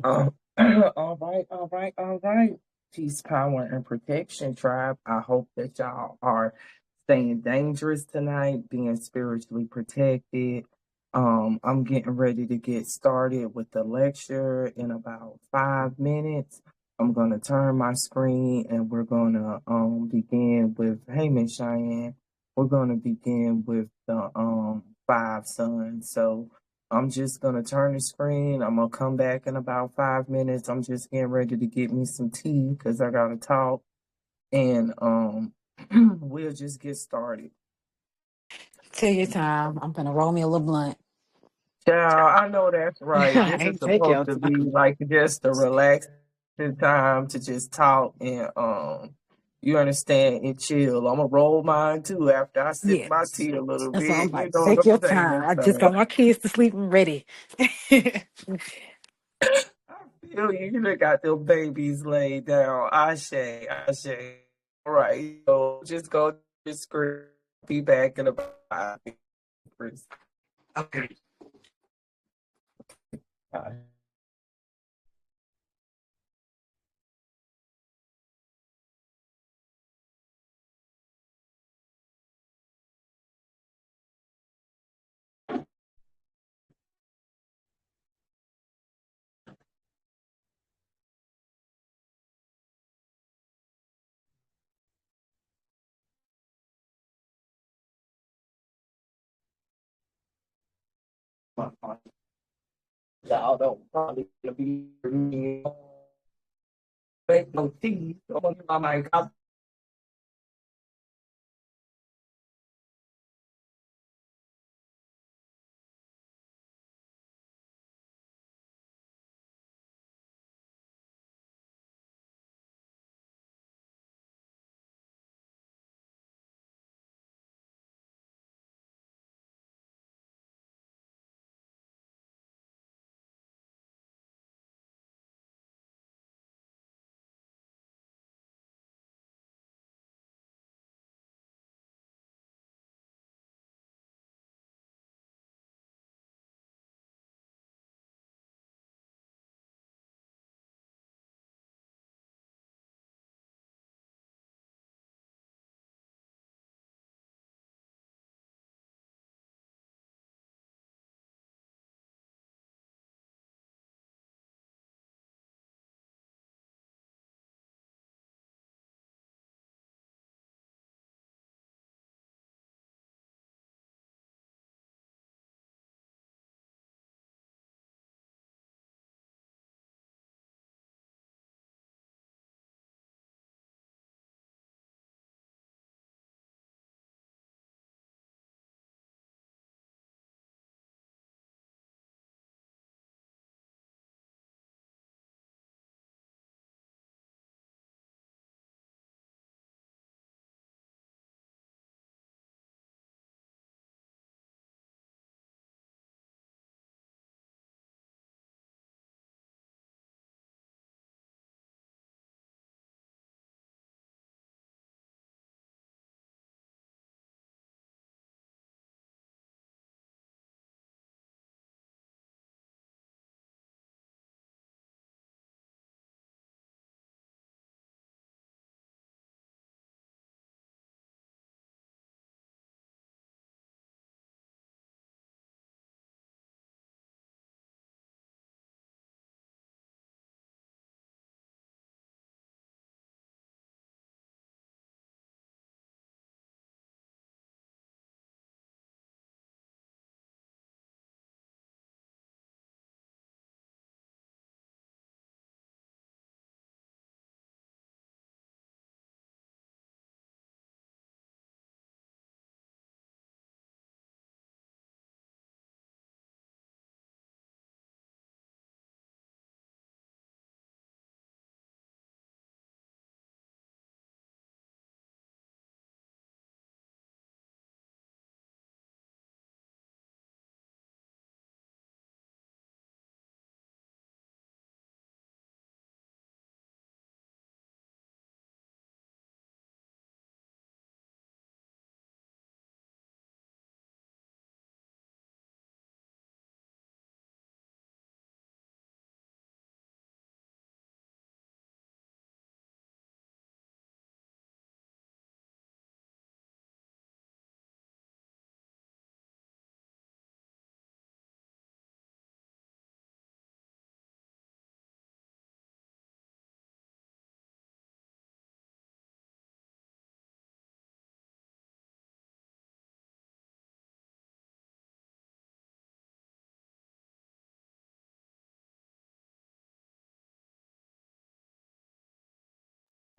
Um, all right. Peace, power, and protection, tribe. I hope that y'all are staying dangerous tonight, being spiritually protected. I'm getting ready to get started with the lecture in about 5 minutes. I'm gonna turn my screen and we're gonna begin with hey Miss Cheyenne. We're gonna begin with the five sons. So I'm just gonna turn the screen. I'm gonna come back in about 5 minutes. I'm just getting ready to get me some tea because I gotta talk, and we'll just get started. Take your time. I'm gonna roll me a little blunt. Yeah, I know that's right. This is Hey, take supposed your to be time. like just a relaxing time to just talk and you understand and chill. I'm gonna roll mine too after I sip Yeah. my tea a little And so I'm bit. You like, know what take I'm your saying? time. I just So got my kids to sleep and ready. I feel you. You done got them babies laid down. Ashe, Ashe. All right, so just go to the screen. Be back in about 5 minutes. Okay. Y'all don't probably be make no tea. So I'm like,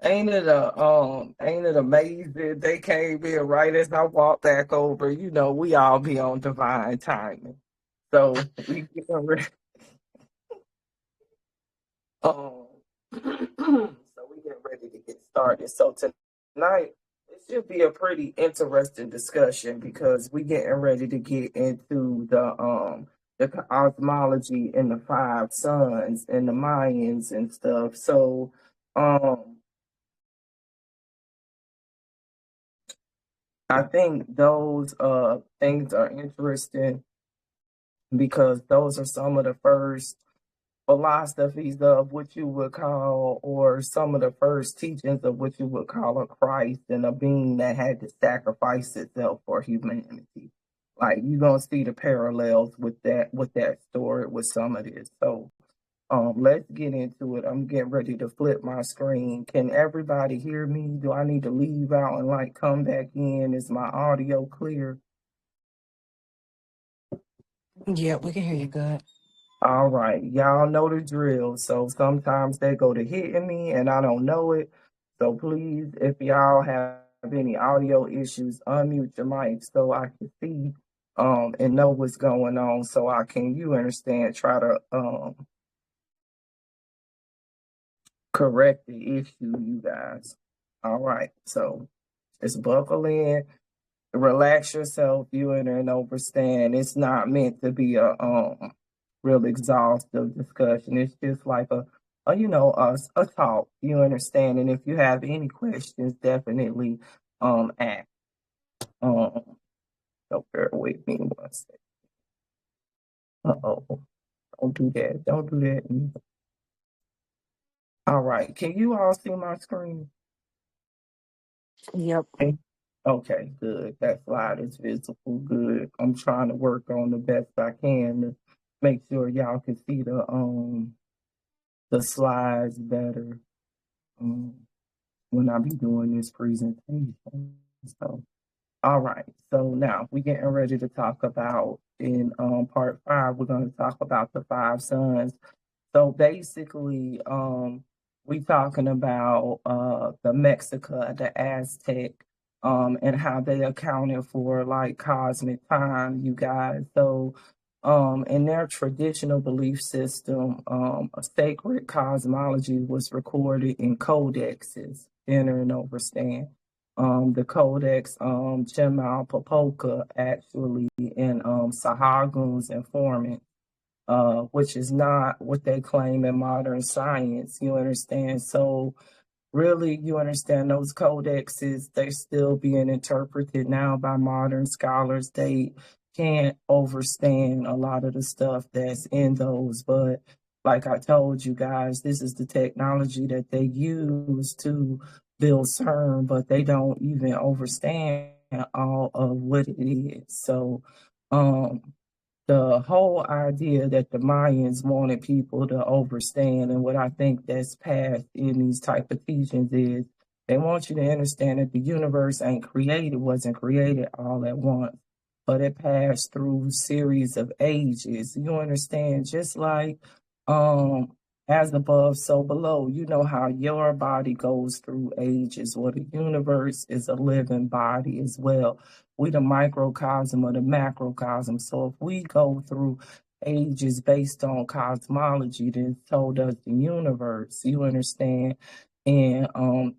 ain't it amazing? They came in right as I walked back over. You know, we all be on divine timing. So we get ready. Um, so we get ready to get started. So tonight it should be a pretty interesting discussion because we getting ready to get into the cosmology and the five suns and the Mayans and stuff. So um I think those things are interesting because those are some of the first philosophies of what you would call, or some of the first teachings of what you would call a Christ and a being that had to sacrifice itself for humanity. Like you're gonna see the parallels with that story with some of this. So let's get into it. I'm getting ready to flip my screen. Can everybody hear me? Do I need to leave out and like come back in? Is my audio clear? Yeah, we can hear you good. All right, y'all know the drill. So sometimes they go to hitting me and I don't know it. So please, if y'all have any audio issues, unmute your mic so I can see and know what's going on so I can, you understand, try to correct the issue, you guys. All right, so just buckle in, relax yourself, you and understand. It's not meant to be a real exhaustive discussion. It's just like a talk, you understand. And if you have any questions, definitely ask. So bear with me one second. Uh-oh. Don't do that. Don't do that. All right. Can you all see my screen? Yep. Okay, good. That slide is visible. Good. I'm trying to work on the best I can to make sure y'all can see the slides better when I be doing this presentation. So, all right. So now we're getting ready to talk about in part 5. We're going to talk about the five sons. So basically, we talking about the Mexica, the Aztec, and how they accounted for like cosmic time, you guys. So in their traditional belief system, a sacred cosmology was recorded in codexes, enter and understand. The Codex Chimalpopoca actually, and Sahagun's informant, which is not what they claim in modern science, you understand? So really, you understand, those codexes, they're still being interpreted now by modern scholars. They can't overstand a lot of the stuff that's in those, but like I told you guys, this is the technology that they use to build CERN, but they don't even understand all of what it is. So um the whole idea that the Mayans wanted people to understand, and what I think that's passed in these type of teachings, is they want you to understand that the universe wasn't created all at once, but it passed through series of ages. You understand? Just like um as above, so below. You know how your body goes through ages. Well, the universe is a living body as well. We the microcosm or the macrocosm. So if we go through ages based on cosmology, then so does the universe. You understand? And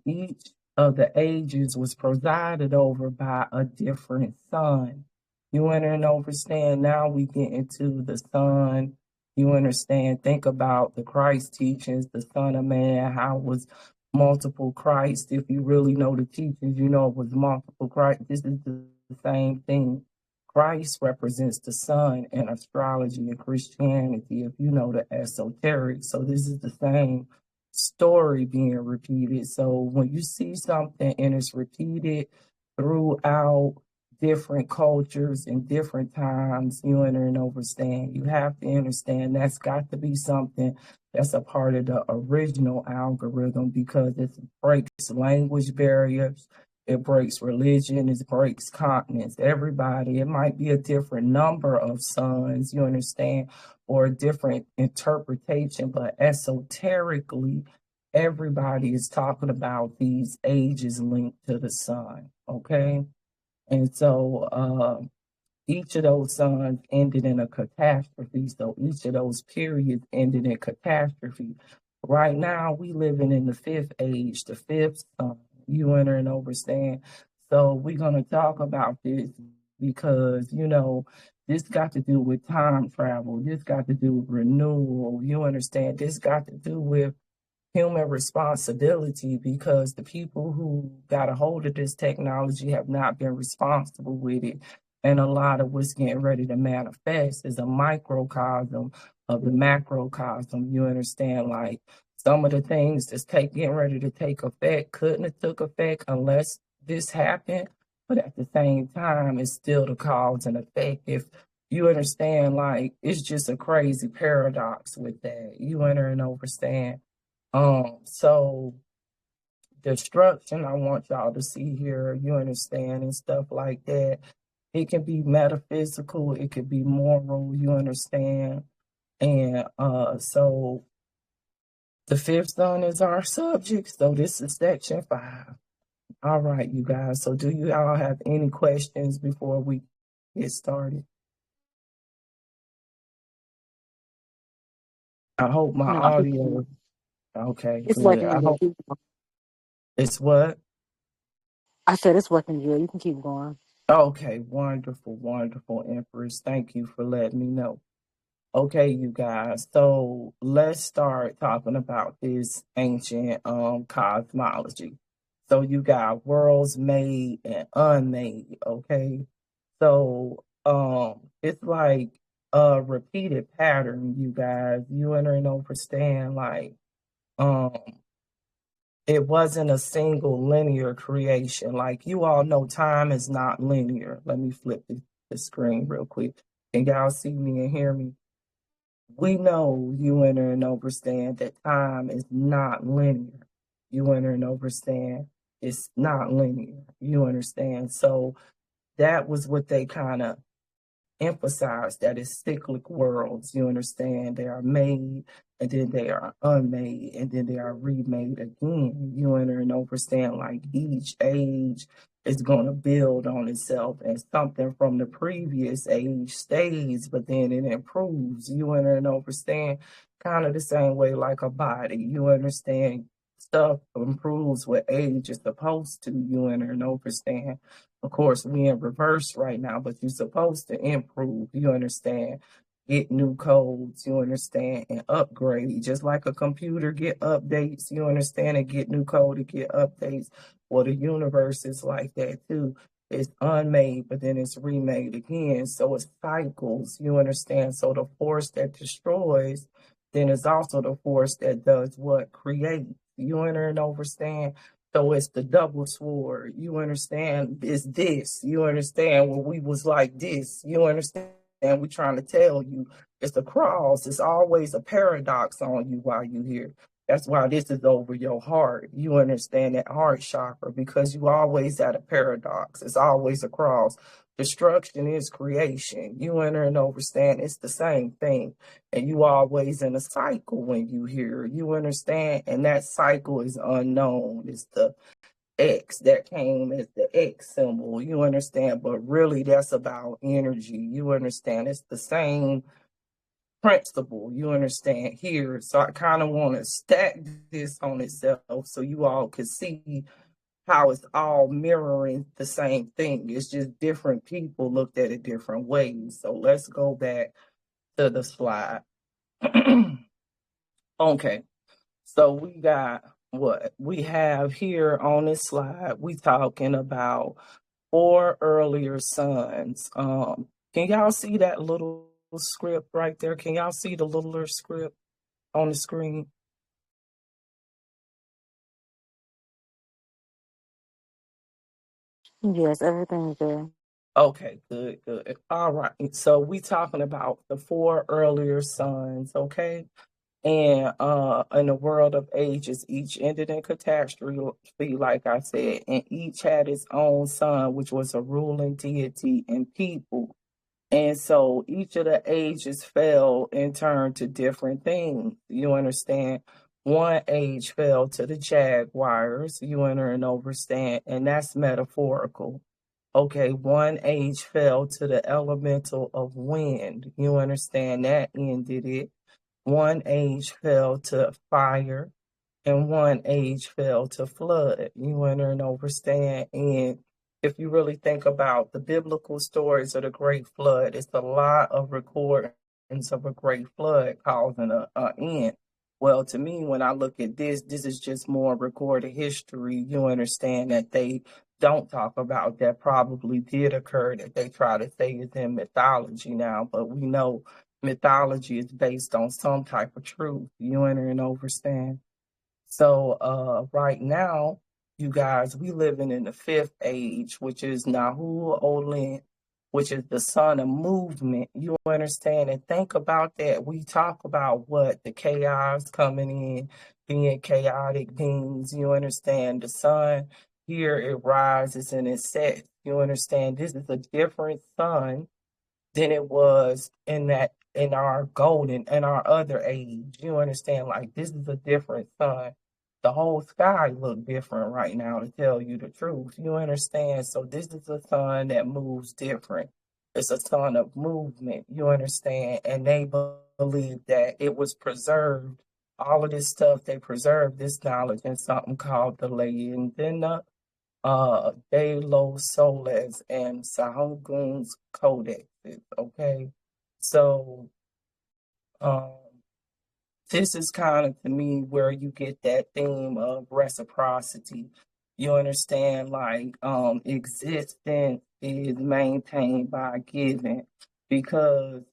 each of the ages was presided over by a different sun. You understand? Now we get into the sun. You understand? Think about the Christ teachings, the Son of Man, how it was multiple Christ. If you really know the teachings, you know it was multiple Christ. This is the same thing. Christ represents the sun in astrology and Christianity, if you know the esoteric. So this is the same story being repeated. So when you see something and it's repeated throughout different cultures and different times, you enter and understand. You have to understand that's got to be something that's a part of the original algorithm, because it breaks language barriers, it breaks religion, it breaks continents. Everybody, it might be a different number of suns, you understand, or a different interpretation, but esoterically, everybody is talking about these ages linked to the sun, okay? And so each of those suns ended in a catastrophe. So each of those periods ended in catastrophe. Right now, we living in the fifth age, the fifth sun. You enter and understand. So we're gonna talk about this because this got to do with time travel. This got to do with renewal. You understand? This got to do with human responsibility because the people who got a hold of this technology have not been responsible with it. And a lot of what's getting ready to manifest is a microcosm of the macrocosm. You understand? Like some of the things that's getting ready to take effect couldn't have took effect unless this happened. But at the same time, it's still the cause and effect. If you understand, like it's just a crazy paradox with that. You enter and understand. So the structure I want y'all to see here, you understand, and stuff like that. It can be metaphysical, it could be moral, you understand. And so the fifth sun is our subject. So this is section 5. All right, you guys. So do you all have any questions before we get started? I hope my No, audio. Okay, it's good. working I good. hope it's what? I said it's working good. You can keep going. Okay, wonderful, wonderful, Empress. Thank you for letting me know. Okay, you guys. So let's start talking about this ancient cosmology. So you got worlds made and unmade, okay? So it's like a repeated pattern, you guys. You enter and understand like um it wasn't a single linear creation. Like you all know, time is not linear. Let me flip the screen real quick. Can y'all see me and hear me? We know you enter and understand that time is not linear. You enter and understand it's not linear. You understand? So that was what they kind of emphasize that it's cyclic worlds. You understand? They are made and then they are unmade and then they are remade again. You enter and understand like each age is going to build on itself and something from the previous age stays, but then it improves. You enter and understand kind of the same way like a body. You understand stuff improves what age is supposed to. You enter and understand. Of course, we in reverse right now, but you're supposed to improve. You understand? Get new codes. You understand? And upgrade. Just like a computer get updates. You understand? And get new code to get updates. Well, the universe is like that too. It's unmade, but then it's remade again. So it's cycles. You understand? So the force that destroys, then is also the force that does what? Creates. You understand? So it's the double sword. You understand? It's this. You understand? When we was like this. You understand? We trying to tell you it's a cross. It's always a paradox on you while you here. That's why this is over your heart. You understand that heart chakra because you always at a paradox. It's always a cross. Destruction is creation. You enter and understand it's the same thing. And you always in a cycle when you hear. You understand? And that cycle is unknown. It's the X that came as the X symbol. You understand? But really that's about energy. You understand? It's the same principle. You understand here. So I kind of want to stack this on itself so you all can see how it's all mirroring the same thing. It's just different people looked at it different ways. So let's go back to the slide. Okay. So we got what we have here on this slide. We talking about 4 earlier suns. Can y'all see that little script right there? Can y'all see the littler script on the screen? Yes, everything's there. Okay, good, good. All right. So we talking about the 4 earlier suns, okay? And in the world of ages, each ended in catastrophe, like I said, and each had its own sun, which was a ruling deity and people. And so each of the ages fell and turned to different things. You understand? one age fell to the jaguars, you understand, and that's metaphorical. Okay, one age fell to the elemental of wind, you understand, that ended it. One age fell to fire, and one age fell to flood. You understand? And if you really think about the biblical stories of the Great Flood, it's a lot of recordings of a great flood causing a end. Well, to me, when I look at this is just more recorded history. You understand that they don't talk about that probably did occur, that they try to say is in mythology now, but we know mythology is based on some type of truth. You understand? So right now, you guys, we living in the fifth age, which is Nahu Olin, which is the son of movement. You understand? And think about that. We talk about what the chaos coming in, being chaotic beings. You understand? The sun here, it rises and it sets. You understand? This is a different sun than it was in our golden in our other age. You understand? Like, this is a different sun. The whole sky look different right now, to tell you the truth. You understand? So this is a sun that moves different. It's a sun of movement. You understand? And they believe that it was preserved. All of this stuff, they preserved this knowledge in something called the Leyendina De Los Soles and Sahagун's codexes. Okay, so um, this is kind of, to me, where you get that theme of reciprocity. You understand, like, existence is maintained by giving, because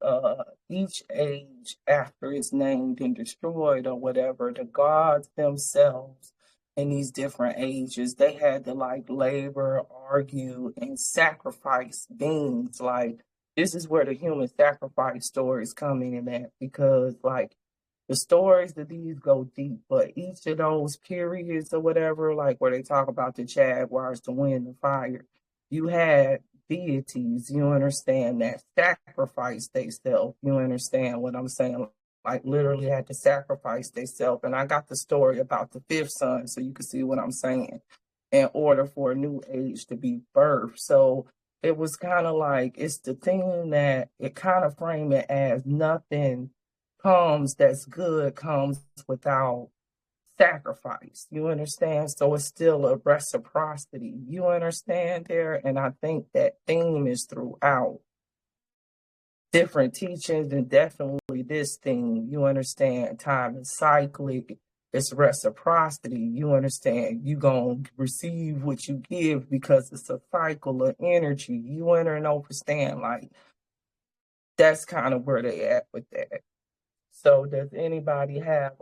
each age after it's named and destroyed or whatever, the gods themselves in these different ages, they had to like labor, argue, and sacrifice beings. Like, this is where the human sacrifice story is coming in at, because like the stories of these go deep, but each of those periods or whatever, like where they talk about the jaguars, the wind, the fire, you had deities, you understand, that sacrifice themselves. You understand what I'm saying? Like, literally had to sacrifice themselves. And I got the story about the fifth son, so you can see what I'm saying, in order for a new age to be birthed. So it was kind of like, it's the thing that it kind of frame it as nothing comes that's good comes without sacrifice. You understand? So it's still a reciprocity. You understand there? And I think that theme is throughout different teachings, and definitely this theme. You understand? Time is cyclic. It's reciprocity. You understand? You gonna receive what you give, because it's a cycle of energy. You understand? Like, that's kind of where they at with that. So does anybody have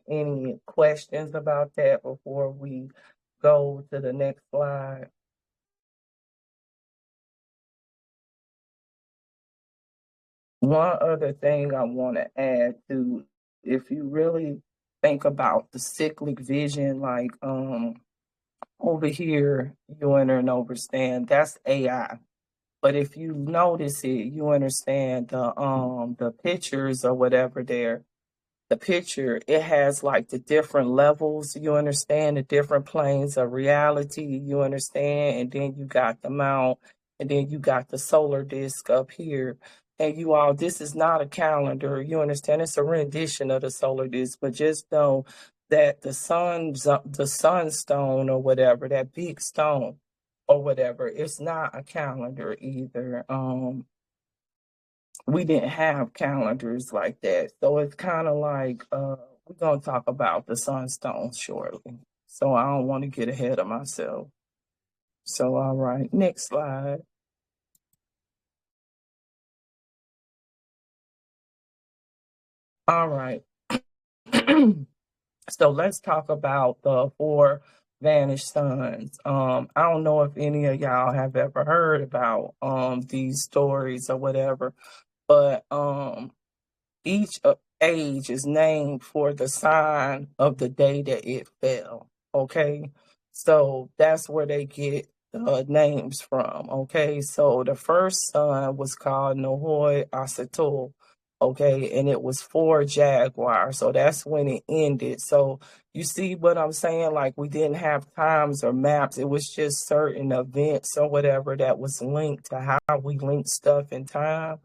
any questions about that before we go to the next slide? One other thing I want to add to, if you really think about the cyclic vision, like over here, you understand, that's AI. But if you notice it, you understand the pictures or whatever there, the picture, it has like the different levels. You understand, the different planes of reality. You understand, and then you got the mount, and then you got the solar disk up here. And you all, this is not a calendar. You understand, it's a rendition of the solar disk, but just know that the sunstone or whatever, that big stone or whatever, it's not a calendar either. We didn't have calendars like that. So it's kind of like, we're going to talk about the sunstones shortly. So I don't want to get ahead of myself. So, all right, next slide. All right. So let's talk about the four vanished sons. I don't know if any of y'all have ever heard about these stories or whatever, but each age is named for the sign of the day that it fell. Okay, so that's where they get names from. Okay, so the first son was called Nohoi Asatul. Okay, and it was for Jaguar. So that's when it ended. So you see what I'm saying? Like we didn't have times or maps. It was just certain events or whatever that was linked to how we link stuff in time.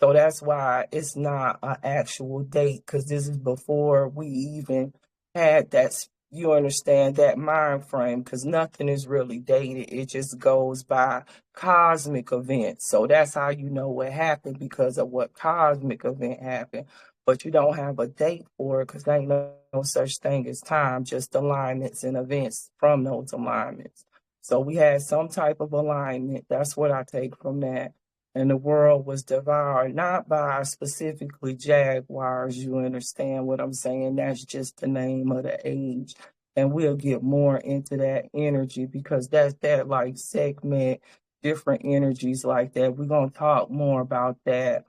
So that's why it's not an actual date, because this is before we even had that, you understand, that mind frame, because nothing is really dated. It just goes by cosmic events. So that's how you know what happened, because of what cosmic event happened. But you don't have a date for it because there ain't no such thing as time, just alignments and events from those alignments. So we had some type of alignment. That's what I take from that, and the world was devoured not by specifically jaguars. You understand what I'm saying? That's just the name of the age. And we'll get more into that energy, because that's that like segment, different energies like that. We're gonna talk more about that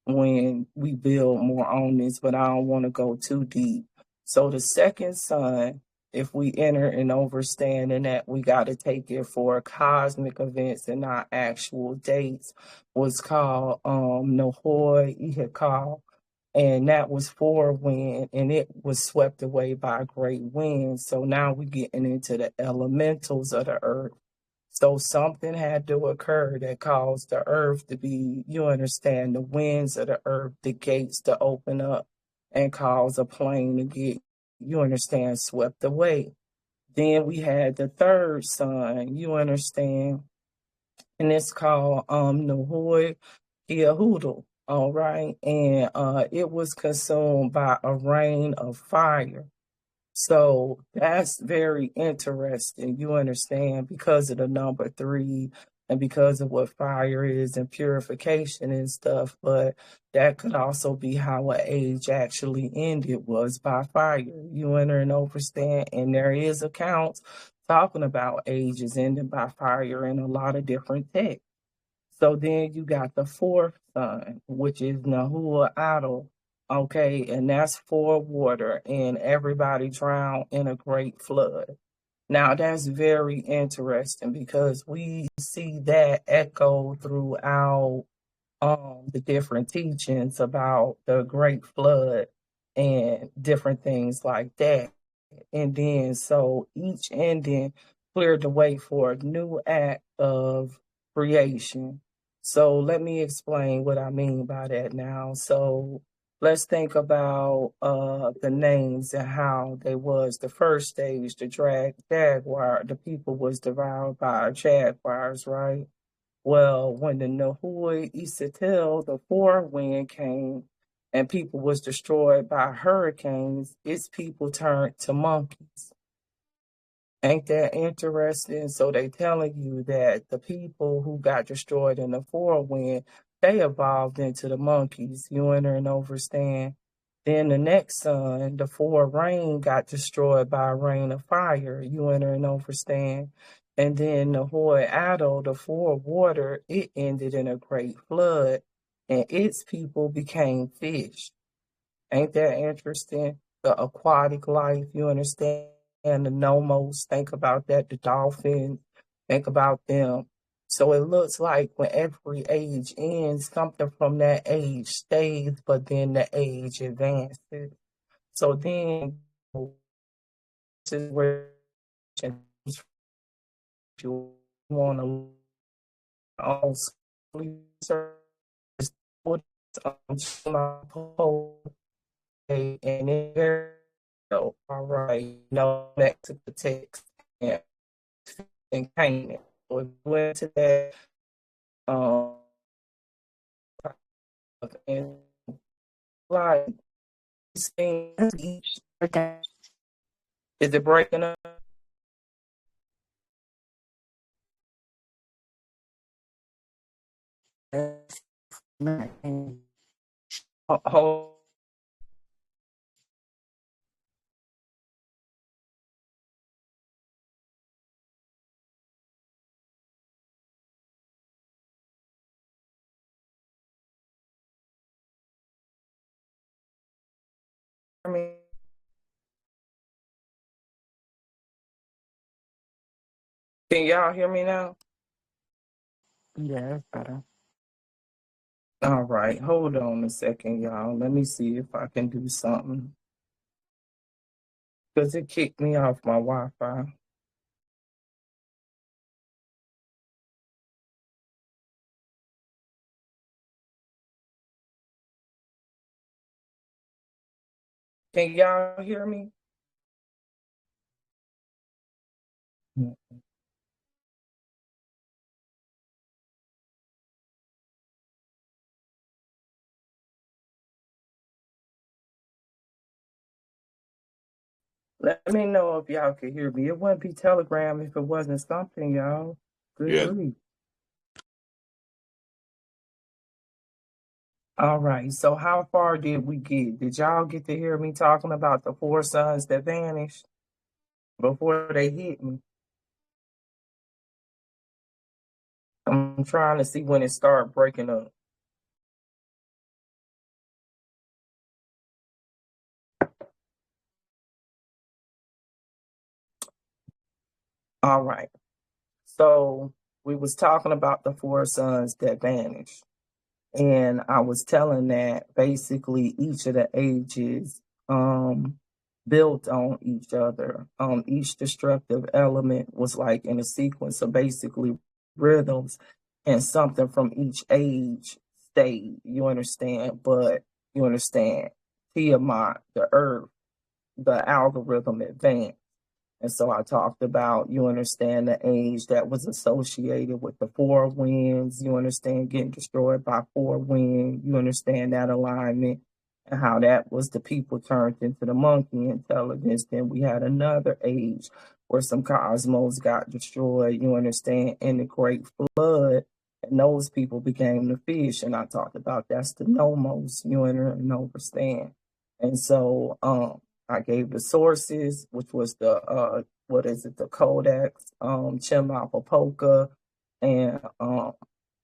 when we build more on this, but I don't want to go too deep. So the second sun, if we enter and understanding that we got to take it for cosmic events and not actual dates, was called Nahoi Ihikal. And that was for wind, and it was swept away by great winds. So now we're getting into the elementals of the earth. So something had to occur that caused the earth to be, you understand, the winds of the earth, the gates to open up and cause a plane to get, you understand, swept away. Then we had the third son, you understand, and it's called Nahoi Yahudu. All right. And it was consumed by a rain of fire. So that's very interesting, you understand, because of the number three and because of what fire is and purification and stuff. But that could also be how an age actually ended, was by fire. You enter and understand. And there is accounts talking about ages ending by fire in a lot of different texts. So then you got the fourth son, which is Nahua Adel. Okay, and that's for water, and everybody drowned in a great flood. Now that's very interesting, because we see that echo throughout the different teachings about the great flood and different things like that. And then so each ending cleared the way for a new act of creation. So let me explain what I mean by that now. So let's think about the names and how they was the first stage, the jaguar, the people was devoured by jaguars, right? Well, when the Nahui Isatil, the four wind came and people was destroyed by hurricanes, its people turned to monkeys. Ain't that interesting? So they telling you that the people who got destroyed in the four wind, they evolved into the monkeys. You enter and understand. Then the next son, the four rain, got destroyed by a rain of fire. You enter and understand. And then the Hoi Ado, the four water, it ended in a great flood, and its people became fish. Ain't that interesting? The aquatic life, you understand? And the nomos, think about that. The dolphins, think about them. So it looks like when every age ends, something from that age stays, but then the age advances. So then this is where you want to also research what and there, all right, no, back to the text and Canaan. So we went to that, um, and like each, Okay. is it breaking up? Hold, me. Can y'all hear me now? Yeah, it's better. All right, hold on a second, y'all. Let me see if I can do something. Because it kicked me off my Wi-Fi. Can y'all hear me? Let me know if y'all can hear me. It wouldn't be Telegram if it wasn't something, y'all. Good Yeah. grief. All right, so how far did we get? Did y'all get to hear me talking about the four sons that vanished before they hit me? I'm trying to see when it started breaking up. All right. So we was talking about the four sons that vanished. And I was telling that basically each of the ages built on each other. Each destructive element was like in a sequence of basically rhythms, and something from each age stayed. You understand? But you understand, Tiamat, the earth, the algorithm advanced. And so I talked about, you understand, the age that was associated with the four winds. You understand, getting destroyed by four winds. You understand that alignment and how that was the people turned into the monkey intelligence. Then we had another age where some cosmos got destroyed, you understand, in the great flood. And those people became the fish. And I talked about that's the nomos, you understand. And so I gave the sources, which was the the Codex, Chimapopoca, and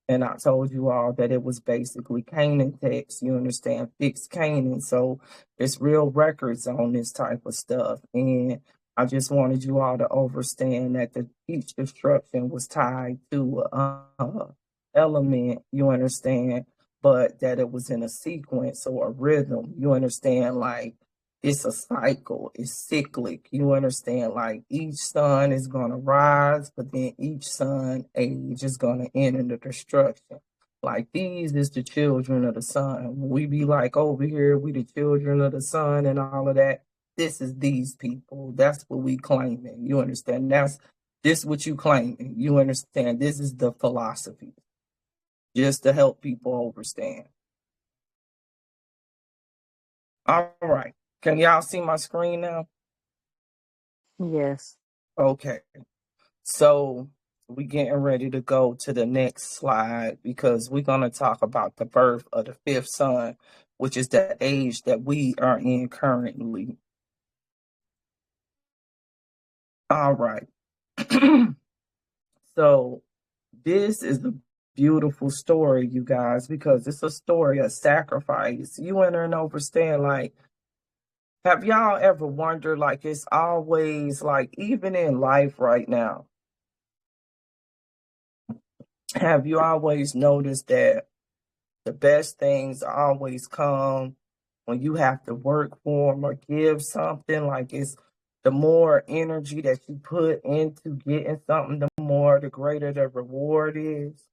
and I told you all that it was basically Canaan text, you understand, fixed Canaan. So it's real records on this type of stuff. And I just wanted you all to understand that each destruction was tied to element, you understand, but that it was in a sequence or a rhythm, you understand, like it's a cycle, it's cyclic, you understand, like each sun is going to rise, but then each sun age is going to end in the destruction. Like these is the children of the sun. When we be like over here, we the children of the sun and all of that, this is these people. That's what we claiming, you understand. This what you claiming, you understand. This is the philosophy, just to help people understand. All right. Can y'all see my screen now? Yes. Okay. So we getting ready to go to the next slide because we're going to talk about the birth of the fifth son, which is the age that we are in currently. All right. So this is a beautiful story, you guys, because it's a story of sacrifice. You enter and understand, like, have y'all ever wondered, like, it's always like, even in life right now, have you always noticed that the best things always come when you have to work for them or give something? Like, it's the more energy that you put into getting something, the greater the reward is.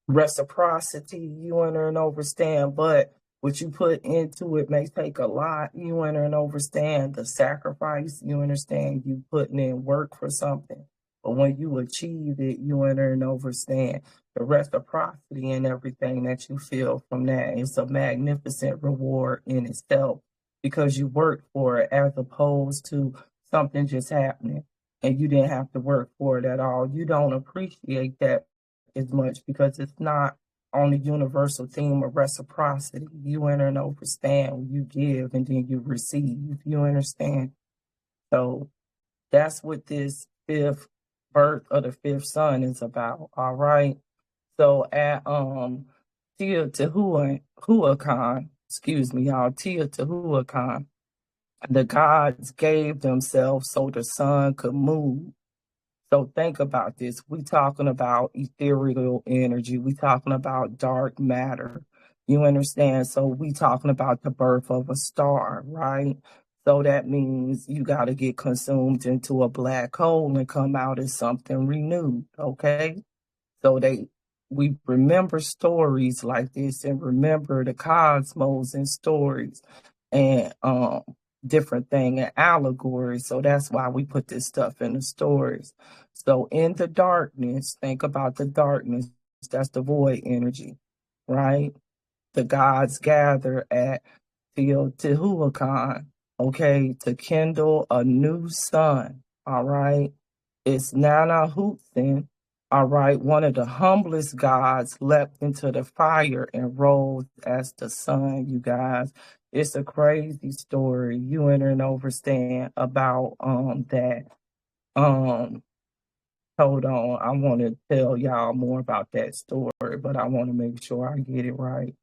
Reciprocity, you enter and understand, but what you put into it may take a lot. You enter and understand the sacrifice, you understand you putting in work for something. But when you achieve it, you enter and understand the reciprocity and everything that you feel from that. It's a magnificent reward in itself because you worked for it as opposed to something just happening and you didn't have to work for it at all. You don't appreciate that as much because it's not on the universal theme of reciprocity. You enter and understand, you give and then you receive. You understand? So that's what this fifth birth of the fifth son is about. All right. So at Teotihuacan, excuse me, y'all, Teotihuacan, the gods gave themselves so the sun could move. So think about this. We talking about ethereal energy. We talking about dark matter. You understand? So we talking about the birth of a star, right? So that means you got to get consumed into a black hole and come out as something renewed, okay? So we remember stories like this and remember the cosmos and stories and different thing and allegories. So that's why we put this stuff in the stories. So in the darkness, think about the darkness. That's the void energy, right? The gods gather at Teotihuacan, okay, to kindle a new sun. All right. It's Nana-Hutsen, all right, one of the humblest gods leapt into the fire and rose as the sun, you guys. It's a crazy story. You enter and understand about that. Um Hold on. I want to tell y'all more about that story, but I want to make sure I get it right.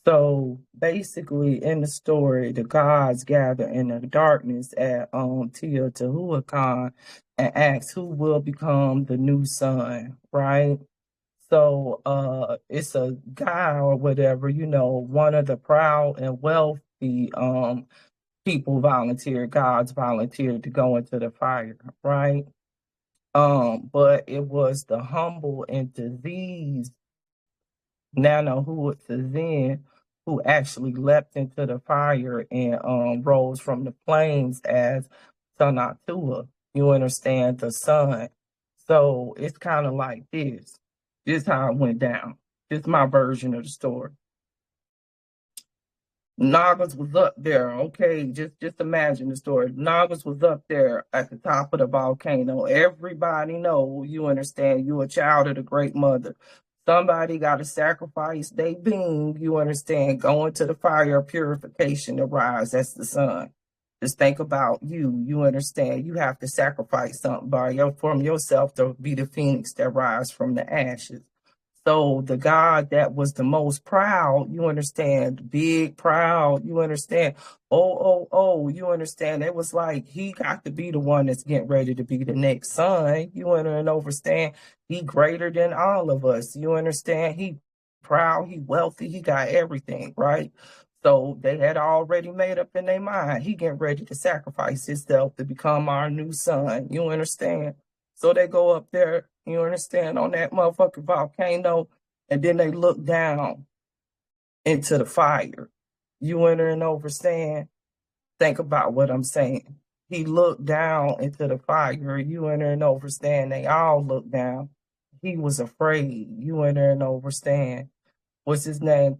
So basically, in the story, the gods gather in the darkness at Teotihuacan and ask who will become the new sun, right? So it's a guy or whatever, one of the proud and wealthy people volunteered, gods volunteered to go into the fire, right? But it was the humble and diseased Nana who was Zen who actually leapt into the fire and rose from the flames as Sanatua. You understand, the sun. So it's kind of like this. This is how it went down. This is my version of the story. Nagas was up there, okay? Just imagine the story. Nagas was up there at the top of the volcano. Everybody know, you understand, you a child of the great mother. Somebody got to sacrifice they being, you understand, going to the fire of purification to rise. That's the sun. Just think about you understand. You have to sacrifice something from yourself to be the phoenix that rise from the ashes. So the God that was the most proud, you understand, big, proud, you understand, you understand. It was like he got to be the one that's getting ready to be the next son. You understand? He greater than all of us. You understand? He proud, he wealthy, he got everything, right? So they had already made up in their mind. He getting ready to sacrifice himself to become our new son. You understand? So they go up there, you understand, on that motherfucking volcano, and then they look down into the fire. You enter and understand? Think about what I'm saying. He looked down into the fire. You enter and understand? They all looked down. He was afraid. You enter and understand? What's his name?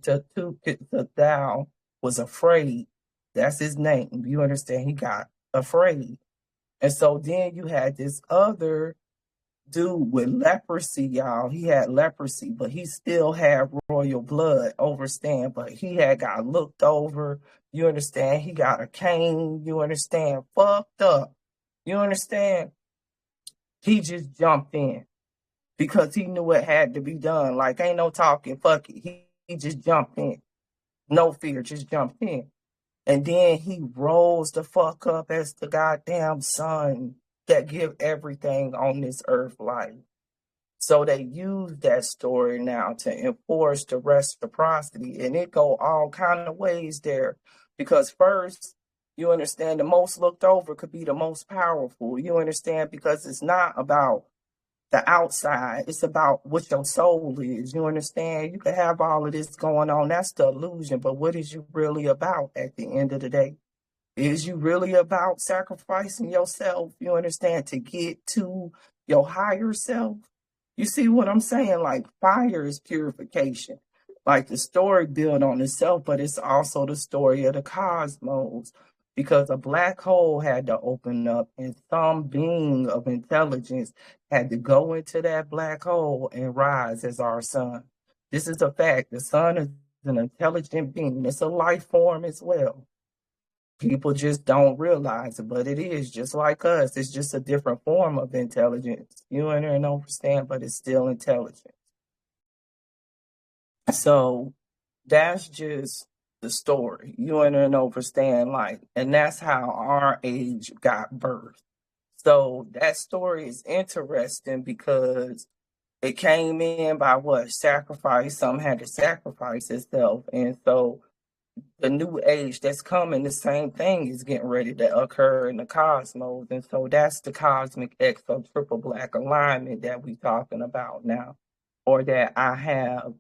Thou was afraid. That's his name. You understand? He got afraid. And so then you had this other dude with leprosy, y'all. He had leprosy, but he still had royal blood, overstand. But he had got looked over. You understand? He got a cane. You understand? Fucked up. You understand? He just jumped in because he knew it had to be done. Like, ain't no talking. Fuck it. He just jumped in. No fear, just jumped in. And then he rose the fuck up as the goddamn son that give everything on this earth life. So they use that story now to enforce the reciprocity, and it go all kind of ways there. Because first, you understand, the most looked over could be the most powerful. You understand, because it's not about the outside, it's about what your soul is. You understand? You can have all of this going on. That's the illusion. But what is you really about at the end of the day? Is you really about sacrificing yourself, you understand, to get to your higher self? You see what I'm saying? Like, fire is purification. Like, the story built on itself, but it's also the story of the cosmos. Because a black hole had to open up, and some being of intelligence had to go into that black hole and rise as our sun. This is a fact. The sun is an intelligent being. It's a life form as well. People just don't realize it, but it is just like us. It's just a different form of intelligence. You understand, but it's still intelligence. So that's just the story. You understand, like, and that's how our age got birthed. So that story is interesting because it came in by what? Sacrifice. Some had to sacrifice itself. And so the new age that's coming, the same thing is getting ready to occur in the cosmos. And so that's the cosmic exo triple black alignment that we're talking about now, or that I have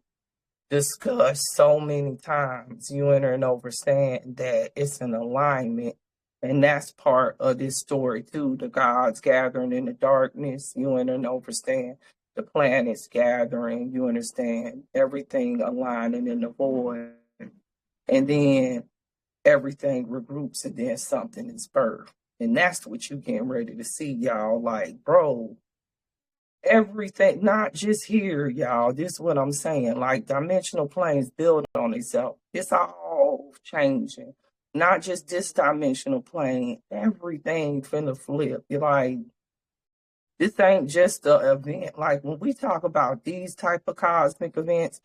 discussed so many times. You enter and understand that it's an alignment. And that's part of this story too. The gods gathering in the darkness. You enter and understand the planets gathering. You understand everything aligning in the void. And then everything regroups and then something is birthed. And that's what you getting ready to see, y'all. Like, bro, everything, not just here, y'all. This is what I'm saying. Like, dimensional planes build on itself. It's all changing. Not just this dimensional plane. Everything finna flip. You're like, this ain't just an event. Like, when we talk about these type of cosmic events,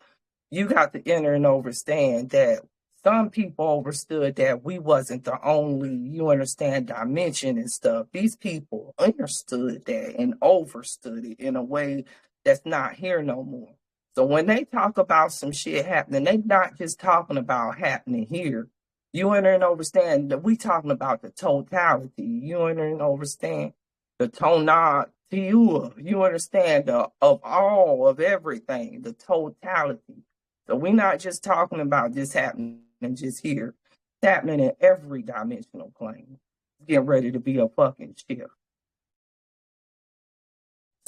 you got to enter and understand that some people understood that we wasn't the only, you understand, dimension and stuff. These people understood that and overstood it in a way that's not here no more. So when they talk about some shit happening, they not just talking about happening here. You enter and understand that we talking about the totality. You enter and understand the tonality. You understand of all of everything, the totality. So we're not just talking about this happening just here. It's happening in every dimensional plane. It's getting ready to be a fucking shift.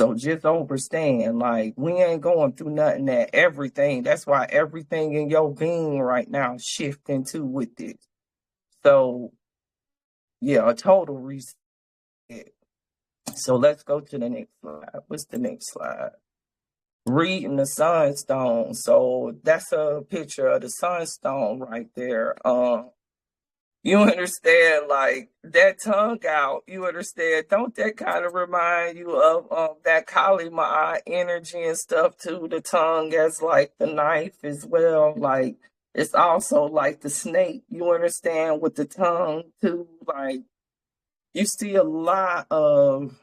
So just understand, like, we ain't going through nothing that everything. That's why everything in your being right now is shifting too with this. So, yeah, a total reset. So let's go to the next slide. What's the next slide? Reading the sunstone. So that's a picture of the sunstone right there. You understand, like, that tongue out, you understand, don't that kind of remind you of that Kali Ma energy and stuff too? The tongue as like the knife as well. Like, it's also like the snake, you understand, with the tongue too. Like, you see a lot of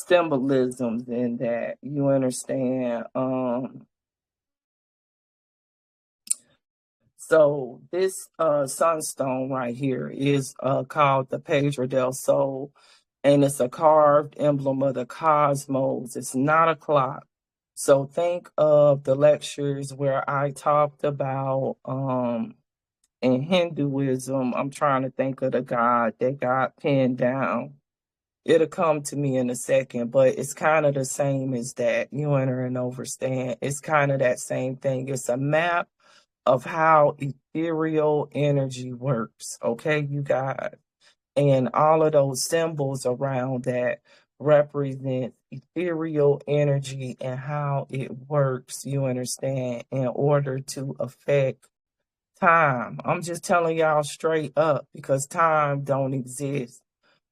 symbolisms in that, you understand. So this sunstone right here is called the Pedra del Sol, and it's a carved emblem of the cosmos. It's not a clock. So think of the lectures where I talked about in Hinduism. I'm trying to think of the god that got pinned down. It'll come to me in a second, but it's kind of the same as that. You enter and understand. It's kind of that same thing. It's a map of how ethereal energy works. Okay, you guys. And all of those symbols around that represent ethereal energy and how it works, you understand, in order to affect time. I'm just telling y'all straight up because time don't exist.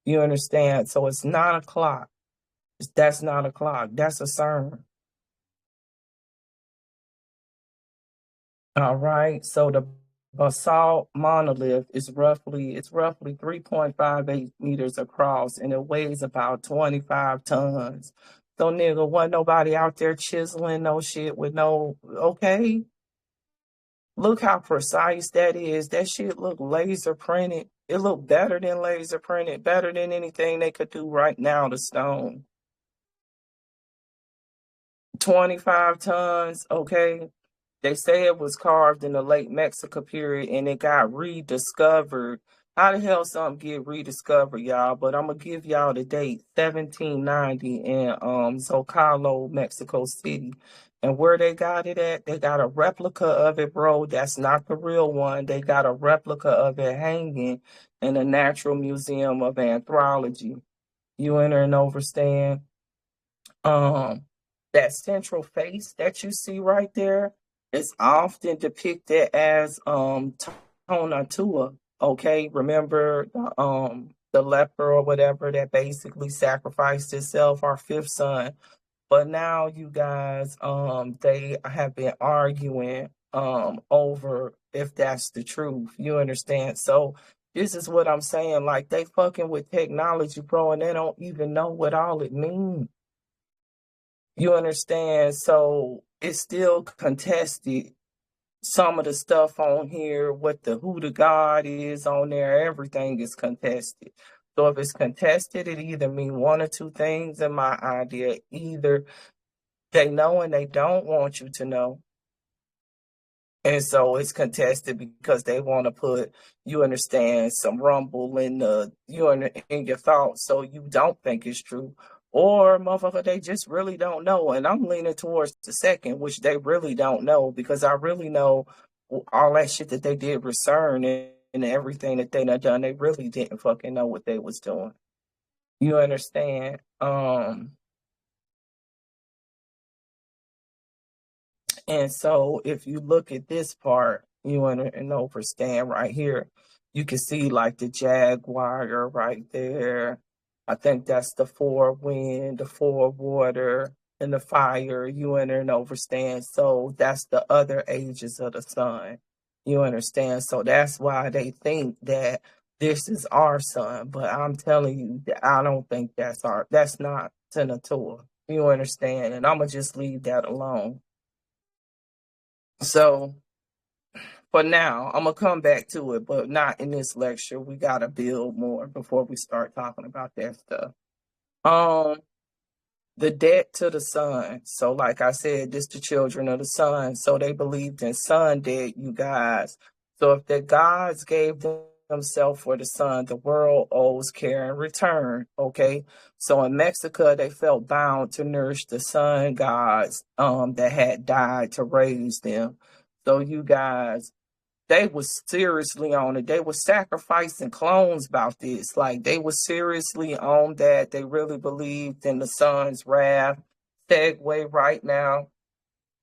You understand? So it's not a clock. That's not a clock. That's a CERN. All right. So the basalt monolith is roughly 3.58 meters across and it weighs about 25 tons. So nigga, wasn't nobody out there chiseling no shit with no okay. Look how precise that is. That shit look laser printed. It look better than laser printed, better than anything they could do right now to stone. 25 tons, okay. They say it was carved in the late Mexico period and it got rediscovered. How the hell something get rediscovered, y'all? But I'm gonna give y'all the date, 1790 in Zocalo, Mexico City. And where they got it at, they got a replica of it, bro. That's not the real one. They got a replica of it hanging in the Natural Museum of Anthropology. You enter and understand. That central face that you see right there is often depicted as Tonantua. Okay, remember the leper or whatever that basically sacrificed itself, our fifth son. But now you guys, they have been arguing over if that's the truth. You understand? So This is what I'm saying. Like, they fucking with technology, bro, and they don't even know what all it means. You understand? So it's still contested. Some of the stuff on here, what the who the God is on there, everything is contested. So if it's contested, it either mean one or two things in my idea. Either they know and they don't want you to know. And so it's contested because they want to put, you understand, some rumble in in your thoughts so you don't think it's true. Or motherfucker, they just really don't know. And I'm leaning towards the second, which they really don't know, because I really know all that shit that they did return and everything that they done, they really didn't fucking know what they was doing. You understand? And so if you look at this part, you understand right here, you can see like the Jaguar right there. I think that's the 4 wind, the 4 water, and the fire. You understand. So that's the other ages of the sun. You understand. So that's why they think that this is our sun. But I'm telling you that I don't think that's not Senator. You understand. And I'm gonna just leave that alone. So for now, I'm gonna come back to it, but not in this lecture. We gotta build more before we start talking about that stuff. The debt to the sun. So like I said, this the children of the sun. So they believed in sun debt, you guys. So if the gods gave themselves for the sun, the world owes care in return. Okay. So in Mexico, they felt bound to nourish the sun gods that had died to raise them. So you guys, they was seriously on it. They was sacrificing clones about this. Like, they was seriously on that. They really believed in the sun's wrath. Segue right now.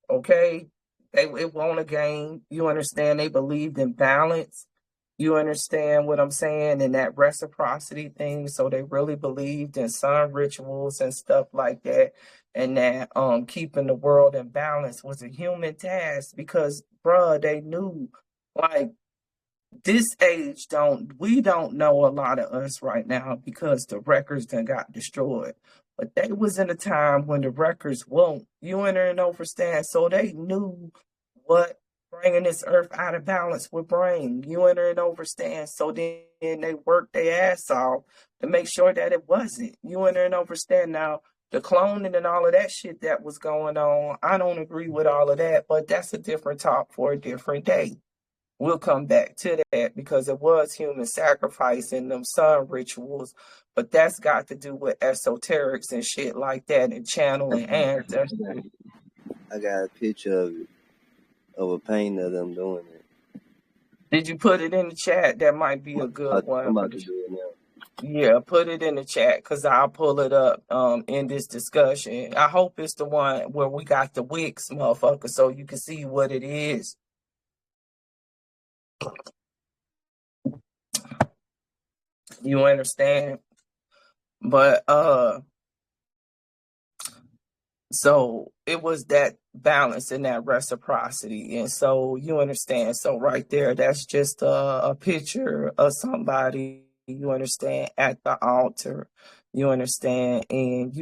Okay? It won a game. You understand? They believed in balance. You understand what I'm saying? And that reciprocity thing. So they really believed in sun rituals and stuff like that. And that keeping the world in balance was a human task because, bruh, they knew, like, this age we don't know a lot of us right now because the records done got destroyed. But they was in a time when the records won't. You understand? So they knew what bringing this earth out of balance would bring. You understand? So then they worked their ass off to make sure that it wasn't. You understand? Now, the cloning and all of that shit that was going on, I don't agree with all of that, but that's a different talk for a different day. We'll come back to that because it was human sacrifice in them sun rituals, but that's got to do with esoterics and shit like that and channeling ancestors. I got a picture of a painting of them doing it. Did you put it in the chat? That might be a good one. I'm about to do it now. Yeah, put it in the chat because I'll pull it up in this discussion. I hope it's the one where we got the Wix, motherfucker, so you can see what it is. You understand? But so it was that balance and that reciprocity. And so you understand. So right there, that's just a picture of somebody, you understand, at the altar. You understand. And,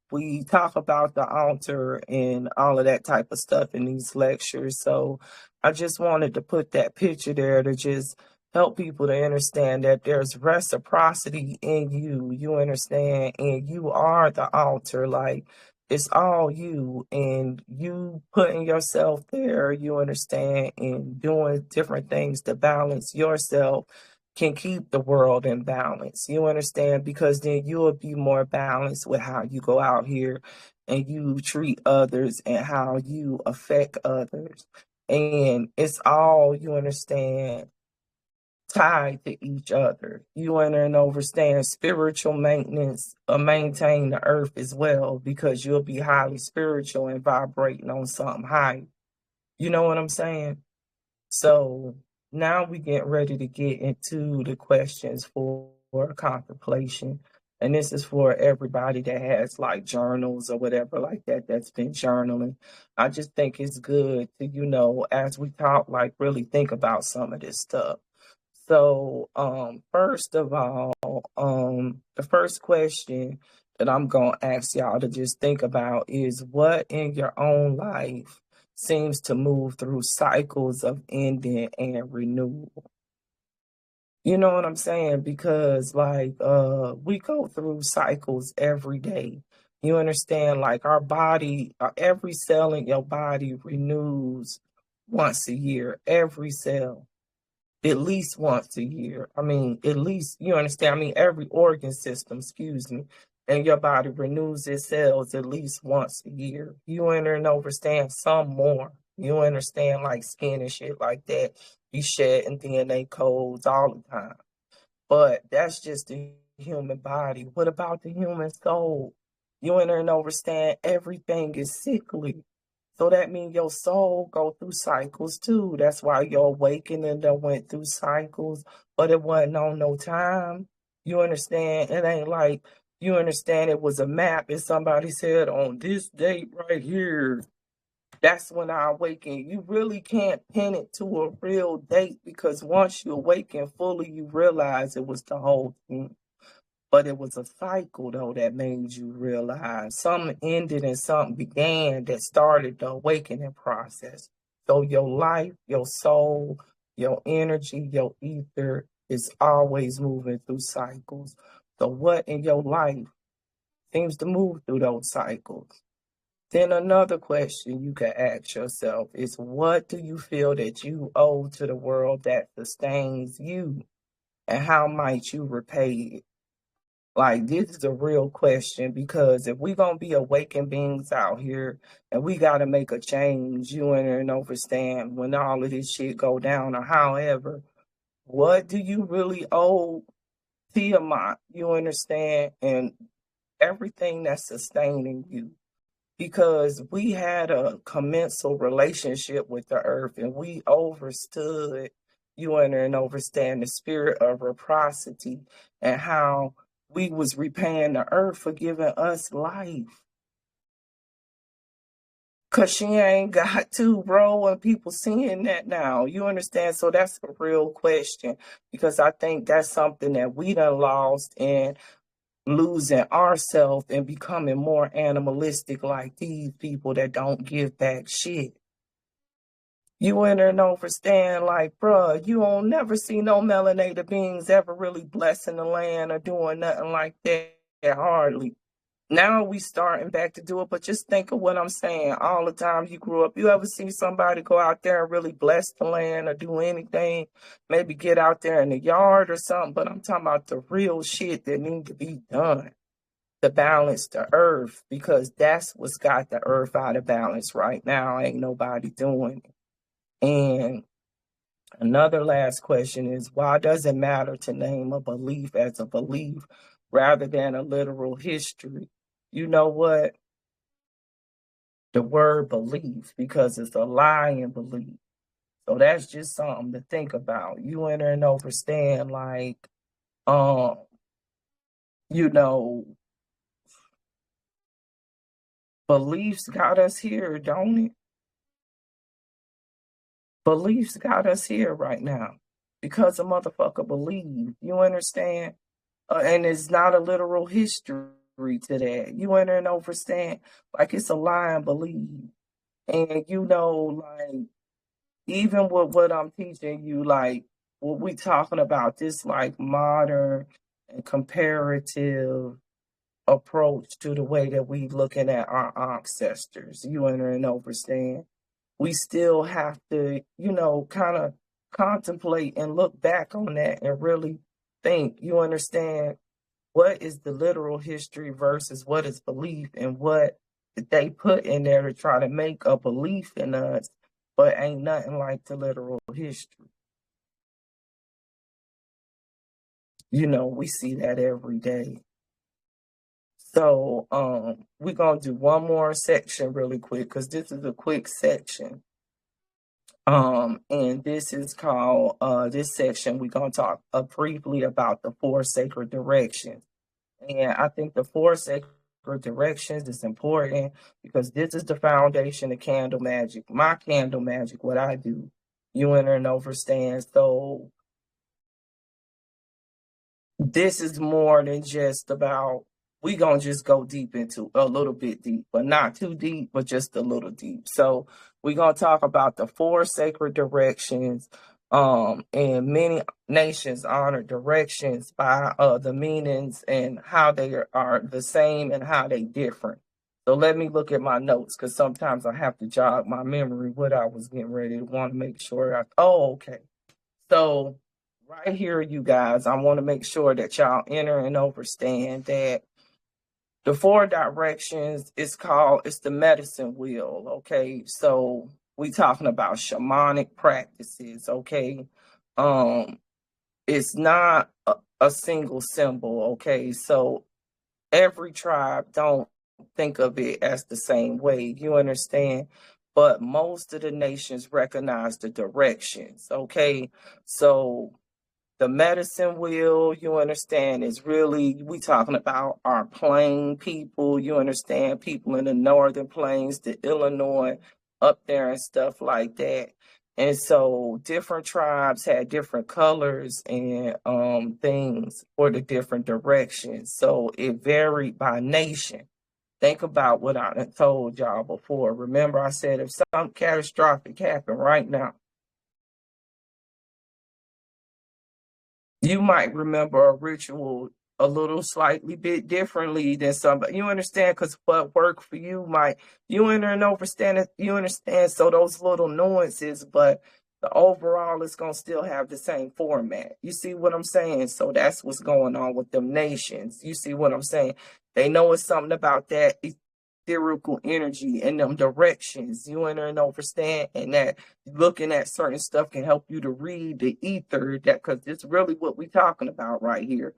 we talk about the altar and all of that type of stuff in these lectures. So I just wanted to put that picture there to just help people to understand that there's reciprocity in you. You understand. And you are the altar. Like, it's all you and you putting yourself there, you understand, and doing different things to balance yourself can keep the world in balance. You understand? Because then you will be more balanced with how you go out here and you treat others and how you affect others. And it's all, you understand, tied to each other. You understand spiritual maintenance maintain the earth as well because you'll be highly spiritual and vibrating on something high. You know what I'm saying? So now we get ready to get into the questions for contemplation. And this is for everybody that has like journals or whatever like that that's been journaling. I just think it's good to, as we talk, like really think about some of this stuff. So, first of all, the first question that I'm gonna ask y'all to just think about is what in your own life seems to move through cycles of ending and renewal. You know what I'm saying? Because we go through cycles every day. You understand? Like our body, every cell in your body renews once a year. Every cell, at least once a year. I mean, at least you understand. I mean, every organ system, excuse me, in your body renews its cells at least once a year. You understand some more. You understand like skin and shit like that. You shedding DNA codes all the time. But that's just the human body. What about the human soul? You understand everything is cyclic. So that means your soul go through cycles too. That's why your awakening that went through cycles, but it wasn't on no time. You understand? It ain't like you understand it was a map and somebody said on this date right here, that's when I awaken. You really can't pin it to a real date because once you awaken fully, you realize it was the whole thing. But it was a cycle though that made you realize something ended and something began that started the awakening process. So your life, your soul, your energy, your ether is always moving through cycles. So what in your life seems to move through those cycles? Then another question you can ask yourself is what do you feel that you owe to the world that sustains you? And how might you repay it? Like, this is a real question because if we're going to be awakened beings out here and we got to make a change, you and understand when all of this shit go down or however, what do you really owe Tiamat? You understand? And everything that's sustaining you. Because we had a commensal relationship with the earth and we overstood, you understand the spirit of reciprocity and how we was repaying the earth for giving us life. Cause she ain't got to, bro, and people seeing that now. You understand? So that's a real question. Because I think that's something that we done lost in losing ourselves and becoming more animalistic like these people that don't give back shit. You enter and understand, like, bruh, you won't never see no melanated beings ever really blessing the land or doing nothing like that, hardly. Now we starting back to do it, but just think of what I'm saying. All the time you grew up, you ever see somebody go out there and really bless the land or do anything? Maybe get out there in the yard or something, but I'm talking about the real shit that need to be done to balance the earth because that's what's got the earth out of balance right now. Ain't nobody doing it. And another last question is why does it matter to name a belief as a belief rather than a literal history? You know what? The word belief, because it's a lie in belief. So that's just something to think about. You enter and understand, like, you know, beliefs got us here, don't it? Beliefs got us here right now because a motherfucker believe. You understand? And it's not a literal history to that. You enter and understand? Like it's a lie and believe. And you know, like, even with what I'm teaching you, like, what we talking about, this like modern and comparative approach to the way that we looking at our ancestors. You enter and understand? We still have to, you know, kind of contemplate and look back on that and really think, you understand, what is the literal history versus what is belief and what did they put in there to try to make a belief in us, but ain't nothing like the literal history. You know, we see that every day. So we're going to do one more section really quick because this is a quick section. And this is called, this section, we're going to talk briefly about the 4 sacred directions. And I think the 4 sacred directions is important because this is the foundation of candle magic. My candle magic, what I do, you enter and understand. So this is more than just about, we gonna just go deep into a little bit deep, but not too deep, but just a little deep. So we're gonna talk about the 4 sacred directions, and many nations honor directions by the meanings and how they are the same and how they different. So let me look at my notes, because sometimes I have to jog my memory what I was getting ready to want to make sure okay. So right here, you guys, I want to make sure that y'all enter and understand that the 4 directions it's the medicine wheel, okay? So we talking about shamanic practices, okay? It's not a single symbol, okay? So every tribe don't think of it as the same way, you understand? But most of the nations recognize the directions, okay? So the medicine wheel, you understand, is really, we talking about our plain people, you understand, people in the northern plains, the Illinois, up there and stuff like that. And so different tribes had different colors and things for the different directions. So it varied by nation. Think about what I told y'all before. Remember, I said if something catastrophic happened right now, you might remember a ritual a little slightly bit differently than somebody. You understand? Because what worked for you might, you understand it, you understand. So those little nuances, but the overall is going to still have the same format. You see what I'm saying? So that's what's going on with them nations. You see what I'm saying? They know it's something about that ethereal energy and them directions. You understand? And that looking at certain stuff can help you to read the ether, that because it's really what we're talking about right here.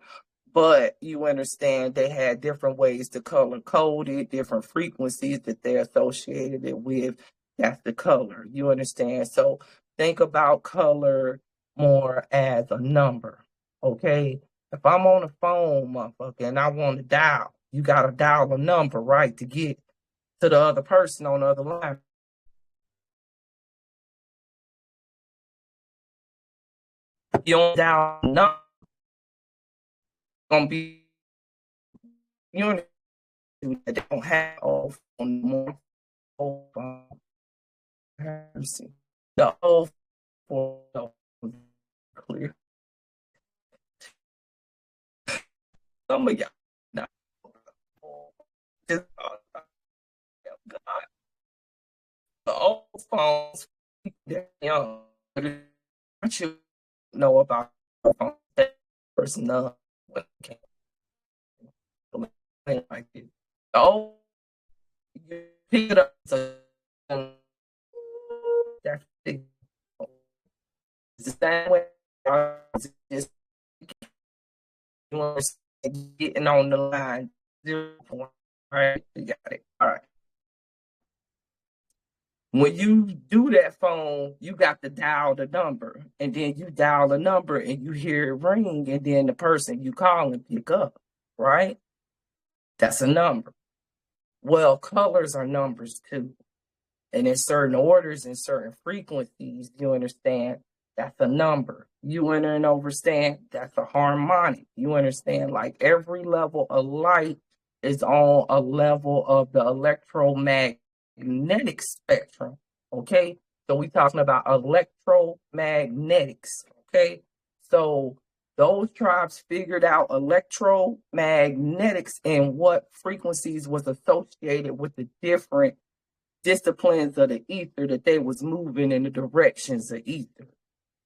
But you understand they had different ways to color code it, different frequencies that they associated it with. That's the color. You understand? So think about color more as a number. Okay. If I'm on the phone, motherfucker, and I want to dial, you gotta dial a number, right, to get to the other person on the other line. You don't dial a number, gonna be, you know, they don't have all on more the old for clear. Some of y'all not just God. The old phones, they're young. I should know about the phone person like it. The old, you pick it up, so that's the same way. Just getting on the line, 0 point. All right, you got it. All right. When you do that phone, you got to dial the number, and then you dial the number and you hear it ring, and then the person you call and pick up, right? That's a number. Well, colors are numbers too. And in certain orders and certain frequencies, you understand, that's a number. You understand, that's a harmonic. You understand, like every level of light is on a level of the electromagnetic spectrum. Okay. So we talking about electromagnetics. Okay. So those tribes figured out electromagnetics and what frequencies was associated with the different disciplines of the ether that they was moving in the directions of ether.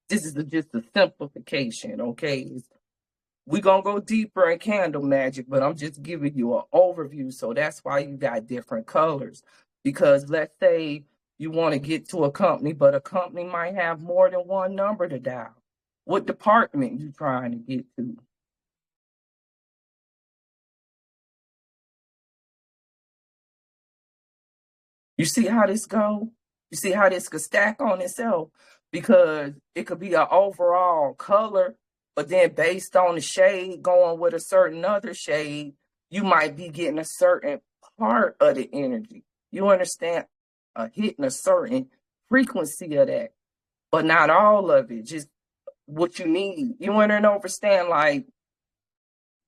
This is just a simplification, okay? We're going to go deeper in candle magic, but I'm just giving you an overview. So that's why you got different colors. Because let's say you want to get to a company, but a company might have more than one number to dial. What department you trying to get to? You see how this go? You see how this could stack on itself? Because it could be an overall color, but then based on the shade going with a certain other shade, you might be getting a certain part of the energy. You understand? Hitting a certain frequency of that, but not all of it, just what you need. You understand? Like,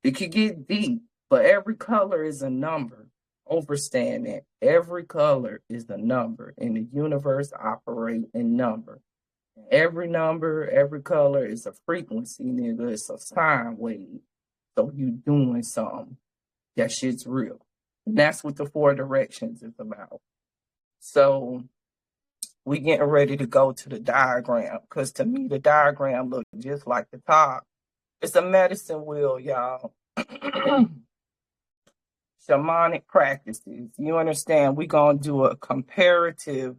It could get deep, but every color is a number. Understand that every color is a number, and the universe operates in number. Every number, every color is a frequency, nigga. It's a sine wave. So you doing something. That shit's real. And that's what the 4 directions is about. So we getting ready to go to the diagram, because to me the diagram looks just like the top. It's a medicine wheel, y'all. Shamanic practices. You understand? We're going to do a comparative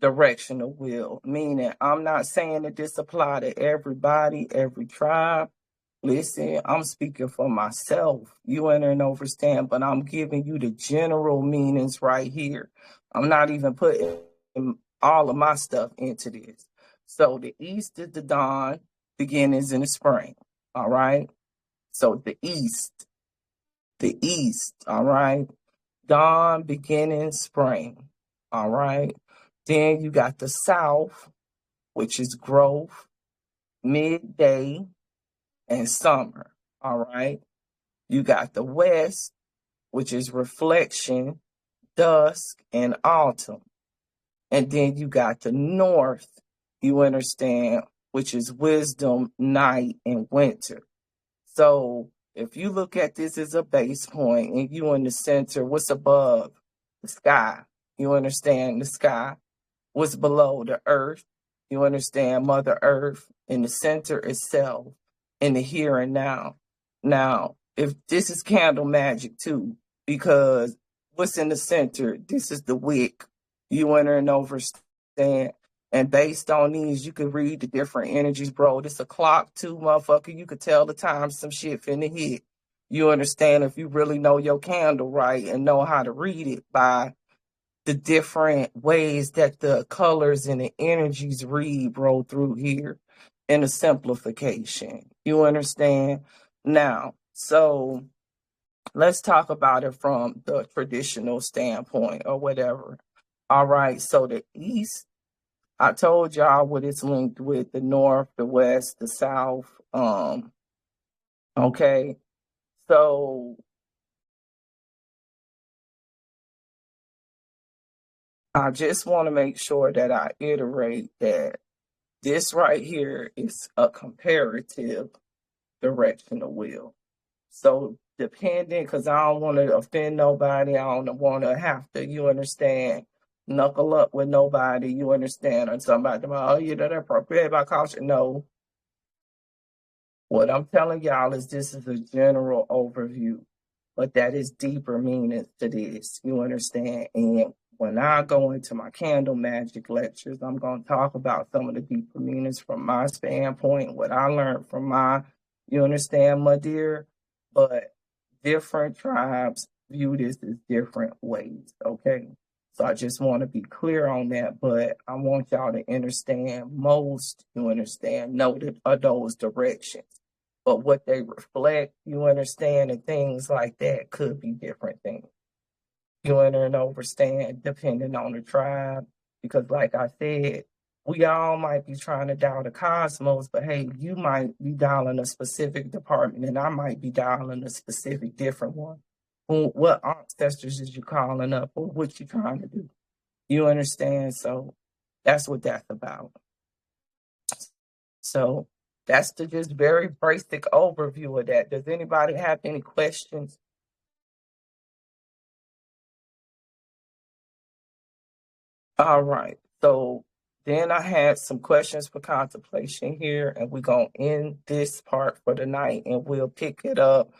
directional wheel, meaning I'm not saying that this apply to everybody, every tribe. Listen, I'm speaking for myself. You understand, but I'm giving you the general meanings right here. I'm not even putting all of my stuff into this. So the east is the dawn, beginnings in the spring. All right. So the east, all right. Dawn, beginning, spring. All right. Then you got the south, which is growth, midday, and summer. All right. You got the west, which is reflection, dusk, and autumn. And then you got the north, you understand, which is wisdom, night, and winter. So if you look at this as a base point and you in the center, what's above? The sky. You understand the sky. What's below? The earth. You understand Mother Earth. In the center itself. In the here and now. Now, if this is candle magic too, because what's in the center? This is the wick. You enter and understand. And based on these, you could read the different energies, bro. This a clock too, motherfucker. You could tell the time some shit finna hit. You understand if you really know your candle right and know how to read it by the different ways that the colors and the energies read, bro, through here in a simplification. You understand? Now, so let's talk about it from the traditional standpoint or whatever. All right, so the east, I told y'all what it's linked with, the north, the west, the south. Okay. So I just want to make sure that I iterate that this right here is a comparative directional wheel. So depending, because I don't want to offend nobody, I don't want to have to, you understand, knuckle up with nobody, you understand, or somebody, oh, you know, they're prepared by caution. No. What I'm telling y'all is this is a general overview, but that is deeper meaning to this, you understand? And when I go into my candle magic lectures, I'm going to talk about some of the deeper meanings from my standpoint, what I learned from my, you understand, my dear? But different tribes view this as different ways, okay? So I just want to be clear on that, but I want y'all to understand most, you understand, know that are those directions. But what they reflect, you understand, and things like that could be different things. You understand, depending on the tribe. Because like I said, we all might be trying to dial the cosmos, but hey, you might be dialing a specific department and I might be dialing a specific different one. What ancestors is you calling up or what you trying to do? You understand? So that's what that's about. So that's the just very basic overview of that. Does anybody have any questions? All right. So then I had some questions for contemplation here, and we're going to end this part for the night, and we'll pick it up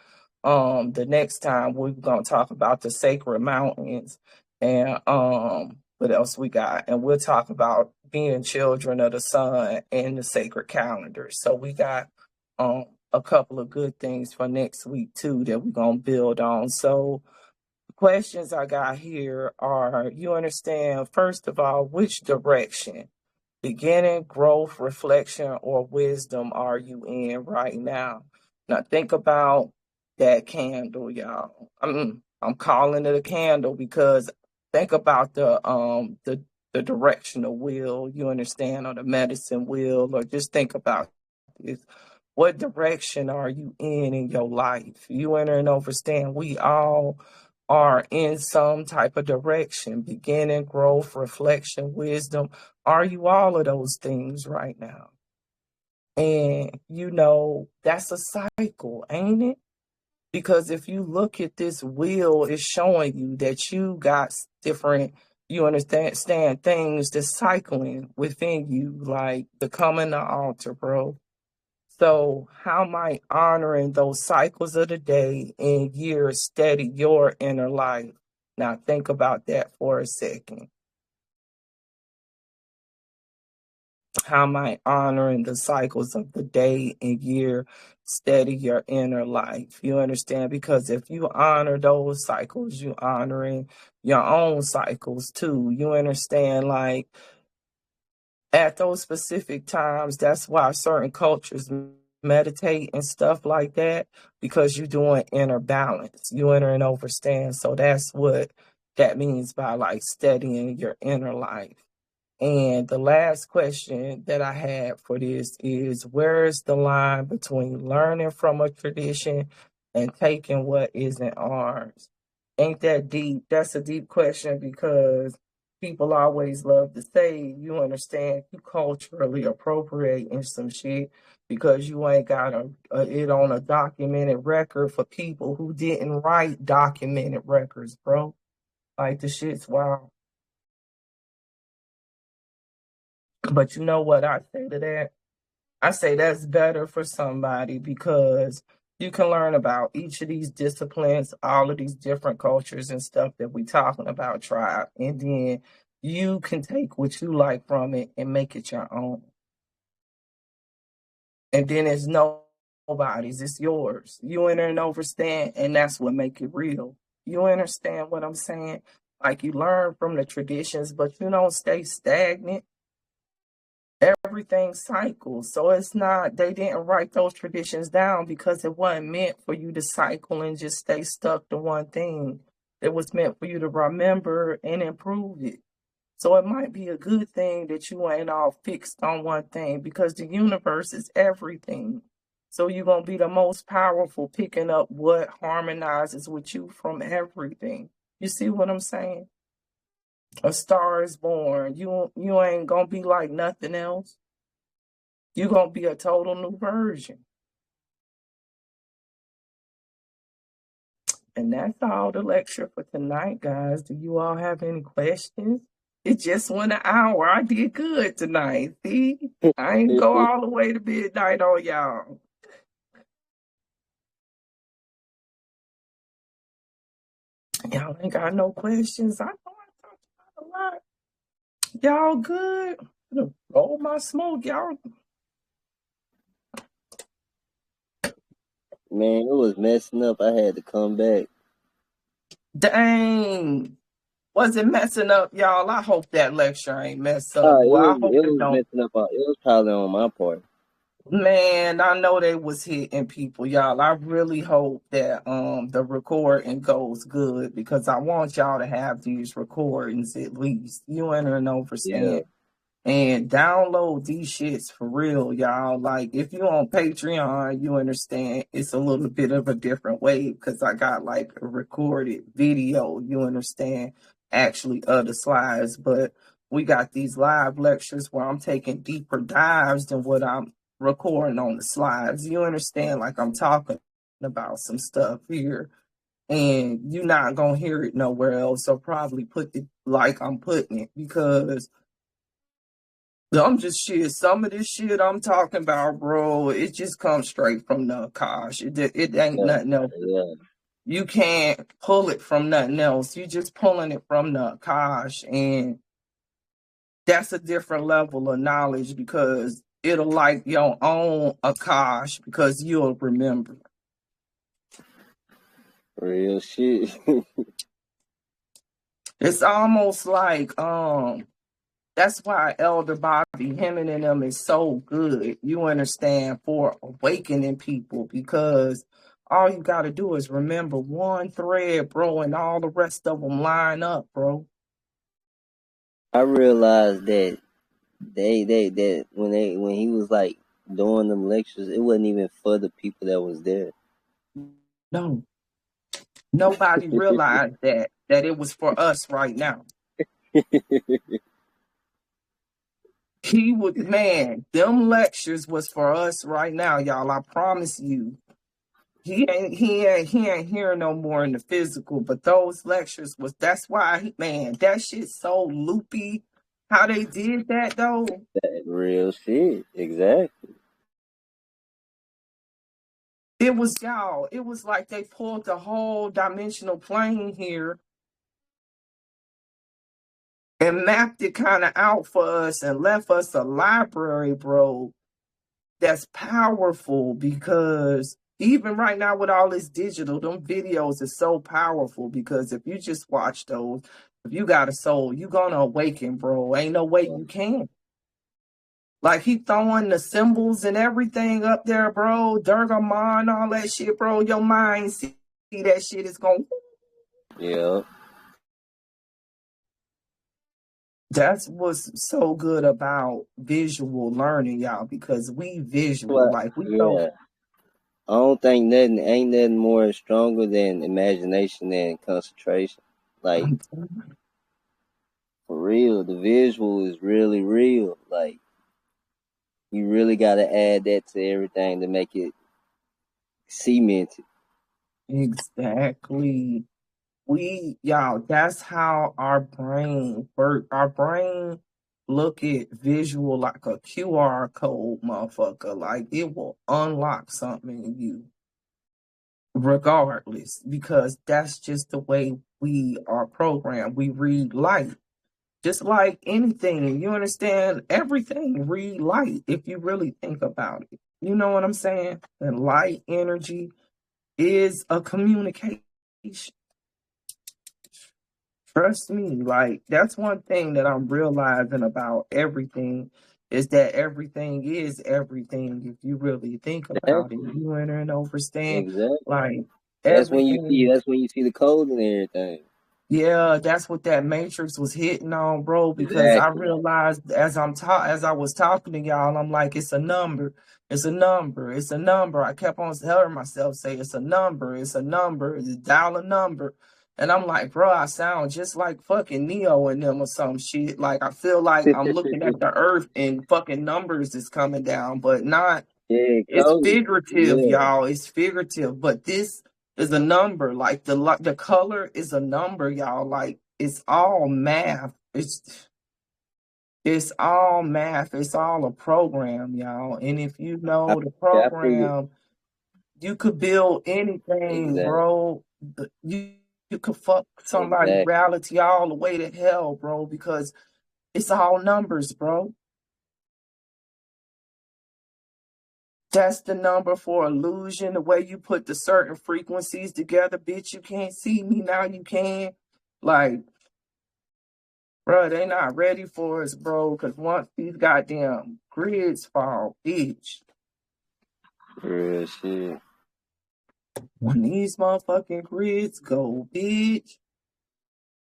the next time. We're going to talk about the sacred mountains and what else we got. And we'll talk about being children of the sun and the sacred calendar. So we got a couple of good things for next week, too, that we're going to build on. So questions I got here are, you understand, first of all, which direction, beginning, growth, reflection, or wisdom are you in right now? Now think about that candle, y'all. I'm calling it a candle because think about the directional wheel, you understand, or the medicine wheel, or just think about this. What direction are you in your life? You enter and understand we all are in some type of direction, beginning, growth, reflection, wisdom. Are you all of those things right now? And that's a cycle, ain't it? Because if you look at this wheel, it's showing you that you got different, you understand things that's cycling within you, like the coming to altar, bro. So how might honoring those cycles of the day and years steady your inner life? Now think about that for a second. How might honoring the cycles of the day and year steady your inner life? You understand? Because if you honor those cycles, you honoring your own cycles too. You understand? Like at those specific times, that's why certain cultures meditate and stuff like that, because you're doing inner balance. You enter and overstand. So that's what that means by like studying your inner life. And the last question that I had for this is, where is the line between learning from a tradition and taking what isn't ours? Ain't that deep? That's a deep question, because people always love to say, you understand, you culturally appropriating some shit because you ain't got it on a documented record for people who didn't write documented records, bro. Like, the shit's wild. But you know what I say to that? I say that's better for somebody, because you can learn about each of these disciplines, all of these different cultures and stuff that we talking about, tribe, and then you can take what you like from it and make it your own. And then it's nobody's, it's yours. You enter and understand, and that's what make it real. You understand what I'm saying? Like, you learn from the traditions, but you don't stay stagnant. Everything cycles. So it's not, they didn't write those traditions down because it wasn't meant for you to cycle and just stay stuck to one thing. It was meant for you to remember and improve it. So it might be a good thing that you ain't all fixed on one thing, because the universe is everything. So you're going to be the most powerful picking up what harmonizes with you from everything. You see what I'm saying? A star is born. You ain't going to be like nothing else. You're going to be a total new version. And that's all the lecture for tonight, guys. Do you all have any questions? It just went an hour. I did good tonight. See? I ain't go all the way to midnight on y'all. Y'all ain't got no questions. I know I talked about a lot. Y'all good? Roll my smoke, y'all. Man, it was messing up. I had to come back. Dang. Was it messing up, y'all? I hope that lecture ain't messed up. It Well, I hope was it don't. messing up. It was probably on my part. Man, I know they was hitting people, y'all. I really hope that the recording goes good, because I want y'all to have these recordings at least. You enter and understand. Yeah. And download these shits for real, y'all. Like, if you on Patreon, you understand it's a little bit of a different way, because I got like a recorded video, you understand, actually of the slides. But we got these live lectures where I'm taking deeper dives than what I'm recording on the slides. You understand? Like, I'm talking about some stuff here, and you're not gonna hear it nowhere else. So probably put it like I'm putting it, because I'm just shit. Some of this shit I'm talking about, bro, it just comes straight from the Akash. It ain't nothing else. Yeah. You can't pull it from nothing else. You just pulling it from the Akash, and that's a different level of knowledge, because it'll like your own Akash, because you'll remember. Real shit. It's almost like that's why Elder Bobby Hemming and them is so good. You understand, for awakening people, because all you got to do is remember one thread, bro, and all the rest of them line up, bro. I realized that that when he was like doing them lectures, it wasn't even for the people that was there. No, nobody realized that it was for us right now. He would, man, them lectures was for us right now, y'all. I promise you. He ain't here no more in the physical, but those lectures was, that's why, man, that shit's so loopy. How they did that though. That real shit, exactly. It was, y'all, it was like they pulled the whole dimensional plane here and mapped it kind of out for us and left us a library, bro, that's powerful. Because even right now with all this digital, them videos is so powerful, because if you just watch those, if you got a soul, you gonna awaken, bro. Ain't no way you can. Like, he throwing the symbols and everything up there, bro. Durgamon, all that shit, bro. Your mind see that shit is going. Yeah. That's what's so good about visual learning, y'all, because we visual, like we know. Yeah. I don't think ain't nothing more stronger than imagination and concentration. Like, for real, the visual is really real. Like, you really got to add that to everything to make it cemented. Exactly. Y'all, that's how our brain work. Our brain look at visual like a QR code, motherfucker. Like, it will unlock something in you regardless, because that's just the way we are programmed. We read light. Just like anything, you understand? Everything read light if you really think about it. You know what I'm saying? And light energy is a communication. Trust me, like, that's one thing that I'm realizing about everything, is that everything is everything if you really think about it. You enter and understand. Exactly. Like, That's when you everything. see the code and everything. Yeah, that's what that matrix was hitting on, bro. Because I realized as I was talking to y'all, I'm like, it's a number, it's a number, it's a number. I kept on telling myself, say it's a number, it's a number, it's dial a number. And I'm like, bro, I sound just like fucking Neo and them or some shit. Like, I feel like I'm looking at the earth and fucking numbers is coming down, but not. Yeah, It's figurative, yeah. y'all. It's figurative, but this is a number. Like, the color is a number, y'all. Like, it's all math. It's all math. It's all a program, y'all. And if you know the program, you could build anything, bro. You could fuck somebody's reality all the way to hell, bro, because it's all numbers, bro. That's the number for illusion. The way you put the certain frequencies together, bitch, you can't see me, now you can. Like, bro, they not ready for us, bro, because once these goddamn grids fall, bitch. Real shit. When these motherfucking grids go, bitch.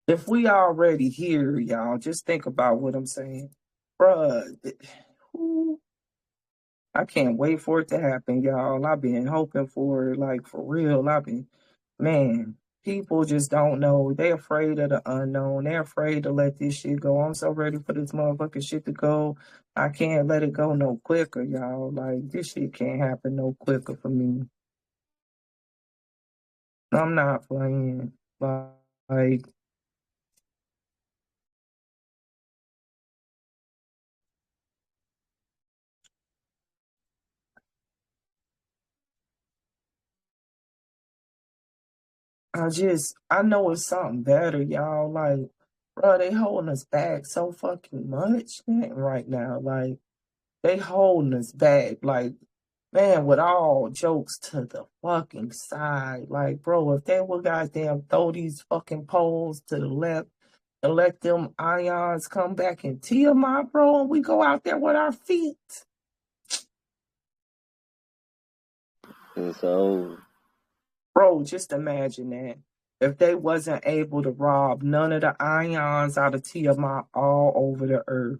If we already here, y'all, just think about what I'm saying. Bruh, I can't wait for it to happen, y'all. I've been hoping for it, like, for real. Man, people just don't know. They afraid of the unknown. They're afraid to let this shit go. I'm so ready for this motherfucking shit to go. I can't let it go no quicker, y'all. Like, this shit can't happen no quicker for me. I'm not playing. Like, I know it's something better, y'all. Like, bro, they holding us back so fucking much, man, right now. Like, they holding us back. Like, man, with all jokes to the fucking side. Like, bro, if they would goddamn throw these fucking poles to the left and let them ions come back in Tiamat, bro, and we go out there with our feet. It's over. Bro, just imagine that. If they wasn't able to rob none of the ions out of Tiamat all over the earth,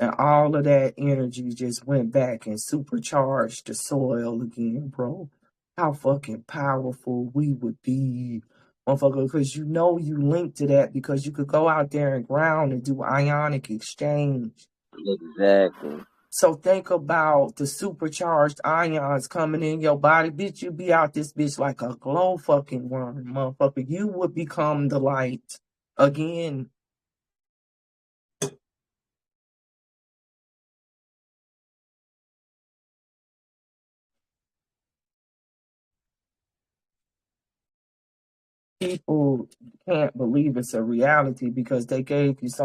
And all of that energy just went back and supercharged the soil again, bro. How fucking powerful we would be, motherfucker, because you know you linked to that because you could go out there and ground and do ionic exchange. Exactly. So think about the supercharged ions coming in your body. Bitch, you be out this bitch like a glow fucking worm, motherfucker. You would become the light again. People can't believe it's a reality because they gave us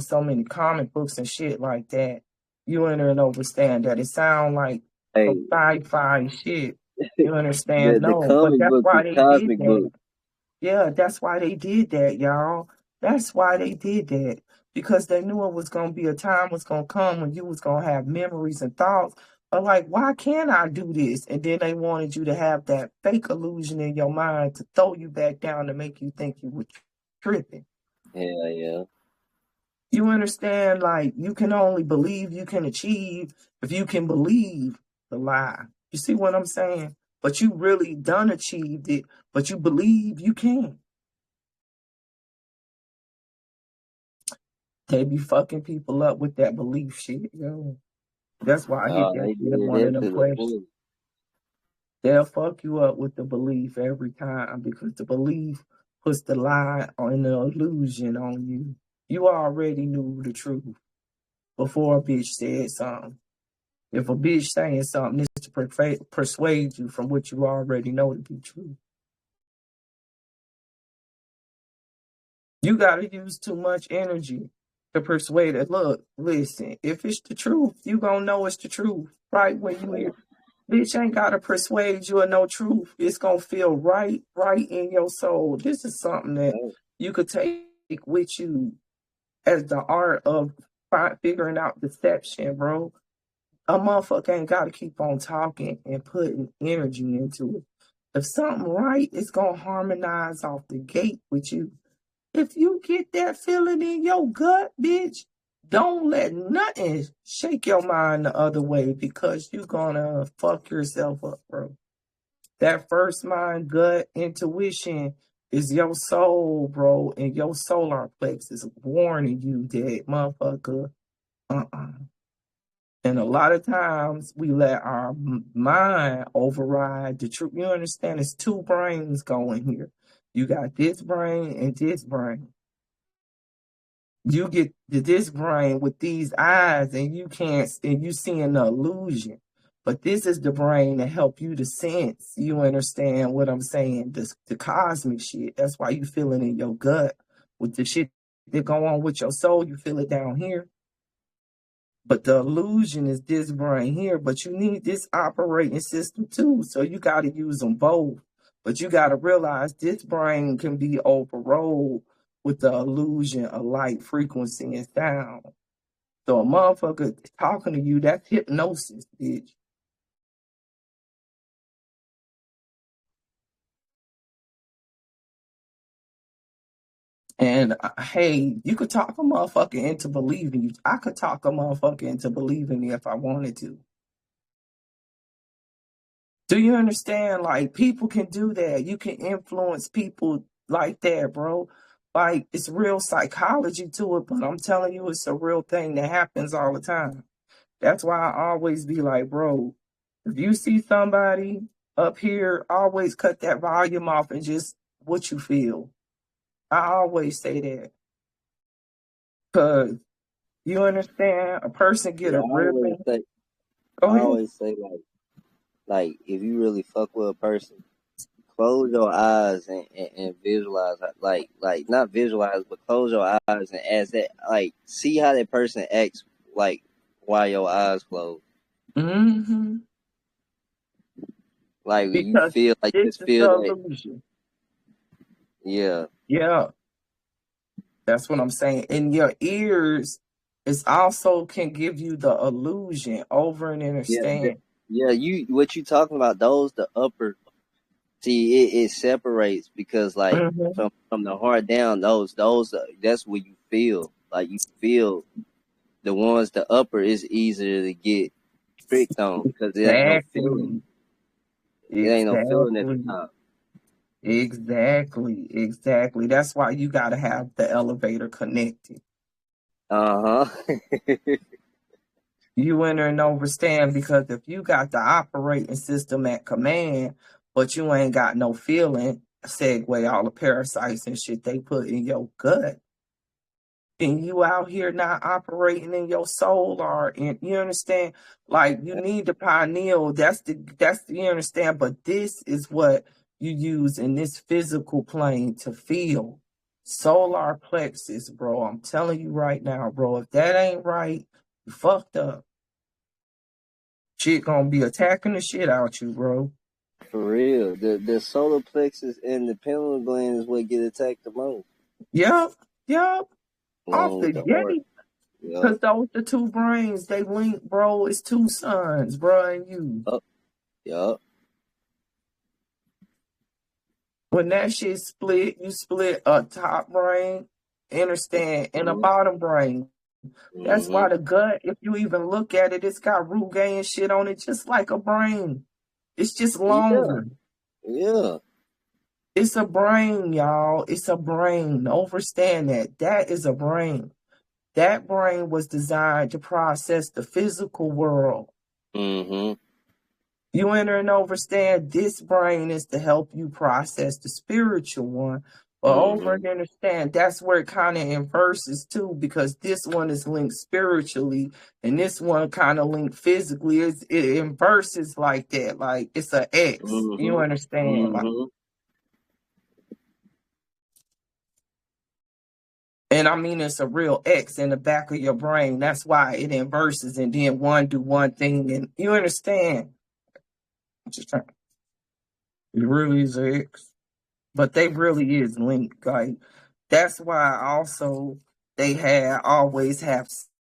so many comic books and shit like that. You understand that it sound like Hey, sci-fi shit. You understand? the No, but comic that's book why is they did comic that. book. Yeah, that's why they did that, y'all. That's why they did that. Because they knew it was gonna be a time was gonna come when you was gonna have memories and thoughts. But like, why can't I do this? And then they wanted you to have that fake illusion in your mind to throw you back down to make you think you were tripping. Hell yeah. You understand? Like, you can only believe you can achieve if you can believe the lie. You see what I'm saying? But you really done achieved it, but you believe you can. They be fucking people up with that belief shit, yo. That's why I hit Oh, that they shit did one of that them to the questions. full. They'll fuck you up with the belief every time because the belief puts the lie and the illusion on you. You already knew the truth before a bitch said something. If a bitch saying something, it's to persuade you from what you already know to be true. You got to use too much energy to persuade it. Look, listen, if it's the truth, you gonna know it's the truth right when you hear. Bitch ain't gotta persuade you of no truth. It's gonna feel right in your soul. This is something that you could take with you as the art of figuring out deception, bro. A motherfucker ain't gotta keep on talking and putting energy into it. If something right, it's gonna harmonize off the gate with you. If you get that feeling in your gut, bitch, don't let nothing shake your mind the other way because you're gonna fuck yourself up, bro. That first mind, gut, intuition is your soul, bro, and your solar plexus warning you that motherfucker, uh-uh. And a lot of times we let our mind override the truth. You understand? It's two brains going here. You got this brain and this brain. You get this brain with these eyes and you can't, and you seeing the illusion. But this is the brain to help you to sense. You understand what I'm saying? The cosmic shit. That's why you feel it in your gut. With the shit that go on with your soul, you feel it down here. But the illusion is this brain here. But you need this operating system too. So you got to use them both. But you got to realize this brain can be overrode with the illusion of light, frequency, and sound. So a motherfucker talking to you, that's hypnosis, bitch. And hey, you could talk a motherfucker into believing you. I could talk a motherfucker into believing me if I wanted to. Do you understand? Like, people can do that. You can influence people like that, bro. Like, it's real psychology to it, but I'm telling you, it's a real thing that happens all the time. That's why I always be like, bro, if you see somebody up here, always cut that volume off and just what you feel. I always say that. Because you understand, a person get Yeah, a ripping. Go I ahead. always say like if you really fuck with a person, close your eyes and visualize, like not visualize, but close your eyes and as that, like, see how that person acts, like, while your eyes closed. Mm-hmm. Like you Because feel like, this just is feel the that. illusion. Yeah. Yeah, that's what I'm saying. In your ears, it's also can give you the illusion over and Yeah. understand. Yeah. What you talking about? Those the upper. See, it separates because, like, Mm-hmm. from the heart down, those that's what you feel. Like you feel the ones the upper is easier to get tricked on because it ain't no feeling. Exactly. It ain't no feeling at the Exactly. top. Exactly. That's why you gotta have the elevator connected. Uh-huh. You enter and understand, because if you got the operating system at command, but you ain't got no feeling, segue all the parasites and shit they put in your gut, and you out here not operating in your soul, or in, you understand, like, you need the pineal. You understand, but this is what you use in this physical plane to feel. Solar plexus, bro. I'm telling you right now, bro. If that ain't right, you fucked up. Shit gonna be attacking the shit out you, bro. For real. The solar plexus and the pineal gland is what get attacked the most. Yep. Off Along the with the heart. gate. Yep. Cause those the two brains, they link, bro. It's two suns, bro, and you. Yup. When that shit split, you split a top brain, understand, and a bottom brain. That's why the gut, if you even look at it, it's got root and shit on it, just like a brain. It's just longer. Yeah. It's a brain, y'all. It's a brain. Understand that. That is a brain. That brain was designed to process the physical world. Mm-hmm. You enter and understand this brain is to help you process the spiritual one. But over and understand, that's where it kind of inverses too, because this one is linked spiritually and this one kind of linked physically. It inverses like that. Like it's an X. You understand? Like, and I mean, it's a real X in the back of your brain. That's why it inverses, and then one do one thing, and you understand. I'm just trying. It really is an X. But they really is linked. Like that's why also they always have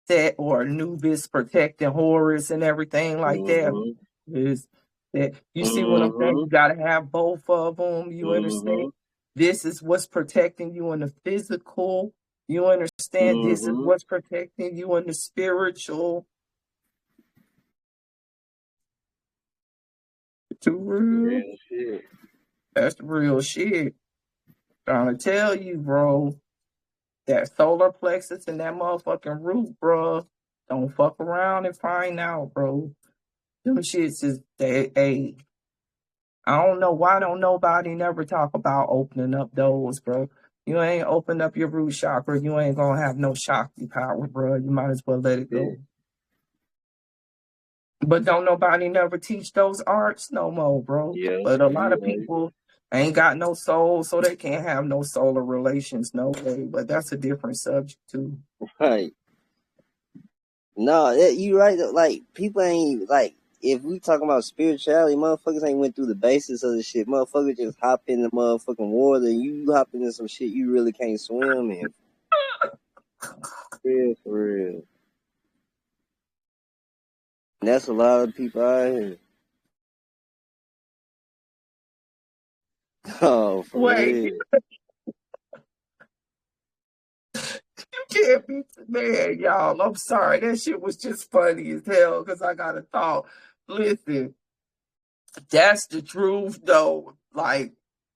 Set or Anubis protecting Horus and everything like that. Is that you see what I'm saying? You gotta have both of them. You understand? This is what's protecting you in the physical. You understand? This is what's protecting you in the spiritual. Too real. Shit. That's the real shit. Trying to tell you, bro. That solar plexus and that motherfucking root, bro. Don't fuck around and find out, bro. Them shits is hey. I don't know why don't nobody never talk about opening up those, bro. You ain't open up your root chakra, you ain't gonna have no Shakti power, bro. You might as well let it go. But don't nobody never teach those arts no more, bro. Yeah. But a lot of people ain't got no soul, so they can't have no solar relations, no way. But that's a different subject too. Right. No, you right. Like people ain't like. If we talking about spirituality, motherfuckers ain't went through the basis of the shit. Motherfuckers just hop in the motherfucking water and you hop into some shit you really can't swim in. For real. And that's a lot of people out here. Oh, for Wait, real. you can't be man, y'all. I'm sorry. That shit was just funny as hell because I got a thought. Listen, that's the truth, though. Like,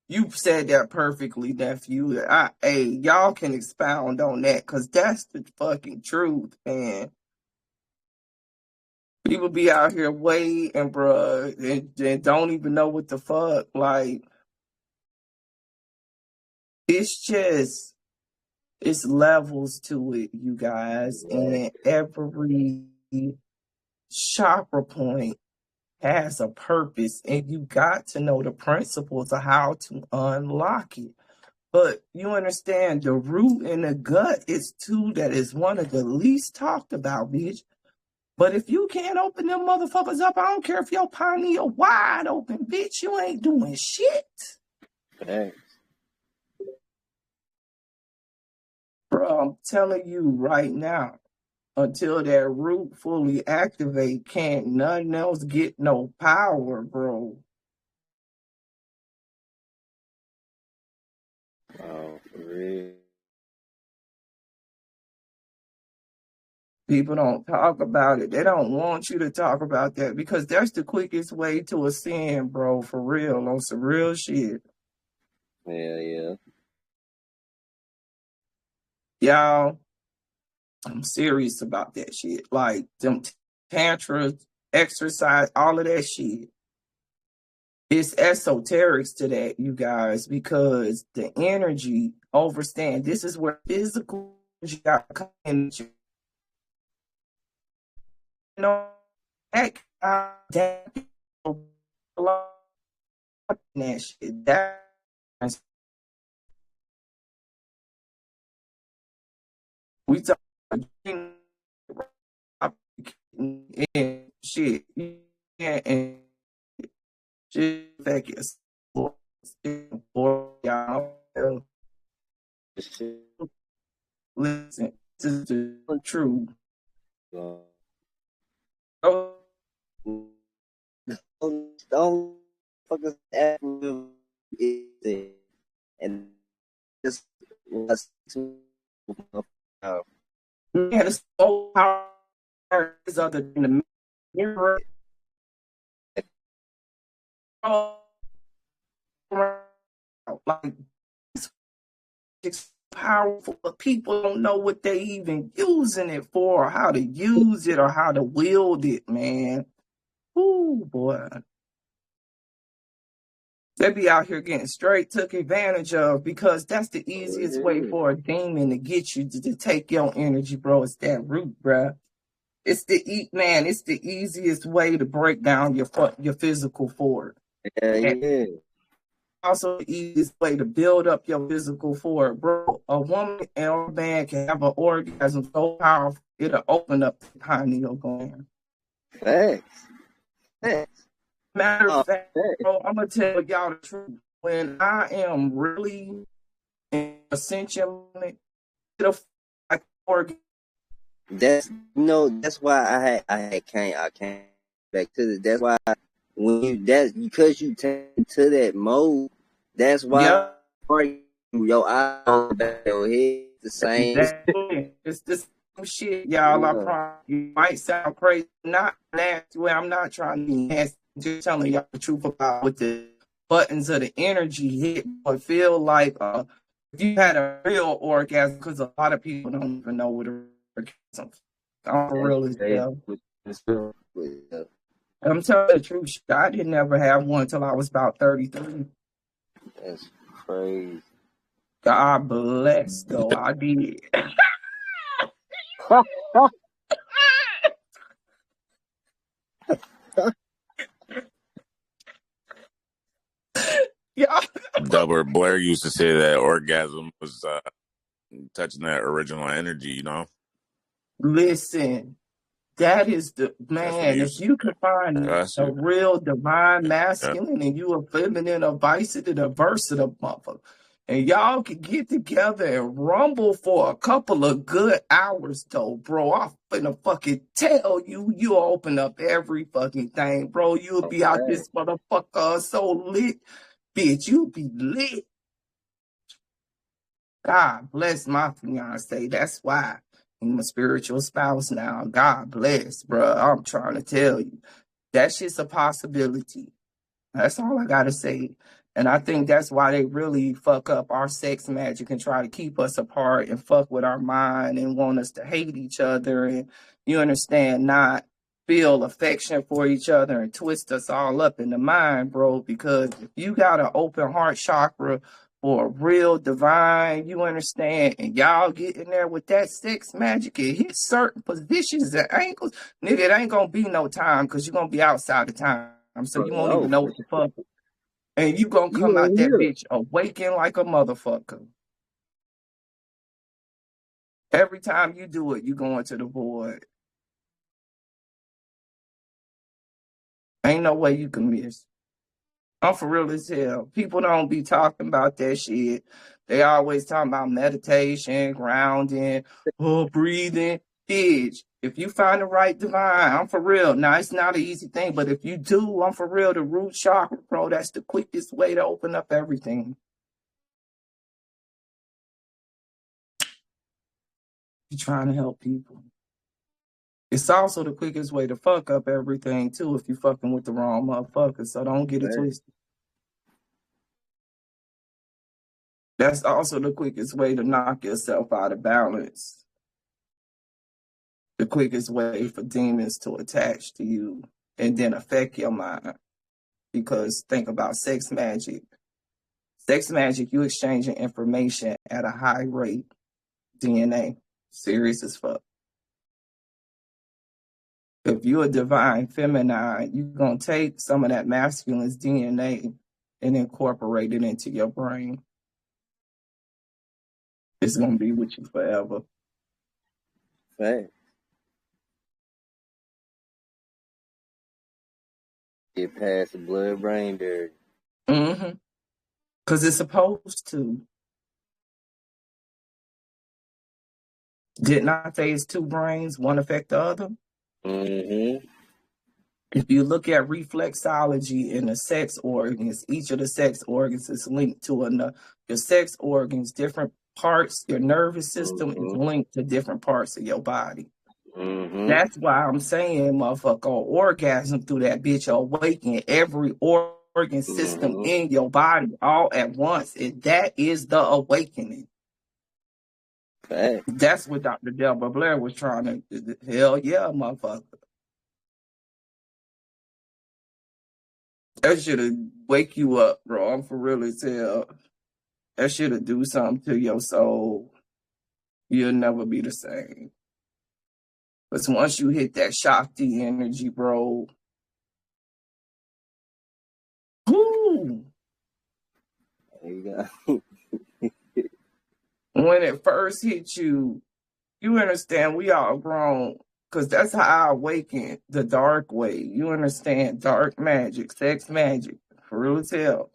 you said that perfectly, nephew. Hey, y'all can expound on that because that's the fucking truth, man. People be out here waiting, bruh, and don't even know what the fuck. Like, it's levels to it, you guys. And every chakra point has a purpose, and you got to know the principles of how to unlock it. But you understand the root and the gut is one of the least talked about, bitch. But if you can't open them motherfuckers up, I don't care if your pineal wide open, bitch, you ain't doing shit. Thanks. Bro, I'm telling you right now, until that root fully activate, can't nothing else get no power, bro. Oh, for real. People don't talk about it. They don't want you to talk about that because that's the quickest way to ascend, bro, for real, on some real shit. Yeah. Y'all, I'm serious about that shit. Like, them tantras, exercise, all of that shit. It's esoterics to that, you guys, because the energy overstand. This is where physical energy got to come in. You know, that shit. That's we talk and shit. Yeah, and shit that gets for y'all. Listen, this is the truth. Oh, Don't fucking and just man, it's so power is other than the mirror. Like, it's powerful, but people don't know what they even using it for, or how to use it, or how to wield it, man. Ooh, boy. They be out here getting straight took advantage of because that's the easiest way for a demon to get you to take your energy, bro. It's that root, bro. It's the easiest way to break down your physical force. Yeah. Also the easiest way to build up your physical force, bro. A woman or a man can have an orgasm so powerful it'll open up the pineal gland. Facts. Matter of fact, bro, I'm gonna tell y'all the truth. When I am really in ascension, it'll like orgasm. That's why I came back to this. That's why because you tend to that mode, that's why your eyes on your head the same. Exactly. It's the same shit, y'all. Yeah. I promise you might sound crazy. Not nasty way. I'm not trying to be nasty. Just telling y'all the truth about what the buttons of the energy hit. But feel like if you had a real orgasm, because a lot of people don't even know what an orgasm is. I'm for real as hell. I'm telling the truth. I didn't ever have one until I was about 33. That's crazy. God bless, though. I did. Yeah. Delbert Blair used to say that orgasm was touching that original energy, you know? Listen, that is the man. If you could find a real divine masculine and you a feminine, a versatile, motherfucker, and y'all could get together and rumble for a couple of good hours, though, bro. I'm finna fucking tell you, you'll open up every fucking thing, bro. You'll be out this motherfucker so lit, bitch. You'll be lit. God bless my fiance. That's why I'm a spiritual spouse now. God bless, bro. I'm trying to tell you. That shit's a possibility. That's all I gotta say. And I think that's why they really fuck up our sex magic and try to keep us apart and fuck with our mind and want us to hate each other and, you understand, not feel affection for each other and twist us all up in the mind, bro. Because if you got an open heart chakra for a real divine, you understand, and y'all get in there with that sex magic, it hits certain positions and angles, nigga, it ain't gonna be no time because you're gonna be outside of time. So you won't even know what the fuck. And you gonna come out that bitch awaken like a motherfucker. Every time you do it, you go into the void. Ain't no way you can miss. I'm for real as hell. People don't be talking about that shit. They always talking about meditation, grounding, breathing. Bitch, if you find the right divine, I'm for real. Now, it's not an easy thing, but if you do, I'm for real. The root chakra, bro, that's the quickest way to open up everything. You're trying to help people. It's also the quickest way to fuck up everything too if you fucking with the wrong motherfucker. So don't get it Right. twisted. That's also the quickest way to knock yourself out of balance. The quickest way for demons to attach to you and then affect your mind. Because think about sex magic. Sex magic, you exchanging information at a high rate. DNA. Serious as fuck. If you're a divine feminine, you're going to take some of that masculine's DNA and incorporate it into your brain. It's going to be with you forever. Right. Get past the blood-brain barrier. Mm-hmm. Because it's supposed to. Didn't I say it's two brains, one affect the other? Mm-hmm. If you look at reflexology in the sex organs, each of the sex organs is linked to another. Your sex organs, different parts, your nervous system is linked to different parts of your body. Mm-hmm. That's why I'm saying, motherfucker, orgasm through that bitch awaken every organ system in your body all at once. And that is the awakening. Right. That's what Dr. Delbert Blair was trying to, hell yeah, motherfucker. That should wake you up, bro. I'm for real as hell. That should do something to your soul. You'll never be the same. But once you hit that Shakti energy, bro, whoo, There you go. when it first hit you, you understand we all grown, because that's how I awakened the dark way. You understand? Dark magic, sex magic, for real as hell.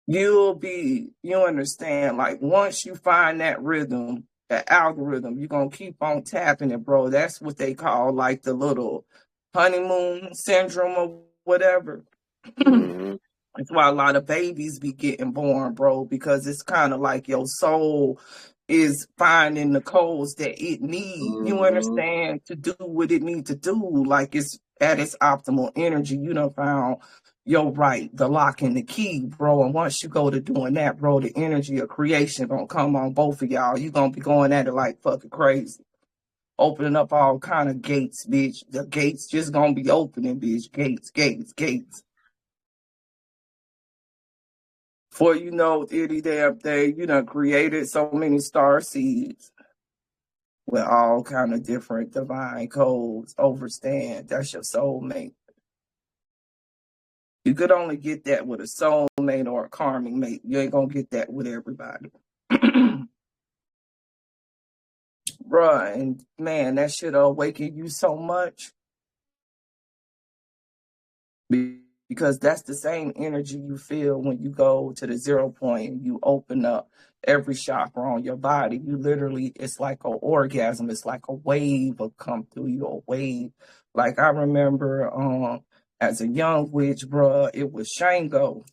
You understand, like once you find that rhythm, that algorithm, you're going to keep on tapping it, bro. That's what they call like the little honeymoon syndrome or whatever. Mm-hmm. That's why a lot of babies be getting born, bro, because it's kind of like your soul is finding the codes that it needs, you understand, to do what it needs to do. Like it's at its optimal energy. You done found your right, the lock and the key, bro. And once you go to doing that, bro, the energy of creation gonna come on both of y'all. You gonna be going at it like fucking crazy. Opening up all kind of gates, bitch. The gates just gonna be opening, bitch. Gates, gates, gates. Before you know any damn thing, you done created so many star seeds with all kind of different divine codes. Overstand, that's your soulmate. You could only get that with a soulmate or a karmic mate. You ain't gonna get that with everybody. Bruh, and man, that shit awaken you so much. Because that's the same energy you feel when you go to the 0 point and you open up every chakra on your body. You literally, it's like an orgasm. It's like a wave will come through you, a wave. Like I remember as a young witch, bruh, it was Shango.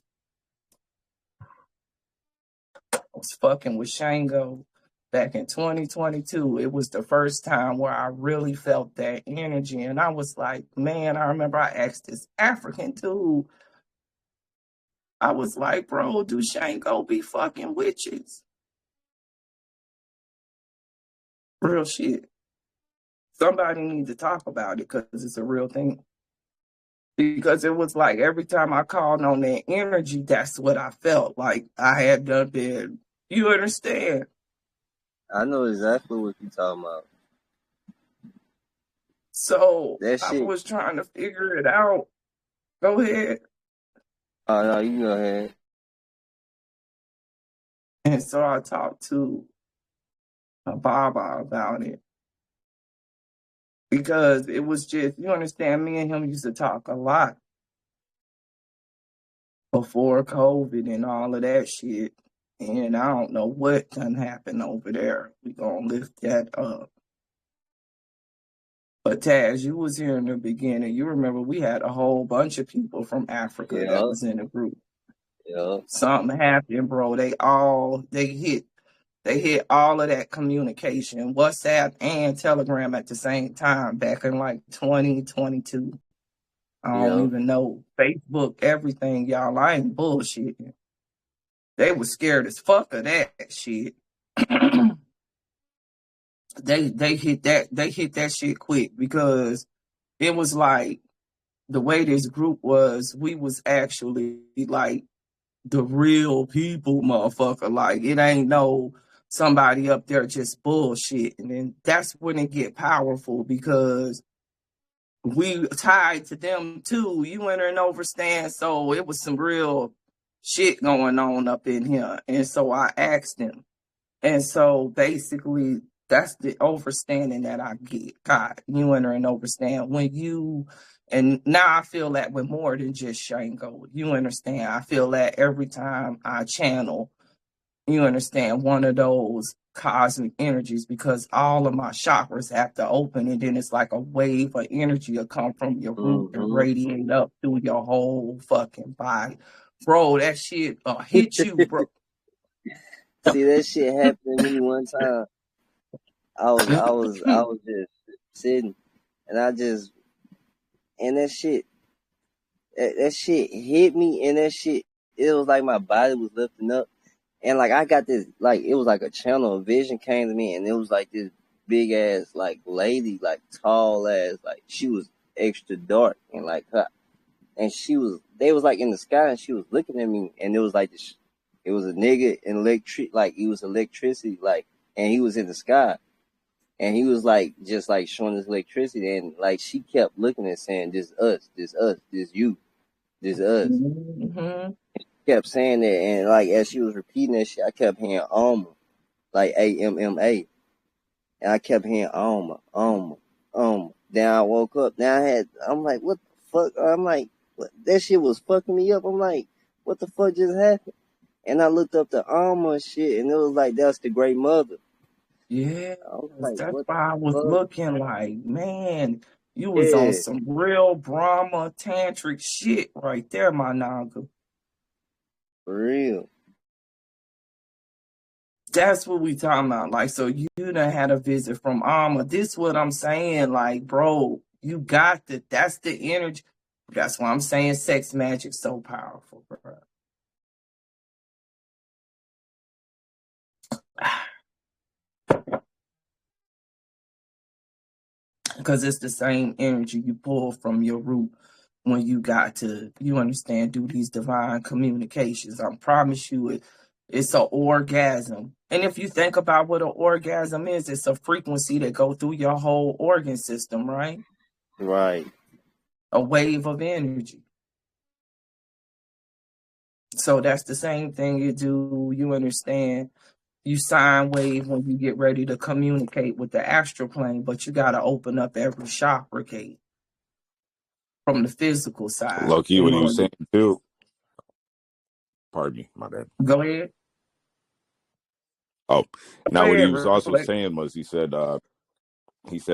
I was fucking with Shango back in 2022. It was the first time where I really felt that energy. And I was like, man, I remember I asked this African dude, I was like, bro, do Shango be fucking witches? Real shit. Somebody need to talk about it because it's a real thing. Because it was like every time I called on that energy, that's what I felt like I had done been. You understand? I know exactly what you're talking about. So That I shit. was trying to figure it out. Go ahead. Oh, no, you go ahead. And so I talked to Baba about it. Because it was just, you understand, me and him used to talk a lot before COVID and all of that shit. And I don't know what done happened over there. We gonna lift that up. But Taz, you was here in the beginning. You remember we had a whole bunch of people from Africa that was in the group. Yeah. Something happened, bro. They hit They hit all of that communication, WhatsApp and Telegram at the same time back in like 2022. I don't Yeah. even know. Facebook, everything, y'all. I ain't bullshitting. They was scared as fuck of that shit. They hit that shit quick because it was like the way this group was, we was actually like the real people, motherfucker. Like it ain't no somebody up there just bullshit. And then that's when it get powerful because we tied to them too. You enter and overstand. So it was some real shit going on up in here. And so I asked him. And so basically that's the overstanding that I get. God, you enter and overstand when you, and now I feel that with more than just Shango. You understand? I feel that every time I channel, you understand, one of those cosmic energies because all of my chakras have to open and then it's like a wave of energy will come from your root and Mm-hmm. radiate up through your whole fucking body. Bro, that shit hit you, bro. See, that shit happened to me one time. I was just sitting, and that shit hit me, and that shit, it was like my body was lifting up, and like I got this, like it was like a channel of vision came to me, and it was like this big ass like lady, like tall ass, like she was extra dark, and like her, and they was like in the sky, and she was looking at me, and it was like this, it was a nigga in like it was electricity, like, and he was in the sky. And he was like, just like showing us electricity. And like, she kept looking and saying, this us, this you, this us. Mm-hmm. Kept saying that. And like, as she was repeating that shit, I kept hearing Alma, like AMMA. And I kept hearing Alma. Then I woke up. I'm like, what the fuck? I'm like, what? That shit was fucking me up. I'm like, what the fuck just happened? And I looked up the Alma shit, and it was like, that's the Great Mother. Yeah, I was like, that's what why I the was fuck? looking like, man, you was on Yeah, some real Brahma tantric shit right there, my nigga. for real. That's what we talking about. Like, so you done had a visit from Alma. This what I'm saying, like, bro, you got that's the energy. That's why I'm saying sex magic so powerful, bro. Because it's the same energy you pull from your root when you got to, you understand, do these divine communications. I promise you, it's an orgasm. And if you think about what an orgasm is, it's a frequency that go through your whole organ system, right? Right. A wave of energy. So that's the same thing you do, you understand. You sine wave when you get ready to communicate with the astral plane, but you got to open up every chakra gate from the physical side Low key, in what he was order. saying too. Pardon me, my bad. Go ahead. Oh, Go now what he ahead, was also Reflect. saying was he said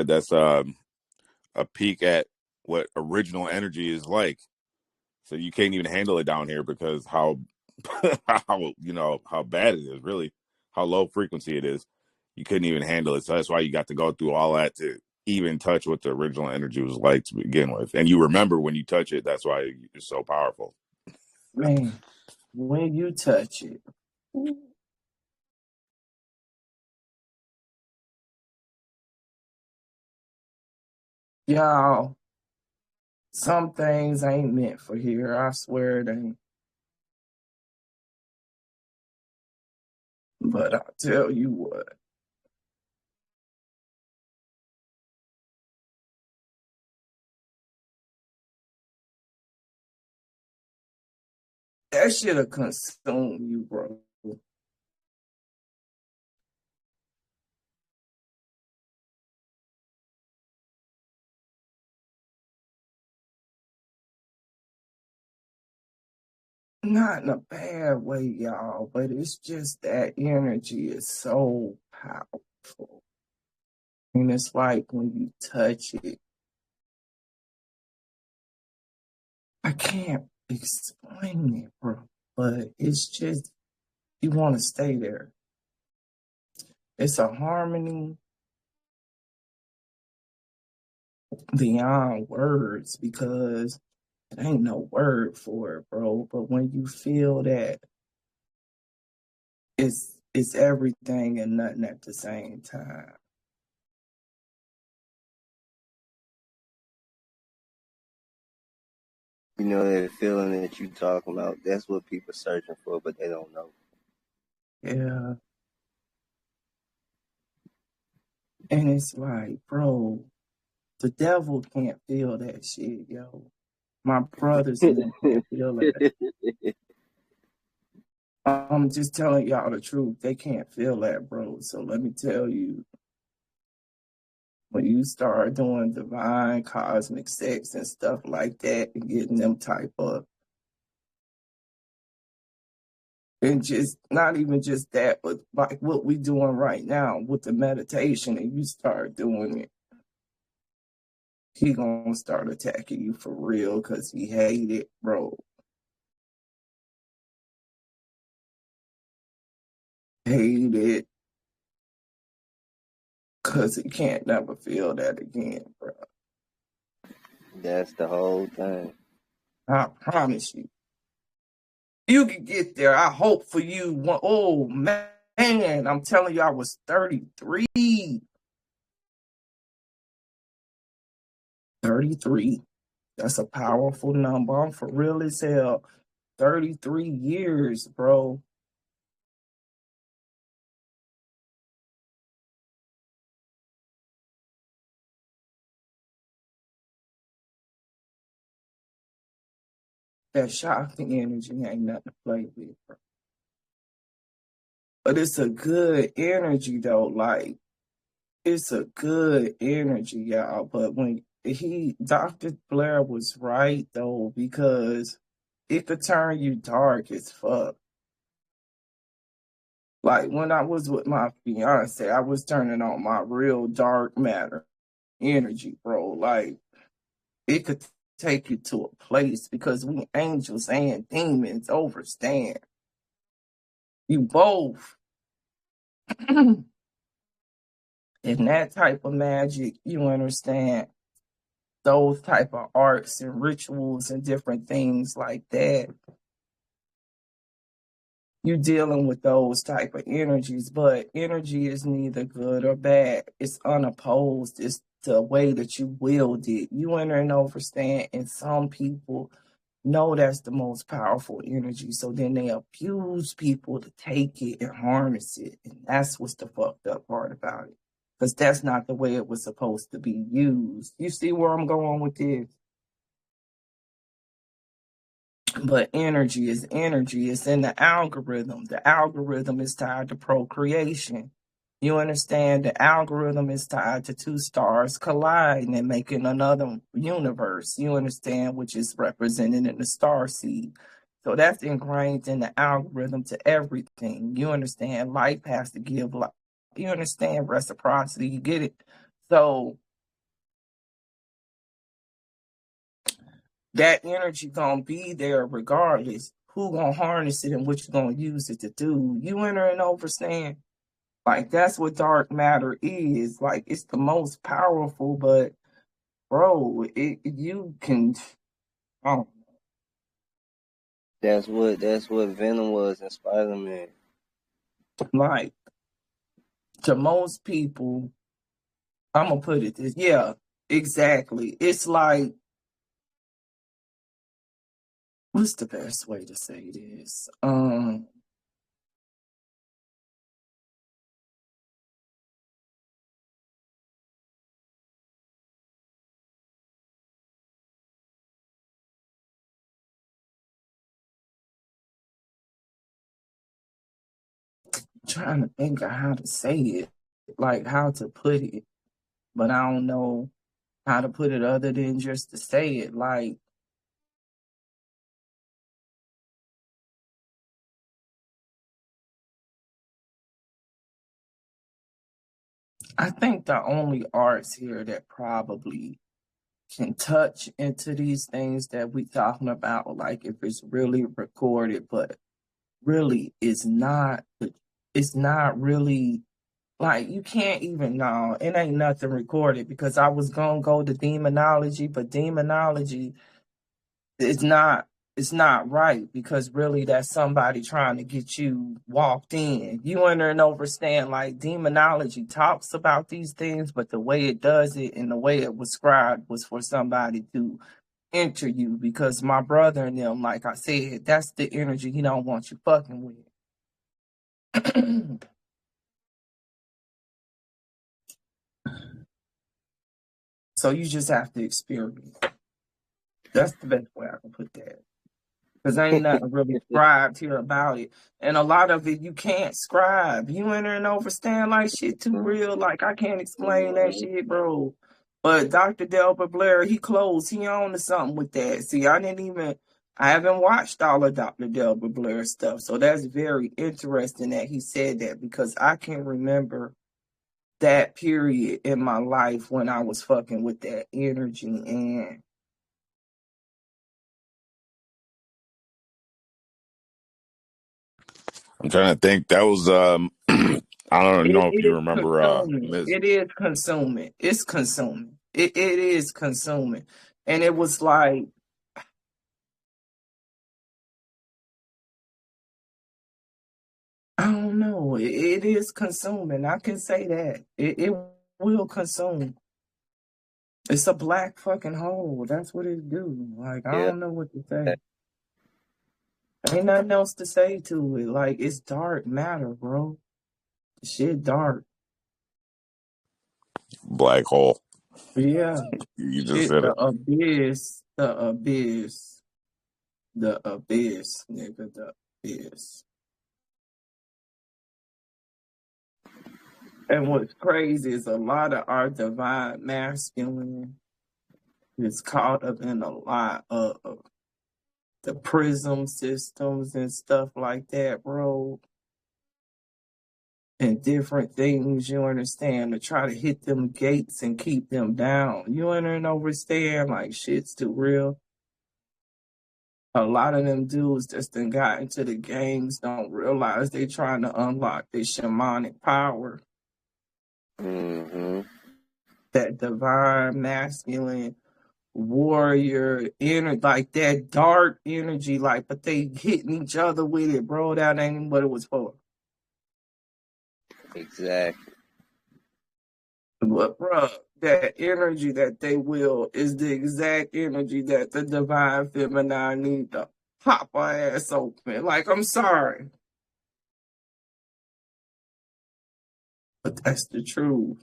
that's a peek at what original energy is like. So you can't even handle it down here because how how bad it is, really, how low frequency it is. You couldn't even handle it. So that's why you got to go through all that to even touch what the original energy was like to begin with. And you remember when you touch it, that's why it's so powerful. Man, when you touch it, y'all, some things ain't meant for here. I swear it ain't. But I'll tell you what, that shit'll consume you, bro. Not in a bad way, y'all, but it's just that energy is so powerful. And it's like when you touch it, I can't explain it, bro. But it's just, you want to stay there. It's a harmony beyond words because it ain't no word for it, bro. But when you feel that it's everything and nothing at the same time. You know that feeling that you talking about, that's what people searching for, but they don't know. Yeah. And it's like, bro, the devil can't feel that shit, yo. My brothers and them can't feel that. I'm just telling y'all the truth. They can't feel that, bro. So let me tell you, when you start doing divine cosmic sex and stuff like that and getting them type of, and just not even just that, but like what we doing right now with the meditation, and you start doing it, he gonna start attacking you for real because he hate it, bro. Hate it because he can't never feel that again, bro. That's the whole thing. I promise you. You can get there. I hope for you. Oh, man. I'm telling you, I was 33. 33. That's a powerful number. I'm for real as hell. 33 years, bro. That Shakti energy ain't nothing to play with, bro. But it's a good energy, though. Like, it's a good energy, y'all. But when Dr. Blair was right, though, because it could turn you dark as fuck. Like, when I was with my fiance, I was turning on my real dark matter energy, bro. Like, it could take you to a place because we angels and demons overstand. You both. In that type of magic, you understand those type of arts and rituals and different things like that. You dealing with those type of energies, but energy is neither good or bad. It's unopposed. It's the way that you wield it. You enter and overstand, and some people know that's the most powerful energy. So then they abuse people to take it and harness it. And that's what's the fucked up part about it. Because that's not the way it was supposed to be used. You see where I'm going with this? But energy is energy. It's in the algorithm. The algorithm is tied to procreation. You understand? The algorithm is tied to two stars colliding and making another universe. You understand? Which is represented in the star seed. So that's ingrained in the algorithm to everything. You understand? Life has to give life. You understand? Reciprocity. You get it? So that energy gonna be there regardless. Who gonna harness it and what you gonna use it to do? You enter and understand. Like that's what dark matter is. Like it's the most powerful, but bro, you can. Oh, That's what Venom was in Spider-Man. like to most people, I'm gonna put it this. Yeah, exactly. It's like, what's the best way to say this? Trying to think of how to say it, like how to put it, but I don't know how to put it other than just to say it. Like, I think the only arts here that probably can touch into these things that we talking about, like if it's really recorded, but really it's not really Like, you can't even know. It ain't nothing recorded because I was gonna go to demonology, but demonology is not it's not right because really that's somebody trying to get you walked in. You under and understand like demonology talks about these things, but the way it does it and the way it was scribed was for somebody to enter you because my brother and them, like I said, that's the energy he don't want you fucking with. So you just have to experience. That's the best way I can put that. Because ain't nothing really scribed here about it. And a lot of it you can't scribe. You enter and overstand like shit too real. Like I can't explain that shit, bro. But Dr. Delbert Blair, he closed. He on to something with that. See, I haven't watched all of Dr. Delbert Blair stuff. So that's very interesting that he said that because I can remember that period in my life when I was fucking with that energy. And I'm trying to think. That was I don't know if it you is remember consuming. Miss. It is consuming. It's consuming. It is consuming. And it was like, I don't know. It is consuming. I can say that. It will consume. It's a black fucking hole. That's what it do. Like, I Yeah. don't know what to say. Ain't nothing else to say to it. Like, it's dark matter, bro. Shit dark. Black hole. Yeah. You just Shit, said the it. abyss. The abyss. The abyss, nigga. The abyss. And what's crazy is a lot of our divine masculine is caught up in a lot of the prism systems and stuff like that, bro. And different things, you understand, to try to hit them gates and keep them down. You understand? Like, shit's too real. A lot of them dudes that's done got into the games don't realize they trying to unlock their shamanic power. Mm-hmm. That divine masculine warrior energy, like that dark energy, like, but they hitting each other with it, bro. That ain't what it was for. Exactly. But, bro, that energy that they will is the exact energy that the divine feminine need to pop her ass open. Like, I'm sorry, but that's the truth.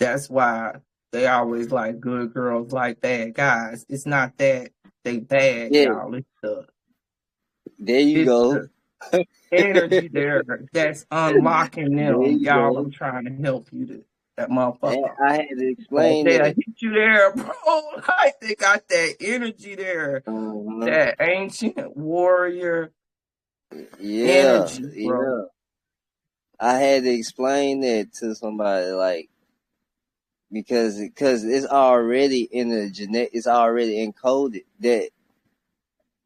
That's why they always like good girls like bad guys. It's not that they bad, Yeah. y'all. There you It's go. the energy there that's unlocking There them. you Y'all, go. I'm trying to help you to that And motherfucker. I had to Like, explain they'll that. hit you there, bro. Like, they got that energy there. Uh-huh. That ancient warrior Yeah, energy, bro. yeah. I had to explain that to somebody, like, because it's already in the genetic, it's already encoded that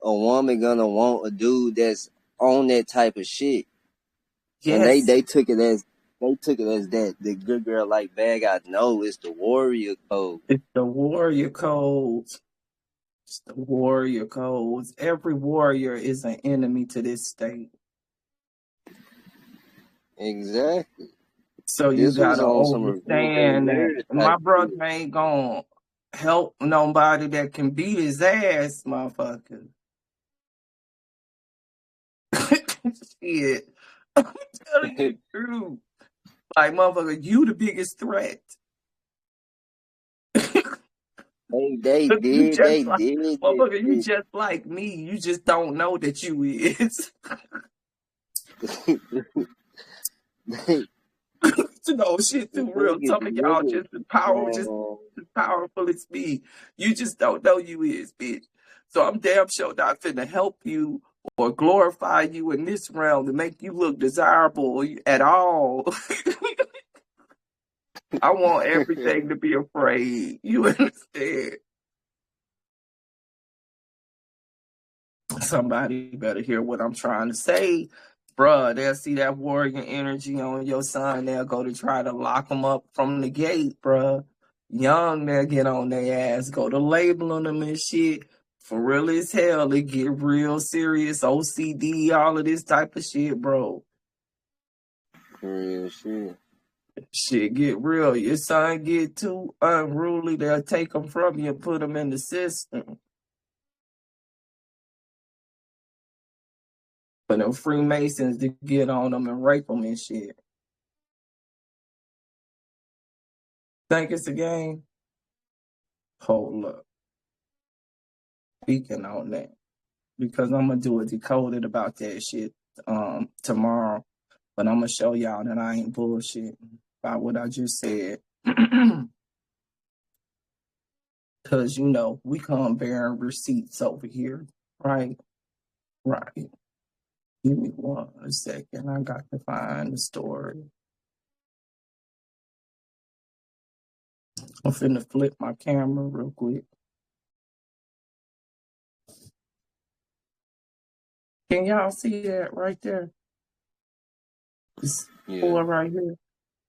a woman gonna want a dude that's on that type of shit. And Yes, they took it as that the good girl like bad guy. No, it's the warrior code. it's the warrior codes. It's the warrior codes. Every warrior is an enemy to this state. Exactly. So you This was gotta on some revenge and understand that murder my type brother shit. ain't gonna help nobody that can beat his ass, motherfucker. Shit. I'm telling you the truth. Like, motherfucker, you the biggest threat. They You did just like, this motherfucker, you shit. just like me. You just don't know that you is. You know, shit too real. Some of y'all just as powerful as me. You just don't know you is, bitch. So I'm damn sure not finna help you or glorify you in this realm to make you look desirable at all. I want everything to be afraid. You understand? Somebody better hear what I'm trying to say. Bruh, they'll see that warrior energy on your son. They'll go to try to lock him up from the gate, bruh. Young, they'll get on their ass, go to labeling them and shit. For real as hell, it get real serious. OCD, all of this type of shit, bro. For real shit. Shit get real. Your son get too unruly, they'll take him from you and put him in the system. For them Freemasons to get on them and rape them and shit. Think it's a game? Hold up. Speaking on that. Because I'm going to do a decoded about that shit tomorrow. But I'm going to show y'all that I ain't bullshit about what I just said. Because, you know, we come bearing receipts over here. Right? Right. Give me 1 second. I got to find the story. I'm finna flip my camera real quick. Can y'all see that right there? This boy right here.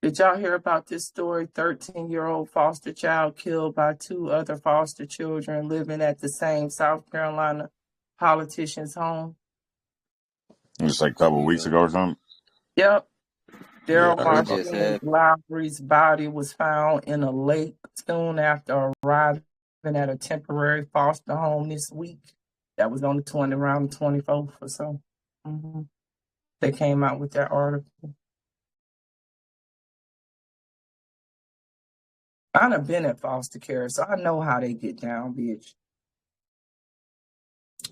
Did y'all hear about this story? 13-year-old foster child killed by 2 other foster children living at the same South Carolina politician's home. Just like a couple of weeks ago or something. Yep. Daryl Yeah, it just Martinez happened. Lowry's body was found in a lake soon after arriving at a temporary foster home this week. That was on around the 24th or so. They came out with that article. I done been at foster care, so I know how they get down, bitch.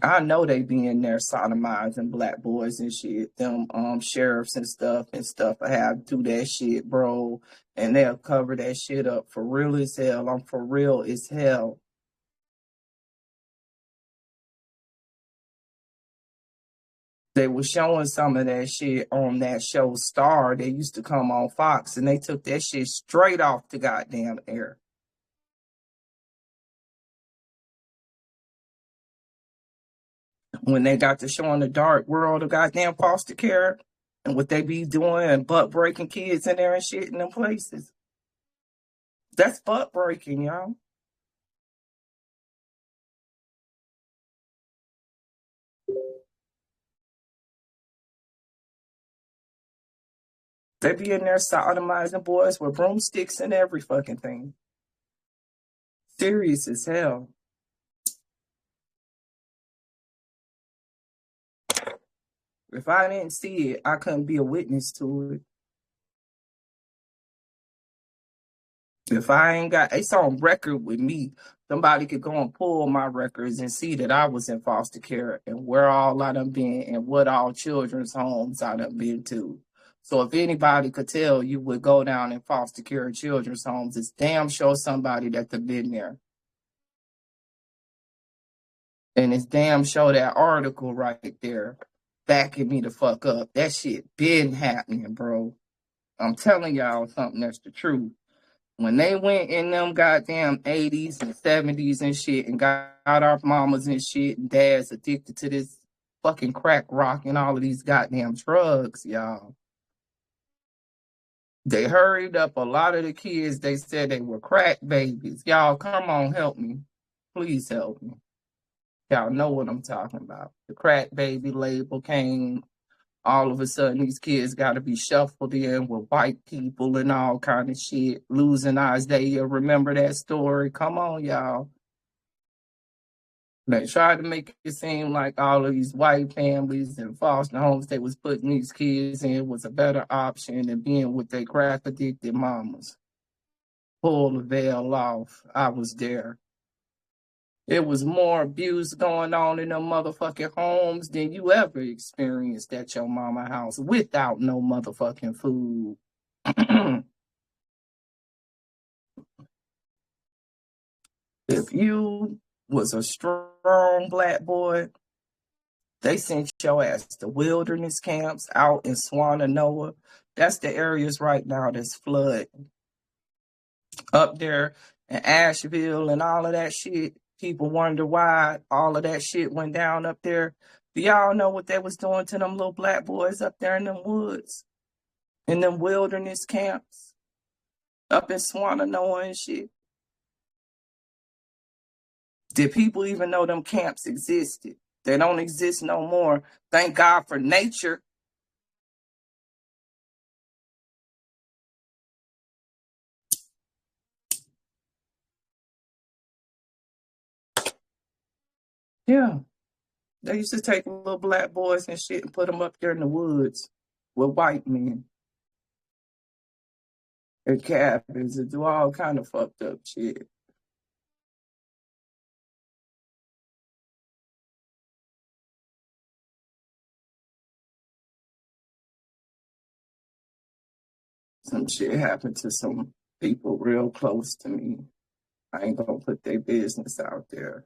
I know they be in there sodomizing black boys and shit. Them sheriffs and stuff have to do that shit, bro. And they'll cover that shit up for real as hell. I'm for real as hell. They were showing some of that shit on that show Star. They used to come on Fox, and they took that shit straight off the goddamn air. When they got to showing the dark world of goddamn foster care and what they be doing and butt breaking kids in there and shit in them places. That's butt breaking, y'all. They be in there sodomizing boys with broomsticks and every fucking thing. Serious as hell. If I didn't see it, I couldn't be a witness to it. If I ain't got, it's on record with me. Somebody could go and pull my records and see that I was in foster care and where all I done been and what all children's homes I done been to. So if anybody could tell you would go down in foster care and children's homes, it's damn sure somebody that have been there. And it's damn sure that article right there backing me the fuck up. That shit been happening, bro. I'm telling y'all something that's the truth. When they went in them goddamn 80s and 70s and shit and got our mamas and shit and dads addicted to this fucking crack rock and all of these goddamn drugs, y'all. They hurried up a lot of the kids. They said they were crack babies. Y'all, come on, help me. Please help me. Y'all know what I'm talking about. The crack baby label came. All of a sudden, these kids got to be shuffled in with white people and all kind of shit. Losing Isaiah. Remember that story? Come on, y'all. They tried to make it seem like all of these white families and foster homes they was putting these kids in was a better option than being with their crack-addicted mamas. Pull the veil off. I was there. It was more abuse going on in them motherfucking homes than you ever experienced at your mama house without no motherfucking food. If you was a strong black boy, they sent your ass to wilderness camps out in Swannanoa. That's the areas right now that's flooding. Up there in Asheville and all of that shit. People wonder why all of that shit went down up there. Do y'all know what they was doing to them little black boys up there in them woods, in them wilderness camps, up in Swannanoa and shit? Did people even know them camps existed? They don't exist no more. Thank God for nature. Yeah. They used to take little black boys and shit and put them up there in the woods with white men and cabins and do all kind of fucked up shit. Some shit happened to some people real close to me. I ain't gonna put their business out there.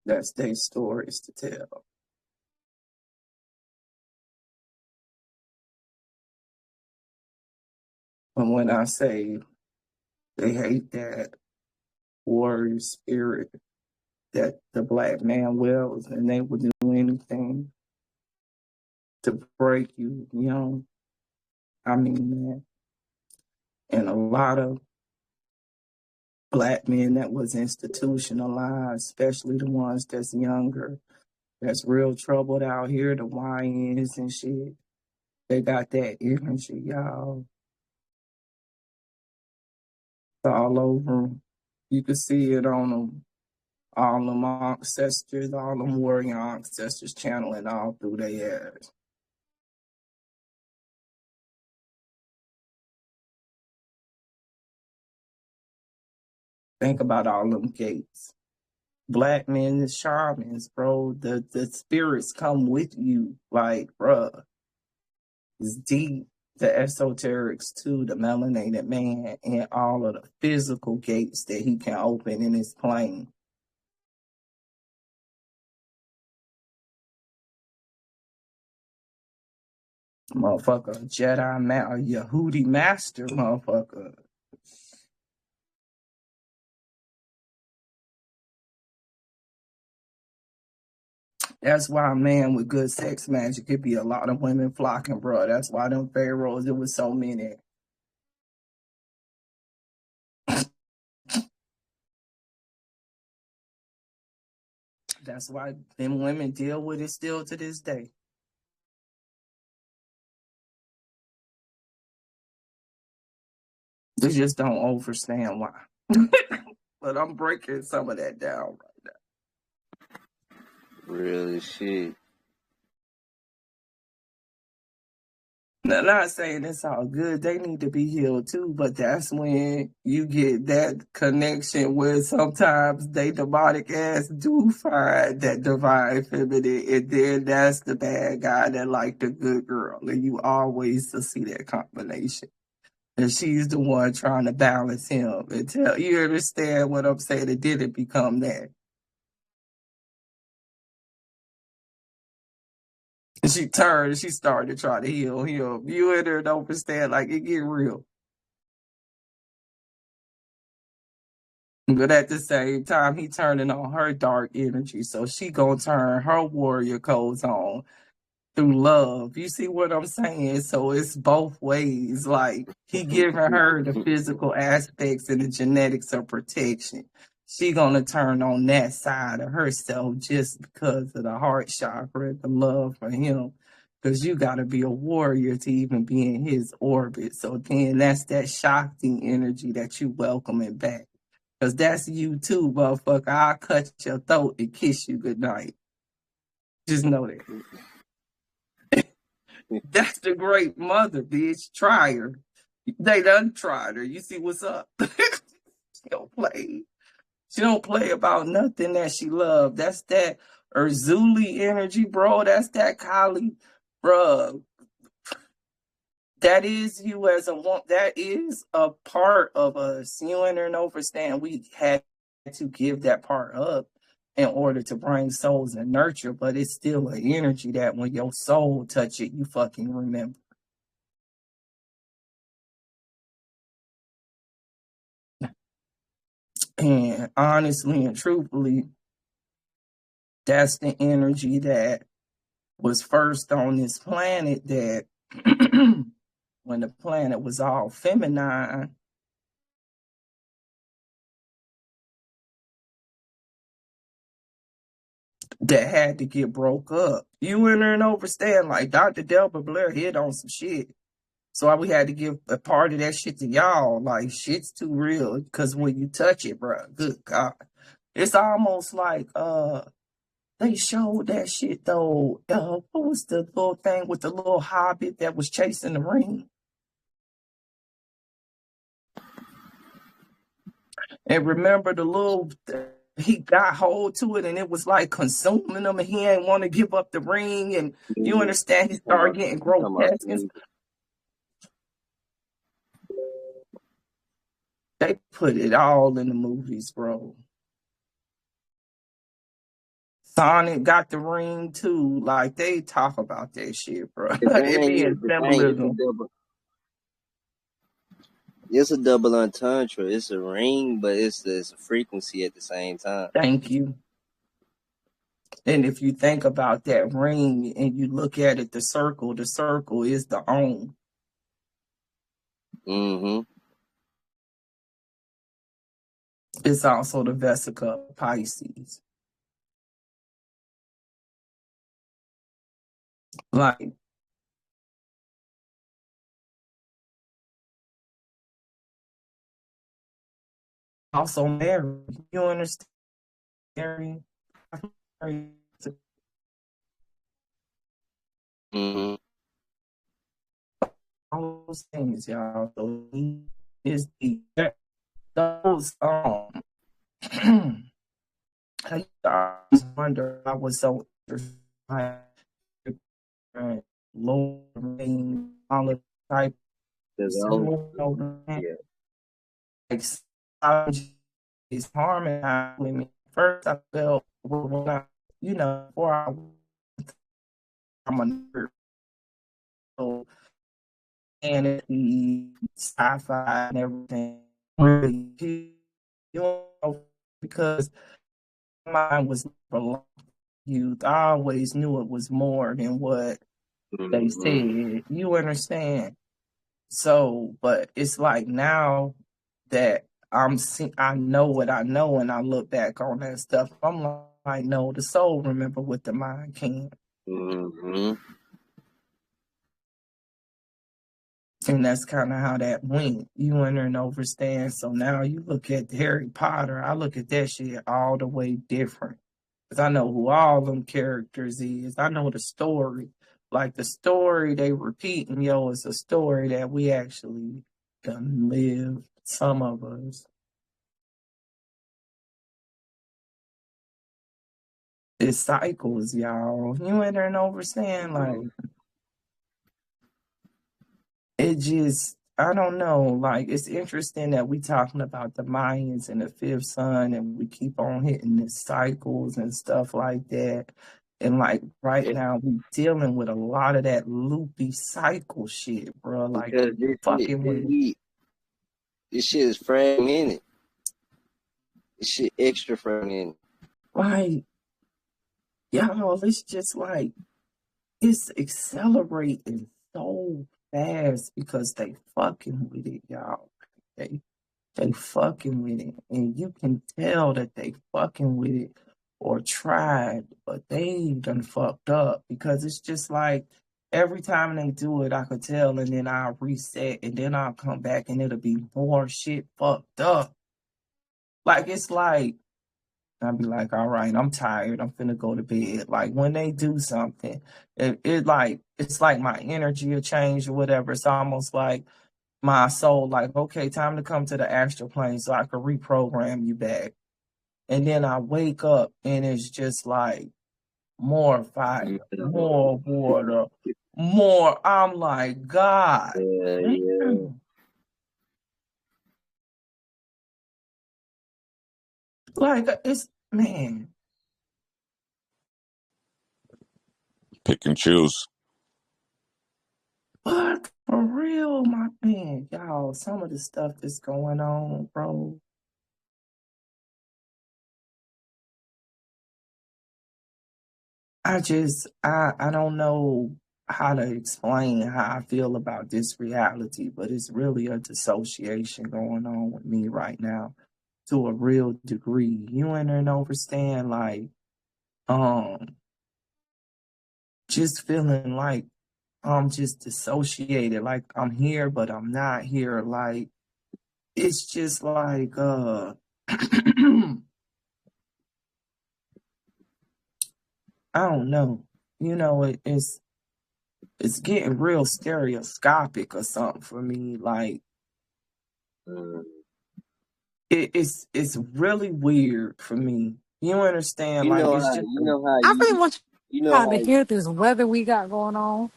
That's their stories to tell. But when I say they hate that warrior spirit that the black man wills, and they would do anything to break you, you know, I mean that. And a lot of black men that was institutionalized, especially the ones that's younger, that's real troubled out here, the YNs and shit. They got that energy, y'all. It's all over 'em. You can see it on them, all them ancestors, all them warrior ancestors channeling all through their ass. Think about all them gates. Black men and shamans, bro. The spirits come with you, like, bruh. It's deep. The esoterics too, the melanated man, and all of the physical gates that he can open in his plane. Motherfucker, a Yehudi master, motherfucker. That's why, man, with good sex magic, it be a lot of women flocking, bro. That's why them pharaohs, it was so many. That's why them women deal with it still to this day. They just don't understand why. But I'm breaking some of that down right now. Real shit. Now, not saying it's all good. They need to be healed too, but that's when you get that connection where sometimes they demonic ass do find that divine feminine, and then that's the bad guy that like the good girl, and you always see that combination. And she's the one trying to balance him and tell you understand what I'm saying. It didn't become that. And she turned and she started to try to heal him. You and her don't understand, like it get real. But at the same time, he turning on her dark energy. So she gonna turn her warrior codes on through love. You see what I'm saying? So it's both ways. Like he giving her the physical aspects and the genetics of protection. She gonna turn on that side of herself just because of the heart chakra, the love for him. Because you gotta be a warrior to even be in his orbit. So then that's that Shakti energy that you welcoming back. Because that's you too, motherfucker. I'll cut your throat and kiss you goodnight. Just know that. That's the great mother, bitch. Try her. They done tried her. You see what's up? She don't play. She don't play about nothing that she loved. That's that Urzuli energy, bro. That's that Kali, bro. That is you as a woman. That is a part of us. You and understand. We had to give that part up in order to bring souls and nurture, but it's still an energy that when your soul touch it, you fucking remember. And honestly and truthfully, that's the energy that was first on this planet, that when the planet was all feminine, that had to get broke up. You enter and understand, like Dr. Delbert Blair hit on some shit. So we had to give a part of that shit to y'all. Like, shit's too real. Because when you touch it, bro, good God. It's almost like they showed that shit though. What was the little thing with the little hobbit that was chasing the ring? And remember the little, he got hold to it and it was like consuming him and he ain't want to give up the ring. And you understand, he started getting grotesque. They put it all in the movies, bro. Sonic got the ring too. Like, they talk about that shit, bro. It being symbolism. It's a double entendre. It's a ring, but it's a frequency at the same time. Thank you. And if you think about that ring and you look at it, the circle is the Om. Mm-hmm. It's also the Vesica Pisces. Like, also Mary. You understand? Mary. Mm-hmm. All those things, y'all. So is the those I always wonder. I was so low rain, all the type. Like, is harmonized with me. First, I felt when I, before I'm a nerd, so fantasy, sci-fi, and everything. Really, because mine was for youth. I always knew it was more than what they said. You understand? So, but it's like now that I know what I know, and I look back on that stuff, I'm like, no, the soul remember what the mind can. Mm-hmm. And that's kind of how that went. You enter and understand. So now you look at Harry Potter, I look at that shit all the way different. Because I know who all them characters is. I know the story. Like, the story they repeating, is a story that we actually done live, some of us. It's cycles, y'all. You enter and understand, like, it just, I don't know, like, it's interesting that we talking about the Mayans and the fifth sun, and we keep on hitting the cycles and stuff like that. And like right now, we dealing with a lot of that loopy cycle shit, bro. Like, this shit is fragmented. This shit extra fragmented. Like, y'all, it's just like, it's accelerating so fast because they fucking with it, y'all. They fucking with it. And you can tell that they fucking with it or tried, but they done fucked up because it's just like every time they do it, I could tell, and then I'll reset, and then I'll come back and it'll be more shit fucked up. Like, it's like, I'll be like, all right, I'm tired. I'm finna go to bed. Like, when they do something, it's like my energy will change or whatever. It's almost like my soul, like, okay, time to come to the astral plane so I can reprogram you back. And then I wake up and it's just like more fire, more water, more. I'm like, God. Yeah. Like, it's, man. Pick and choose. But for real, my man, y'all, some of the stuff that's going on, bro. I don't know how to explain how I feel about this reality, but it's really a dissociation going on with me right now to a real degree. You and understand, like, um, just feeling like I'm just dissociated, like I'm here, but I'm not here. Like, it's just like, I don't know. It's getting real stereoscopic or something for me. Like, Mm. it's really weird for me. You understand? Like, it's just I really want you know y'all to how hear this weather we got going on.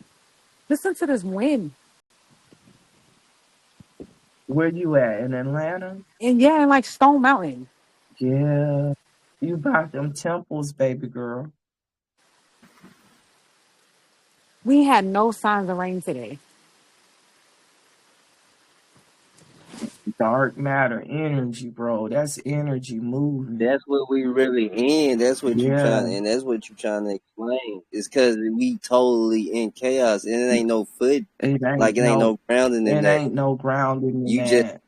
Listen to this wind. where you at in Atlanta? And yeah, and like Stone Mountain. Yeah, you about them temples, baby girl. We had no signs of rain today. Dark matter energy, bro. That's energy moving. that's what we really in. That's what you Yeah, trying, and that's what you trying to explain. It's because we totally in chaos, and it ain't no foot, it like ain't it ain't no, no grounding in it that. ain't no grounding in You just that.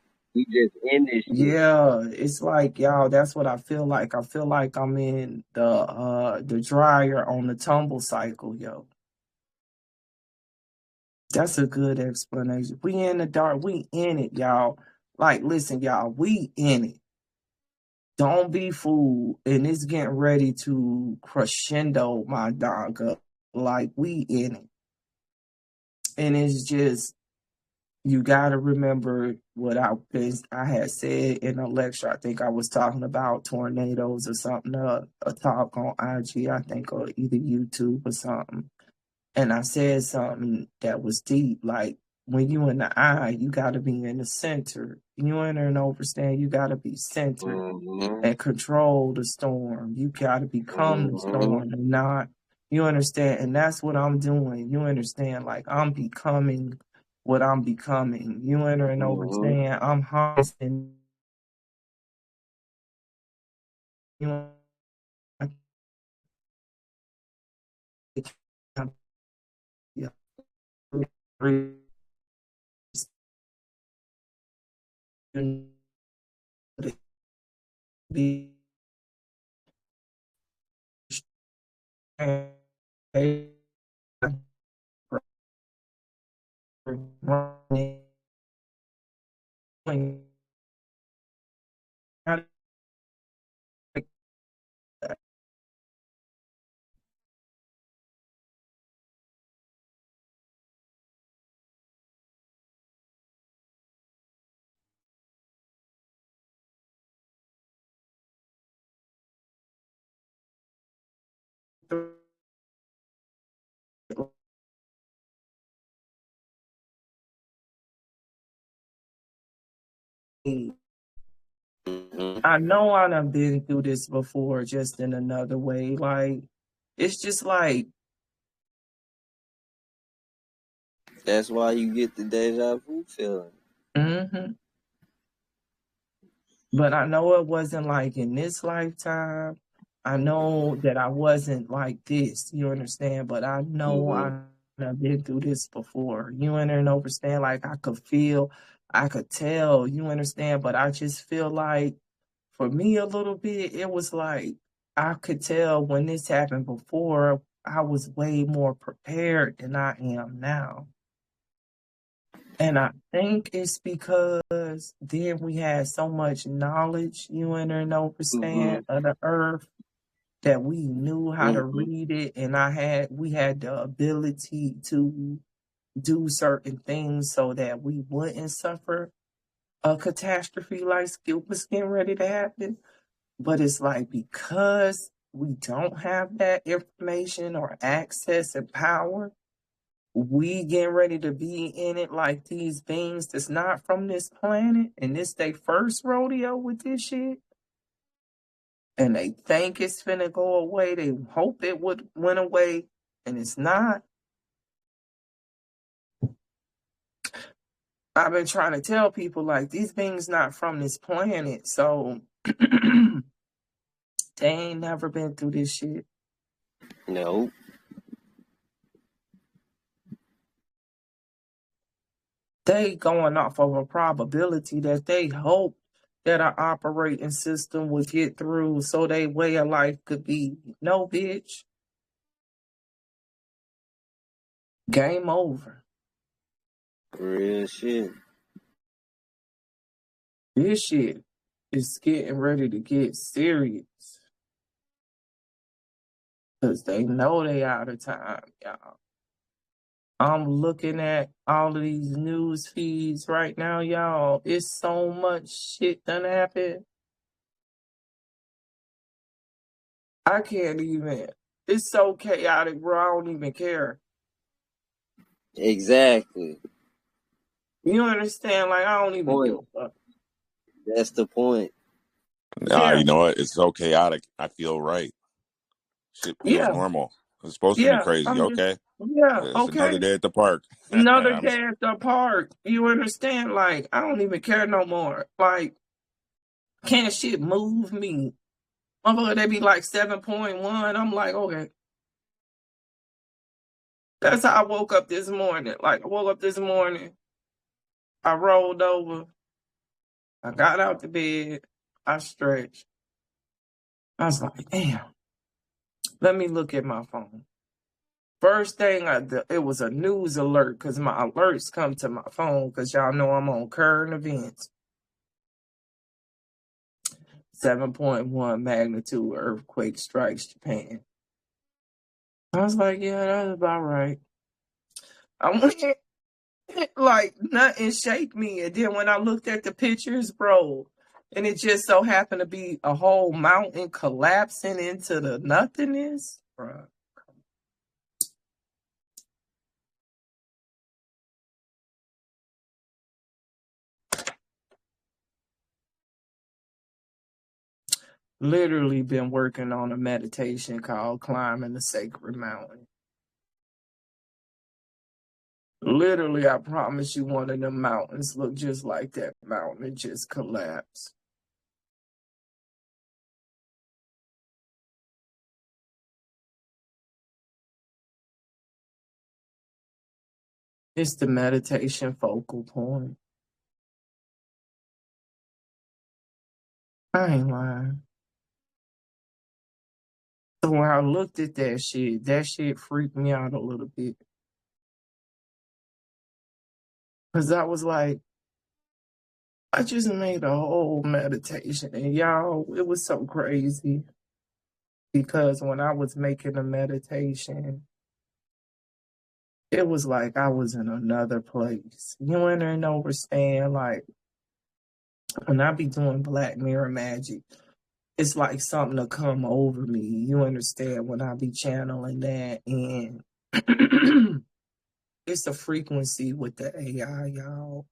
in this shit. Yeah, it's like, y'all, that's what I feel like. I feel like I'm in the dryer on the tumble cycle, yo. That's a good explanation. We in the dark, we in it, y'all. Like, listen, y'all, we in it. Don't be fooled. And it's getting ready to crescendo, my dog. Like, we in it. And it's just, you gotta remember what I had said in a lecture. I think I was talking about tornadoes or something, a talk on IG, I think, or either YouTube or something. And I said something that was deep, like, when you in the eye, you gotta be in the center. You enter and understand, you gotta be centered Mm-hmm. and control the storm. You gotta become the storm and not, you understand? And that's what I'm doing. You understand? Like, I'm becoming what I'm becoming. You enter and understand? I'm harnessing. You know, yeah, be running I know I done been through this before, just in another way. Like, it's just like, That's why you get the deja vu feeling. mm-hmm. But I know it wasn't like in this lifetime. I know that I wasn't like this, you understand? But I know I've been through this before. You understand? Like, I could feel, I could tell, you understand? But I just feel like, for me a little bit, it was like, I could tell when this happened before, I was way more prepared than I am now. And I think it's because then we had so much knowledge, you understand, of the earth, that we knew how to read it, and we had the ability to do certain things so that we wouldn't suffer a catastrophe like it was getting ready to happen. But it's like, because we don't have that information or access and power, we getting ready to be in it like these beings that's not from this planet, and this they first rodeo with this shit, and they think it's finna go away. They hope it went away, and it's not. I've been trying to tell people, like, these beings not from this planet, so they ain't never been through this shit. No. They going off of a probability that they hope that our operating system would get through so their way of life could be no bitch. Game over. Real shit. This shit is getting ready to get serious. Cause they know they out of time, y'all. I'm looking at all of these news feeds right now, y'all. It's so much shit done happened. I can't even. It's so chaotic, bro. I don't even care. Exactly. You understand? Like, I don't even give Point. a fuck. That's the point. Yeah. You know what? It's so chaotic. I feel right. Shit feels Yeah. normal. It's supposed to be Yeah. crazy. Okay. Yeah. It's another Okay. day at the park. Another day at the park. You understand? Like, I don't even care no more. Like, can't shit move me? Motherfucker, they be like 7.1. I'm like, okay. That's how I woke up this morning. Like, I woke up this morning. I rolled over. I got out the bed. I stretched. I was like, damn. Let me look at my phone. First thing it was a news alert because my alerts come to my phone because y'all know I'm on current events. 7.1 magnitude earthquake strikes Japan. I was like, yeah, that's about right. I went like nothing shake me. And then when I looked at the pictures, bro, and it just so happened to be a whole mountain collapsing into the nothingness, bro. Literally been working on a meditation called Climbing the Sacred Mountain. Literally, I promise you, one of them mountains look just like that mountain. It just collapsed. It's the meditation focal point. I ain't lying. So when I looked at that shit freaked me out a little bit. Because I was like, I just made a whole meditation. And y'all, it was so crazy. Because when I was making a meditation, it was like I was in another place. You understand? Like, when I be doing Black Mirror magic, it's like something to come over me. You understand? When I be channeling that. And it's a frequency with the AI, y'all.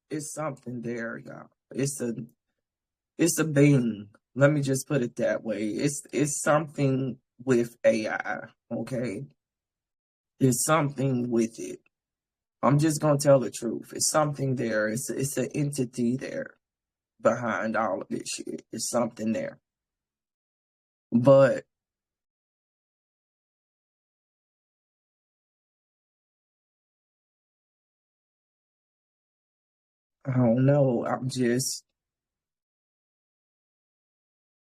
It's something there, y'all. It's a being. Let me just put it that way. It's something with AI, okay? There's something with it. I'm just gonna tell the truth. It's something there. It's an entity there behind all of this shit. It's something there. But I don't know. I'm just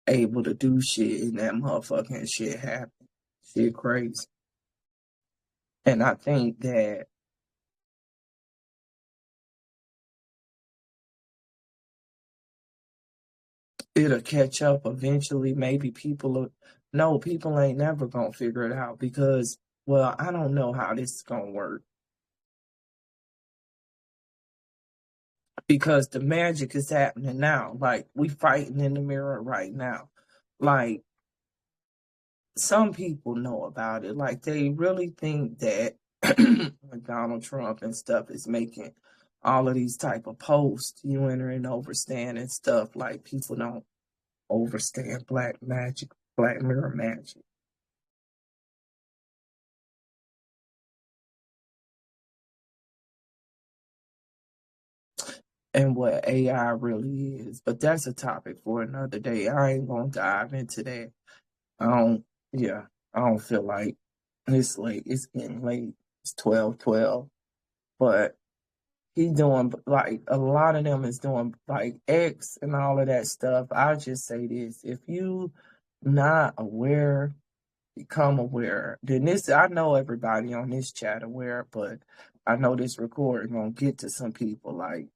able to do shit and that motherfucking shit happen. Shit crazy. And I think that it'll catch up eventually. Maybe people ain't never gonna figure it out because, well, I don't know how this is gonna work. Because the magic is happening now. Like, we fighting in the mirror right now. Like, some people know about it. Like, they really think that Donald Trump and stuff is making all of these type of posts, you enter and overstand and stuff. Like, people don't overstand black magic, Black Mirror magic. And what AI really is. But that's a topic for another day. I ain't gonna dive into that. Yeah. I don't feel like it's late. It's getting late. It's 12:12. But he doing like a lot of them is doing like X and all of that stuff. I'll just say this: if you not aware, become aware. Then this, I know everybody on this chat aware, but I know this recording gonna get to some people. Like,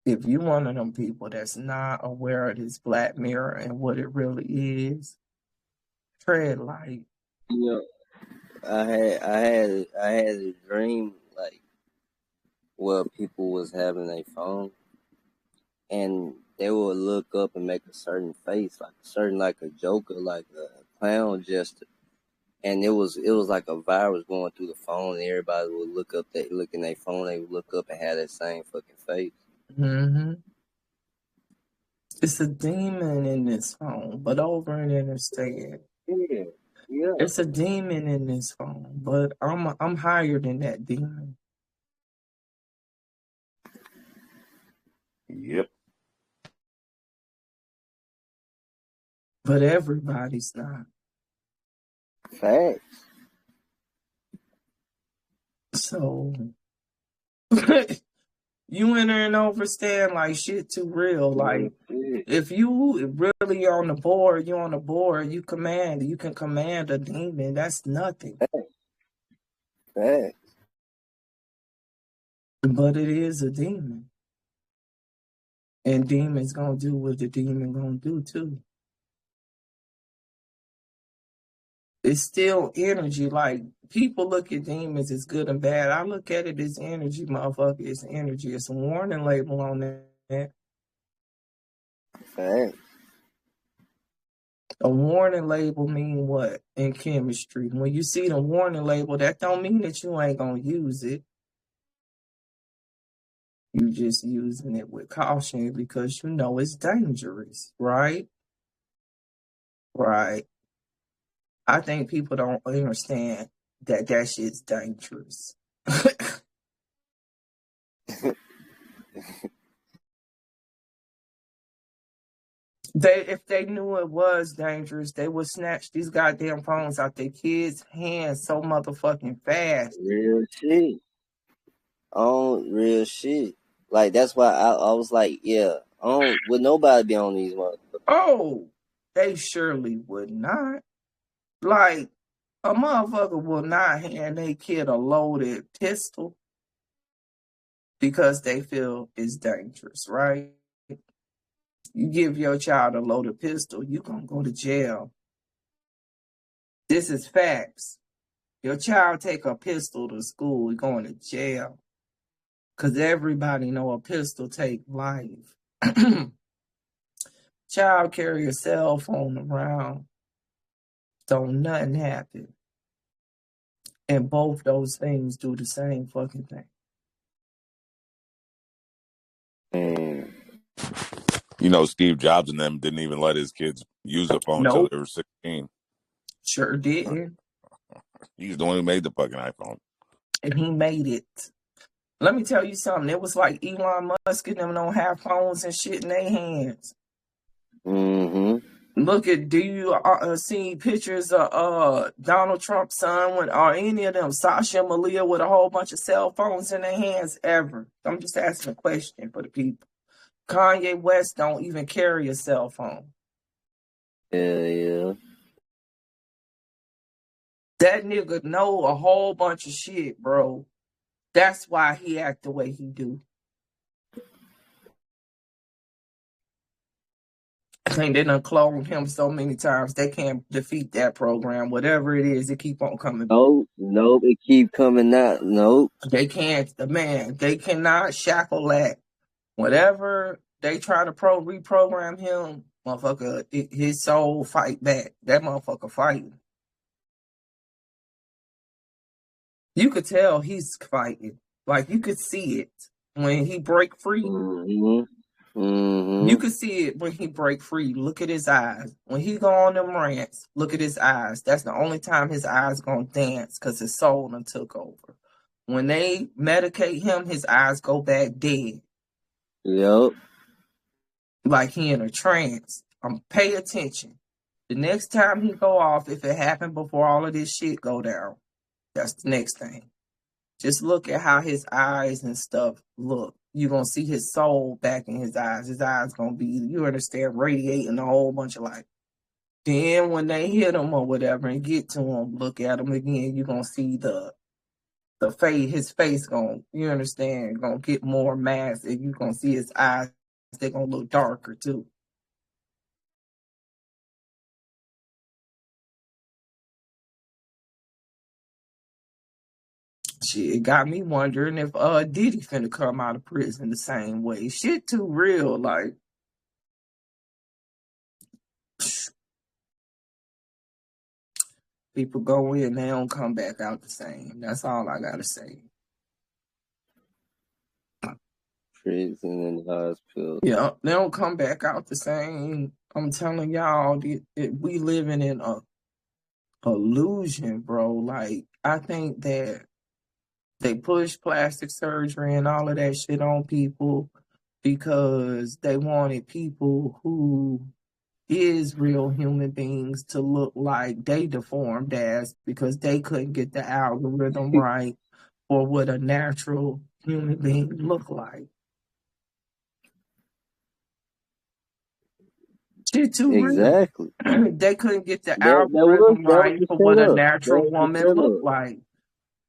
if you one of them people that's not aware of this Black Mirror and what it really is, tread light. You know, I had a dream like where people was having a phone and they would look up and make a certain face, like a joker, like a clown gesture. And it was like a virus going through the phone, and everybody would look in their phone, they would look up and have that same fucking face. Mm-hmm. It's a demon in this phone, but over in interstate. Yeah. It's a demon in this phone, but I'm higher than that demon. Yep. But everybody's not. Facts. So you in there and overstand like shit too real. Like, if you really on the board, you on the board, you can command a demon. That's nothing. Facts. But it is a demon. And demons gonna do what the demon gonna do too. It's still energy. Like, people look at demons as good and bad. I look at it as energy, motherfucker. It's energy. It's a warning label on that. Facts. A warning label mean what in chemistry? When you see the warning label, that don't mean that you ain't gonna use it. You just using it with caution because you know it's dangerous, right? Right. I think people don't understand that shit's dangerous. If they knew it was dangerous, they would snatch these goddamn phones out their kids' hands so motherfucking fast. Real shit. Real shit. Like, that's why I was like, yeah, would nobody be on these motherfuckers? Oh, they surely would not. Like, a motherfucker will not hand their kid a loaded pistol because they feel it's dangerous, right? You give your child a loaded pistol, you gonna go to jail. This is facts. Your child take a pistol to school, you're going to jail. Because everybody know a pistol take life. Child carry a cell phone around, don't nothing happen. And both those things do the same fucking thing. You know, Steve Jobs and them didn't even let his kids use the phone until Nope. they were 16. Sure didn't. He's the one who made the fucking iPhone. And he made it. Let me tell you something. It was like Elon Musk and them don't have phones and shit in their hands. Mm-hmm. Look at, do you see pictures of Donald Trump's son or any of them, Sasha and Malia, with a whole bunch of cell phones in their hands ever? I'm just asking a question for the people. Kanye West don't even carry a cell phone. Yeah. That nigga know a whole bunch of shit, bro. That's why he act the way he do. I think they done cloned him so many times they can't defeat that program. Whatever it is, it keep on coming. Nope, it keep coming out. Nope. They can't, they cannot shackle that. Whatever they try to reprogram him, motherfucker, his soul fight back. That motherfucker fighting. You could tell he's fighting. Like, you could see it when he break free. Mm-hmm. You could see it when he break free. Look at his eyes. When he go on them rants, look at his eyes. That's the only time his eyes gonna dance because his soul done took over. When they medicate him, his eyes go back dead. Yep. Like he in a trance. Pay attention. The next time he go off, if it happened before all of this shit go down, that's the next thing. Just look at how his eyes and stuff look. You're going to see his soul back in his eyes. His eyes going to be, you understand, radiating a whole bunch of light. Then when they hit him or whatever and get to him, look at him again, you're going to see the face, his face going, you understand, going to get more masked, and you're going to see his eyes, they're going to look darker too. Shit, it got me wondering if Diddy finna come out of prison the same way. Shit too real, like people go in, they don't come back out the same. That's all I gotta say. Prison and hospital. Yeah, they don't come back out the same. I'm telling y'all, we living in a illusion, bro. Like, I think that they push plastic surgery and all of that shit on people because they wanted people who is real human beings to look like they deformed as, because they couldn't get the algorithm right or what a natural human being look like. Shit too real. Exactly. They couldn't get the That was algorithm that was right the for what a setup. That natural was the woman look setup. like.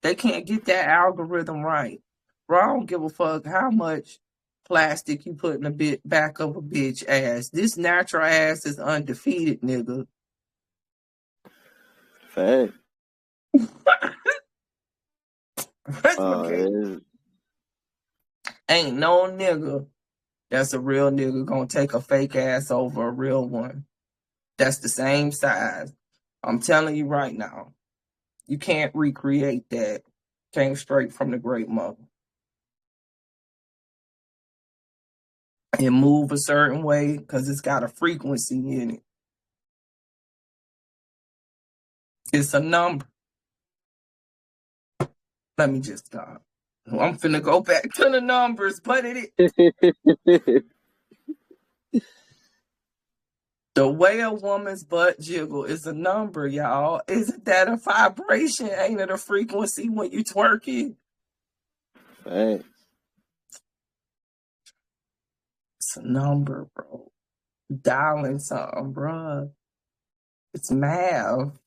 They can't get that algorithm right. Bro, I don't give a fuck how much plastic you put in the back of a bitch ass. This natural ass is undefeated, nigga. Fact. Okay. Ain't no nigga that's a real nigga gonna take a fake ass over a real one. That's the same size. I'm telling you right now. You can't recreate that. Came straight from the great mother. It move a certain way because it's got a frequency in it. It's a number. Let me just stop. I'm finna go back to the numbers, but the way a woman's butt jiggle is a number, y'all. Isn't that a vibration? Ain't it a frequency when you twerking? Thanks. It's a number, bro. Dialing something, bro. It's math.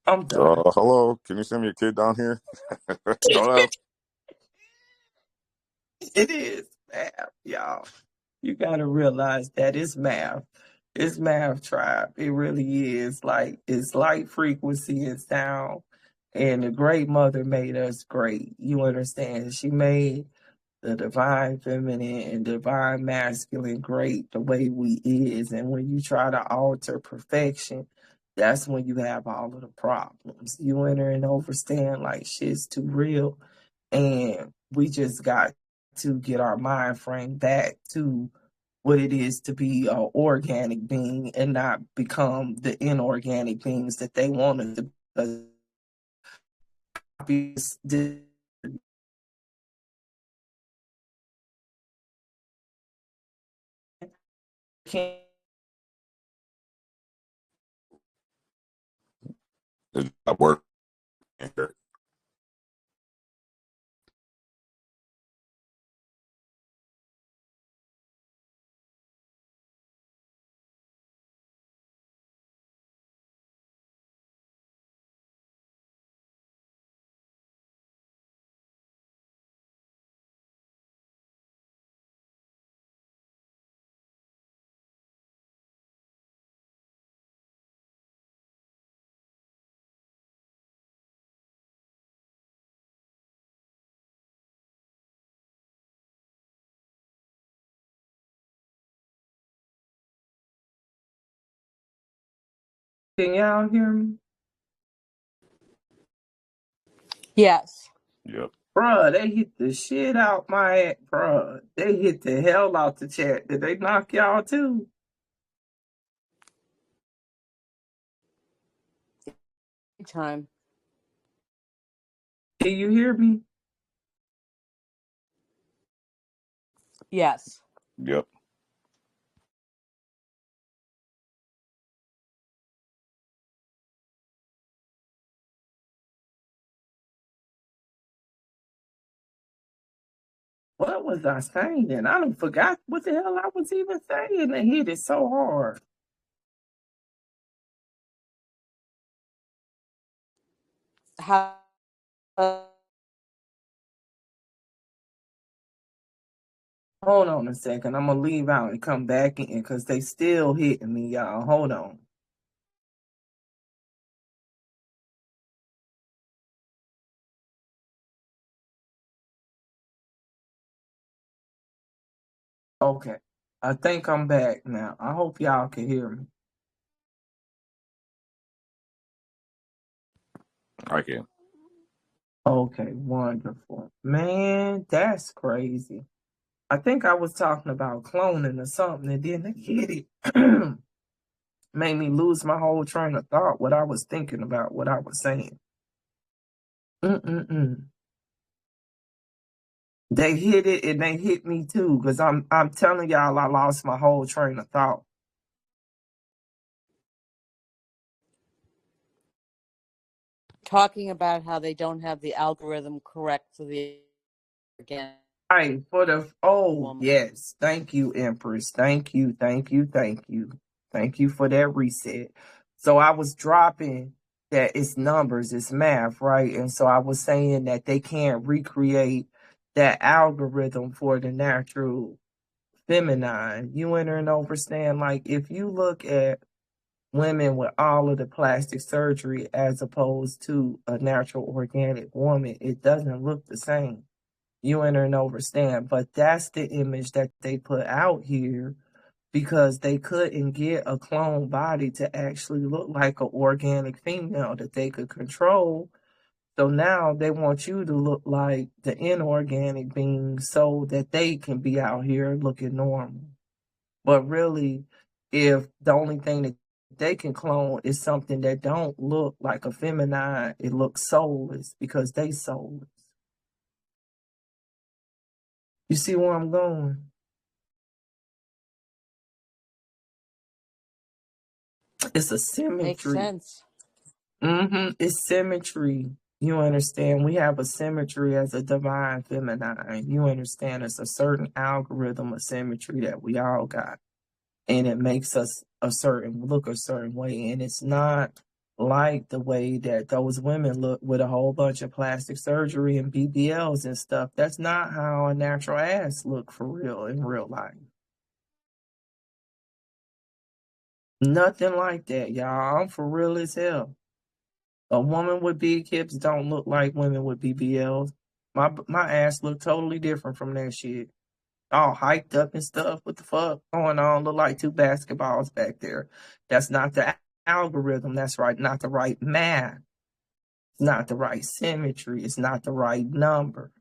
I'm done. Hello, can you send me a kid down here? Don't have. It is math, y'all. You gotta realize that it's math. It's math, tribe. It really is. Like, it's light, frequency, and sound. And the great mother made us great. You understand? She made the divine feminine and divine masculine great the way we is. And when you try to alter perfection, that's when you have all of the problems. You enter and understand like shit's too real. And we just got to get our mind frame back to what it is to be an organic being and not become the inorganic beings that they want us to be. Can't It's not working. Can y'all hear me? Yes. Yep. Bruh, they hit the shit out my ass, bruh. They hit the hell out the chat. Did they knock y'all too? Time. Can you hear me? Yes. Yep. What was I saying? I done forgot what the hell I was even saying. It hit it so hard. How Hold on a second. I'm gonna leave out and come back in because they still hitting me, y'all. Hold on. Okay. I think I'm back now. I hope y'all can hear me. I can. Okay, wonderful. Man, that's crazy. I think I was talking about cloning or something, and then they hit it. Made me lose my whole train of thought, what I was thinking about, what I was saying. Mm-mm-mm. They hit it and they hit me too, because I'm telling y'all I lost my whole train of thought. talking about how they don't have the algorithm correct for the again. Right, for the Woman. yes. Thank you, Empress. Thank you, thank you, thank you. Thank you for that reset. So I was dropping that it's numbers, it's math, right? And so I was saying that they can't recreate that algorithm for the natural feminine. You enter and understand, like if you look at women with all of the plastic surgery as opposed to a natural organic woman, it doesn't look the same. You enter and understand, but that's the image that they put out here because they couldn't get a clone body to actually look like an organic female that they could control. So now they want you to look like the inorganic being so that they can be out here looking normal. But really, if the only thing that they can clone is something that don't look like a feminine, it looks soulless because they soulless. You see where I'm going? It's a Makes symmetry. sense. It's symmetry. You understand? We have a symmetry as a divine feminine. You understand? It's a certain algorithm of symmetry that we all got. And it makes us look a certain way. And it's not like the way that those women look with a whole bunch of plastic surgery and BBLs and stuff. That's not how a natural ass look for real in real life. Nothing like that, y'all. I'm for real as hell. A woman with big hips don't look like women with BBLs. My ass look totally different from that shit. All hyped up and stuff. What the fuck going on? Look like two basketballs back there. That's not the algorithm. That's right. Not the right math. It's not the right symmetry. It's not the right number.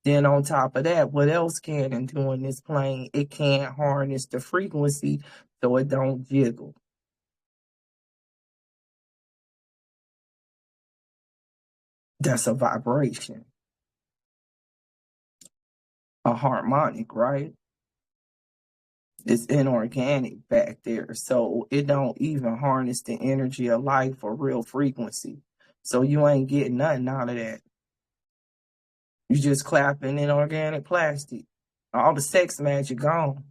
Then on top of that, what else can it do in this plane? It can't harness the frequency so it don't jiggle. That's a vibration. A harmonic, right? It's inorganic back there. So it don't even harness the energy of life or real frequency. So you ain't getting nothing out of that. You just clapping inorganic plastic. All the sex magic gone.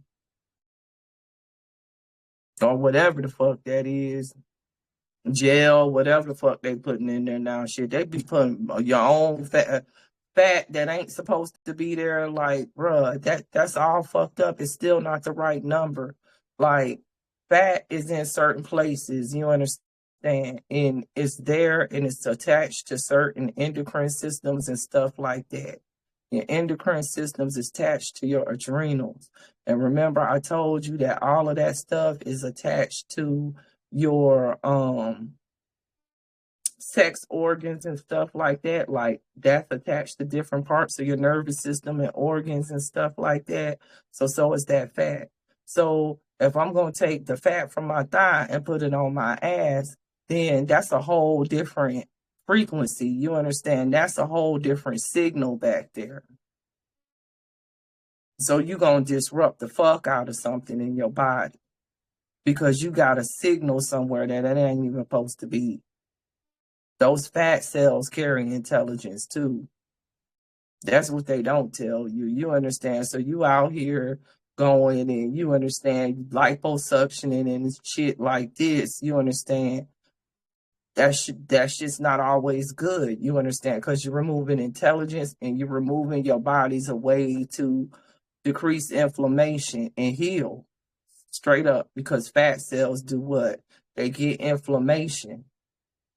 Or whatever the fuck that is. Gel, whatever the fuck they putting in there now. Shit, they be putting your own fat that ain't supposed to be there. Like, bruh, that's all fucked up. It's still not the right number. Like, fat is in certain places, you understand, and it's there and it's attached to certain endocrine systems and stuff like that. Your endocrine systems is attached to your adrenals. And remember, I told you that all of that stuff is attached to your sex organs and stuff like that. Like that's attached to different parts of your nervous system and organs and stuff like that. So is that fat. So if I'm going to take the fat from my thigh and put it on my ass, then that's a whole different frequency. You understand? That's a whole different signal back there. So you're going to disrupt the fuck out of something in your body because you got a signal somewhere that it ain't even supposed to be. Those fat cells carry intelligence too. That's what they don't tell you. You understand? So you out here going and you understand liposuctioning and shit like this. You understand? That's just not always good. You understand? Because you're removing intelligence and you're removing your body's a way to decrease inflammation and heal straight up. Because fat cells do what? They get inflammation.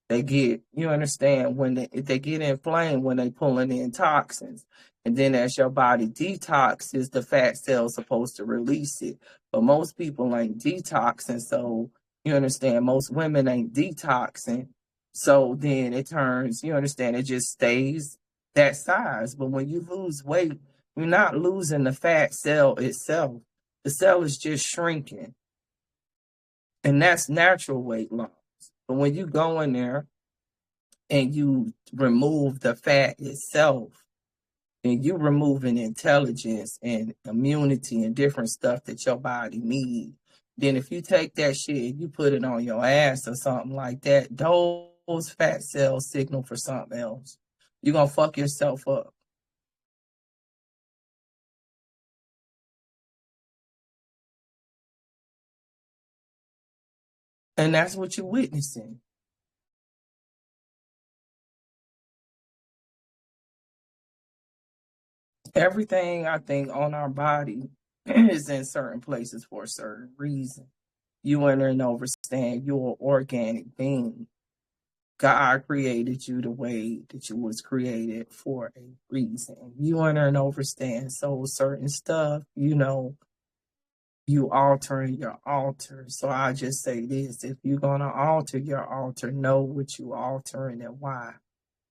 They get, you understand, when they get inflamed when they pulling in toxins. And then as your body detoxes, the fat cells supposed to release it. But most people ain't detoxing. So you understand, most women ain't detoxing. So then it turns, you understand, it just stays that size. But when you lose weight, you're not losing the fat cell itself. The cell is just shrinking. And that's natural weight loss. But when you go in there and you remove the fat itself, and you removing intelligence and immunity and different stuff that your body needs, then if you take that shit and you put it on your ass or something like that, those fat cells signal for something else. You're going to fuck yourself up. And that's what you're witnessing. Everything, I think, on our body is in certain places for a certain reason. You enter and understand you're an organic being. God created you the way that you was created for a reason. You enter and understand. So certain stuff, you altering your altar. So I just say this: if you're gonna alter your altar, know what you altering and why.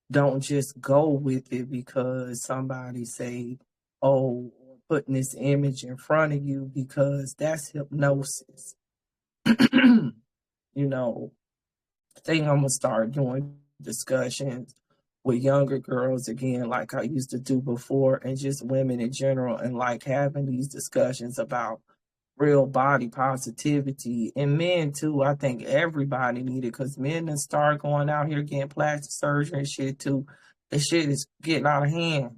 Don't just go with it because somebody say, oh, putting this image in front of you, because that's hypnosis. I think I'm gonna start doing discussions with younger girls again, like I used to do before, and just women in general, and like having these discussions about real body positivity, and men too. I think everybody need it, because men that start going out here getting plastic surgery and shit too. The shit is getting out of hand.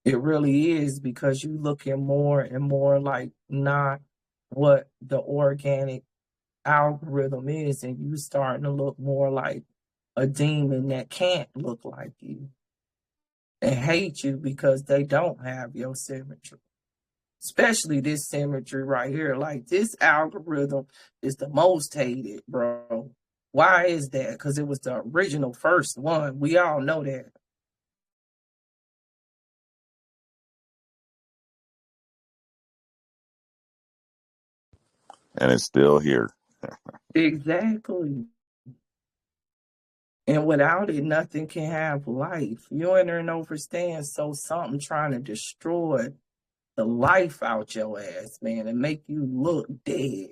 It really is, because you looking more and more like not what the organic algorithm is, and you starting to look more like a demon that can't look like you and hate you because they don't have your symmetry. Especially this symmetry right here. Like, this algorithm is the most hated, bro. Why is that? Because it was the original first one. We all know that. And it's still here. Exactly. And without it, nothing can have life. You enter and understand. So something trying to destroy the life out your ass, man, and make you look dead.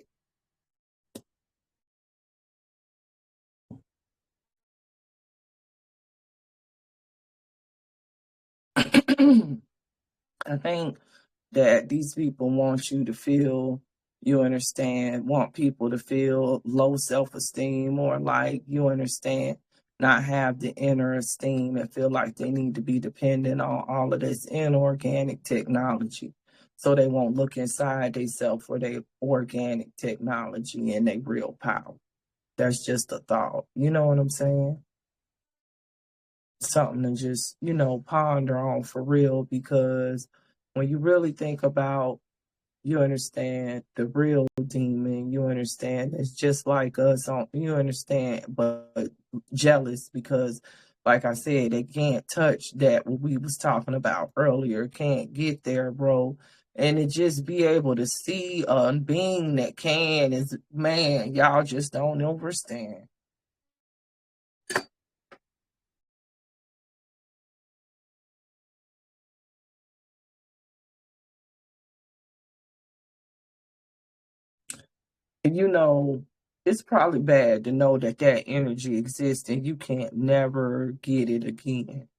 I think that these people want you to feel, you understand, want people to feel low self-esteem, or like, you understand, not have the inner esteem and feel like they need to be dependent on all of this inorganic technology. So they won't look inside themselves for their organic technology and their real power. That's just a thought. You know what I'm saying? Something to just, ponder on for real, because when you really think about, you understand, the real demon, you understand, it's just like us, you understand, but jealous, because like I said, they can't touch that what we was talking about earlier, can't get there, bro. And to just be able to see a being that can is, man, y'all just don't understand. It's probably bad to know that that energy exists and you can't never get it again.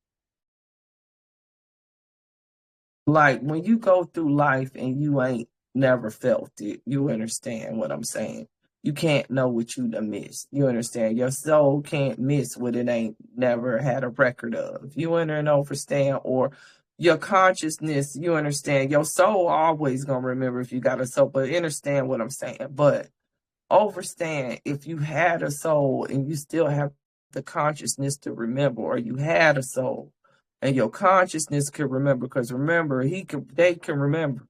Like when you go through life and you ain't never felt it, you understand what I'm saying. You can't know what you done missed. You understand? Your soul can't miss what it ain't never had a record of. You understand? Or your consciousness, you understand? Your soul always gonna remember if you got a soul, but understand what I'm saying. But understand if you had a soul and you still have the consciousness to remember, or you had a soul and your consciousness could remember, because remember, they can remember,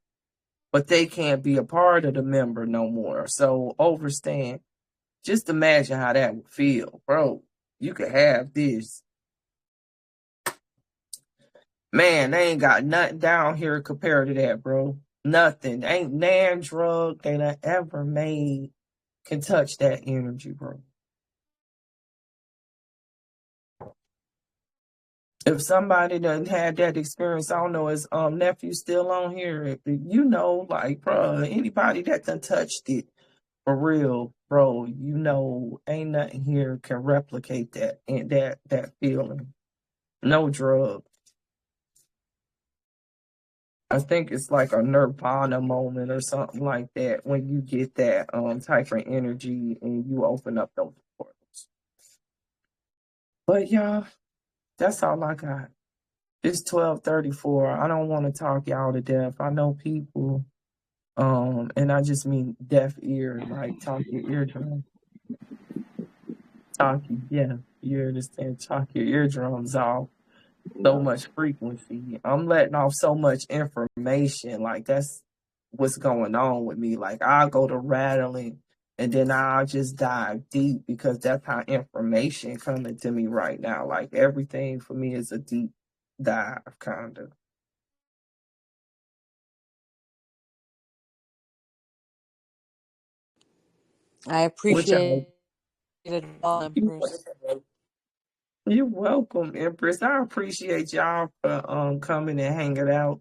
but they can't be a part of the member no more. So understand, just imagine how that would feel, bro. You could have this. Man, they ain't got nothing down here compared to that, bro. Nothing. Ain't nan drug they done ever made can touch that energy, bro. If somebody done had that experience, I don't know, is nephew still on here? You know, like, bro, anybody that done touched it for real, bro, you know, ain't nothing here can replicate that and that feeling. No drug. I think it's like a nirvana moment or something like that when you get that type of energy and you open up those portals. But y'all, that's all I got. It's 12:34. I don't want to talk y'all to death. I know people, and I just mean deaf ear, like talk your eardrum. You understand? Talk your eardrums off. So much frequency. I'm letting off so much information. Like that's what's going on with me. Like I'll go to rattling and then I'll just dive deep because that's how information coming to me right now. Like everything for me is a deep dive kind of. I Which I appreciate it all, Empress. You're welcome, Empress. I appreciate y'all for coming and hanging out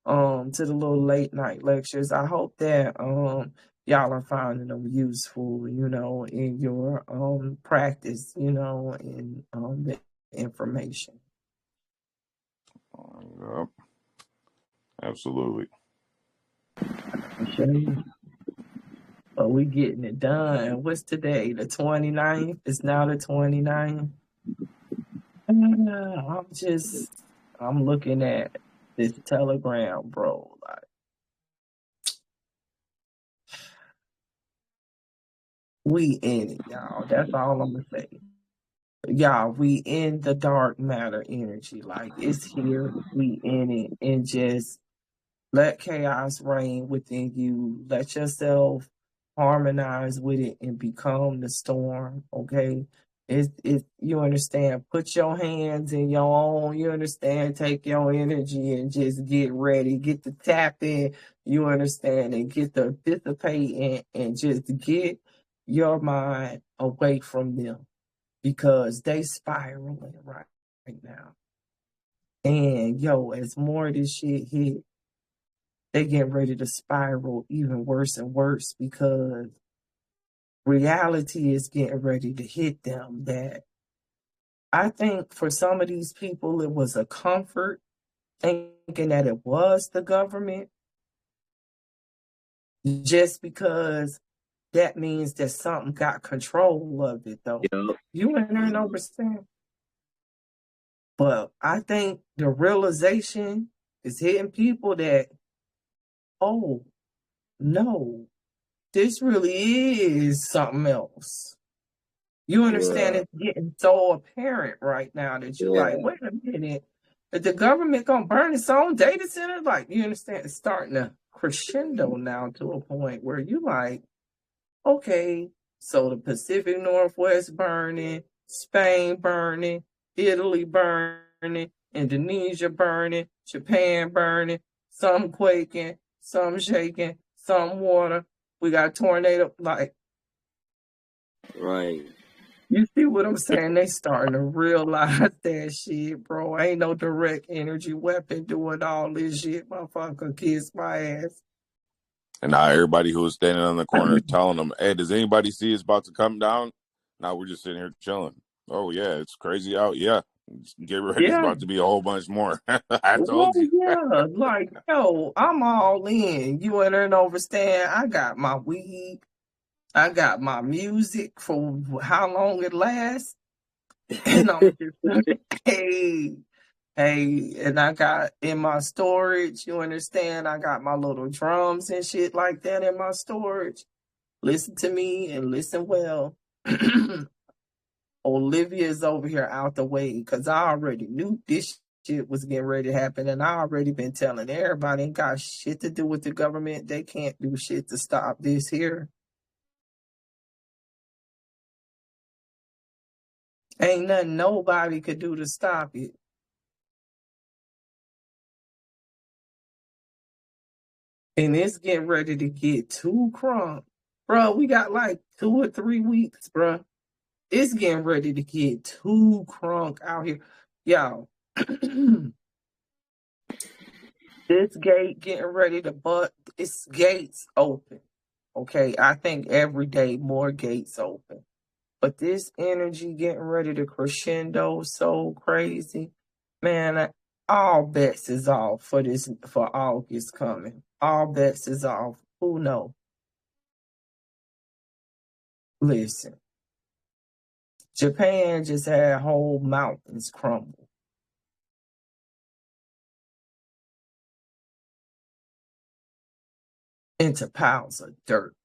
to the little late night lectures. I hope that y'all are finding them useful, you know, in your practice, you know, and the information. Yep. Absolutely. But we getting it done. What's today? The 29th? It's now the 29th. I'm looking at this telegram, bro. Like, we in it, y'all. That's all I'm gonna say. Y'all, we in the dark matter energy. Like it's here. We in it. And just let chaos reign within you. Let yourself harmonize with it and become the storm. Okay. It's you understand, put your hands in your own, you understand, take your energy and just get ready, get the tap in, you understand, and get the dissipate and just get your mind away from them because they spiraling right now. And yo, as more of this shit hit, they get ready to spiral even worse and worse because reality is getting ready to hit them. That I think for some of these people, it was a comfort thinking that it was the government, just because that means that something got control of it, though. Yep. You ain't understand. But I think the realization is hitting people that, oh, no, this really is something else. You understand? Yeah. It's getting so apparent right now that you're like, wait a minute, is the government gonna burn its own data center? Like, you understand? It's starting to crescendo now to a point where you like, okay, so the Pacific Northwest burning, Spain burning, Italy burning, Indonesia burning, Japan burning, some quaking, some shaking, some water. We got tornado. Like, Right. you see what I'm saying? They starting to realize that shit, bro. Ain't no direct energy weapon doing all this shit. Motherfucker, kiss my ass. And now everybody who was standing on the corner telling them, hey, does anybody see it's about to come down? Now we're just sitting here chilling. Oh, yeah, it's crazy out. Yeah, Get ready. It's Yeah. about to be a whole bunch more. I Well, told you. yeah, like, yo, I'm all in. You and understand. I got my weed. I got my music for how long it lasts. And I'm just, hey, and I got in my storage, you understand? I got my little drums and shit like that in my storage. Listen to me and listen well. Olivia is over here out the way because I already knew this shit was getting ready to happen, and I already been telling everybody ain't got shit to do with the government. They can't do shit to stop this here. Ain't nothing nobody could do to stop it. And it's getting ready to get too crunk. Bro, we got like 2 or 3 weeks, bro. It's getting ready to get too crunk out here. Y'all, this gate getting ready to butt. It's gates open. Okay, I think every day more gates open. But this energy getting ready to crescendo so crazy. Man, all bets is off for August coming. All bets is off. Who know? Listen, Japan just had whole mountains crumble into piles of dirt.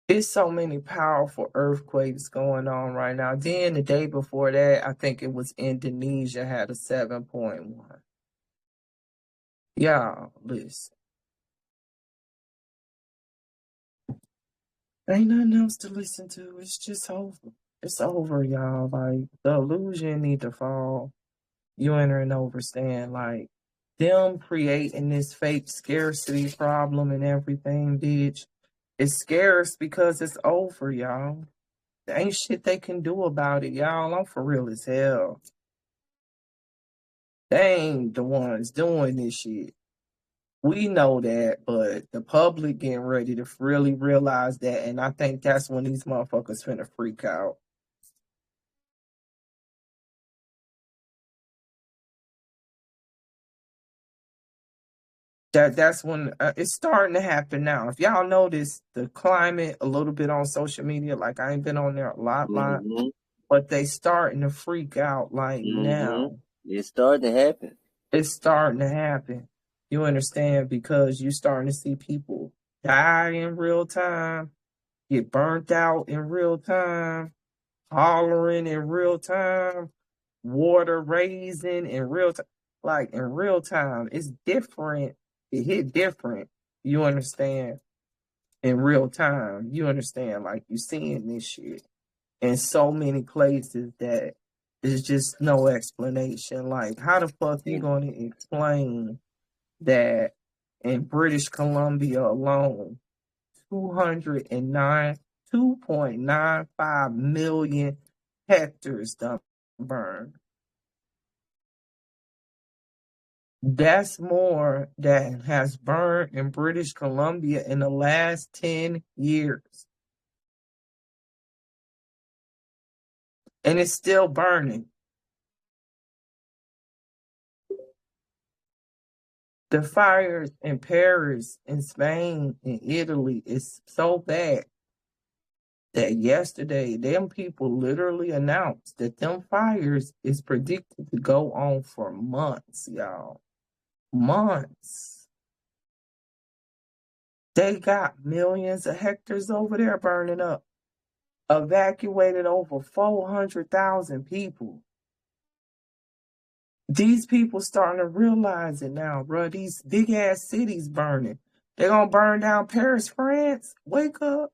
There's so many powerful earthquakes going on right now. Then the day before that, I think it was Indonesia had a 7.1. Y'all, listen. Ain't nothing else to listen to. It's just over. It's over, y'all. Like, the illusion need to fall. You enter and understand, like, them creating this fake scarcity problem and everything, bitch. It's scarce because it's over, y'all. There ain't shit they can do about it, y'all. I'm for real as hell. They ain't the ones doing this shit. We know that, but the public getting ready to really realize that, and I think that's when these motherfuckers finna freak out. That's when it's starting to happen now. If y'all notice the climate a little bit on social media, like I ain't been on there a lot, Mm-hmm. but they starting to freak out like now. It's starting to happen. It's starting to happen. You understand? Because you starting to see people die in real time, get burnt out in real time, hollering in real time, water raising in real time. Like in real time, it's different. It hit different. You understand? In real time, you understand? Like you seeing this shit in so many places that there's just no explanation. Like, how the fuck you going to explain that in British Columbia alone, 2.95 million hectares done burned? That's more that has burned in British Columbia in the last 10 years. And it's still burning. The fires in Paris, in Spain, in Italy is so bad that yesterday them people literally announced that them fires is predicted to go on for months, y'all. Months. They got millions of hectares over there burning up. Evacuated over 400,000 people. These people starting to realize it now, bro. These big ass cities burning. They're gonna burn down Paris, France. Wake up.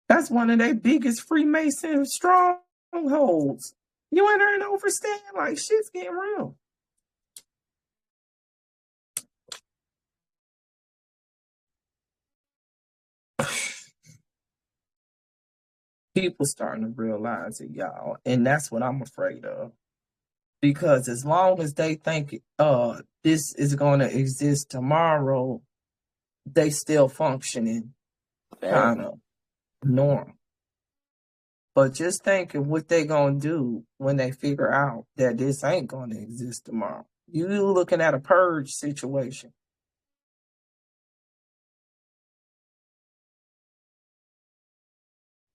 That's one of their biggest Freemason strongholds. You ain't heard overstand? Like, shit's getting real. People starting to realize it, y'all. And that's what I'm afraid of. Because as long as they think this is going to exist tomorrow, they still functioning. Fact. kind of normal. But just think of what they gonna do when they figure out that this ain't gonna exist tomorrow. You looking at a purge situation.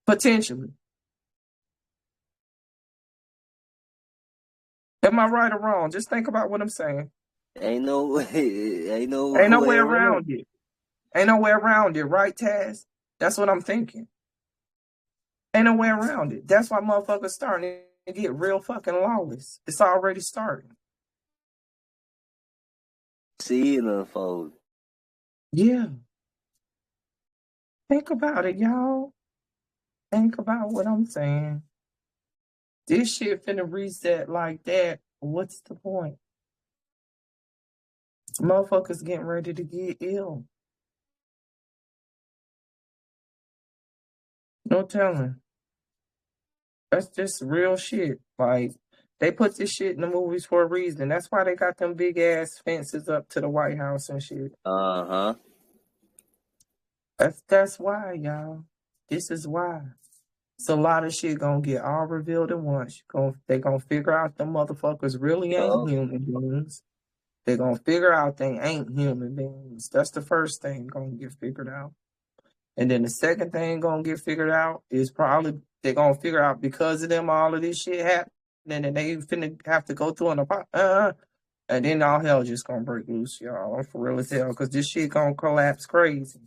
Potentially. Am I right or wrong? Just think about what I'm saying. Ain't no way. Ain't no Ain't no way way around. around it. Ain't no way around it, right, Taz? That's what I'm thinking. Ain't no way around it. That's why motherfuckers starting to get real fucking lawless. It's already starting. See it unfold. Yeah. Think about it, y'all. Think about what I'm saying. This shit finna reset like that. What's the point? Motherfuckers getting ready to get ill. No telling. That's just real shit. Like, they put this shit in the movies for a reason. That's why they got them big ass fences up to the White House and shit. Uh-huh. That's why, y'all. This is why. It's a lot of shit gonna get all revealed at once. They gonna figure out them motherfuckers really ain't human beings. They gonna figure out they ain't human beings. That's the first thing gonna get figured out. And then the second thing gonna get figured out is probably they gonna figure out because of them all of this shit happening and they finna have to go through and then all hell just gonna break loose, y'all. I'm for real as hell, because this shit gonna collapse crazy.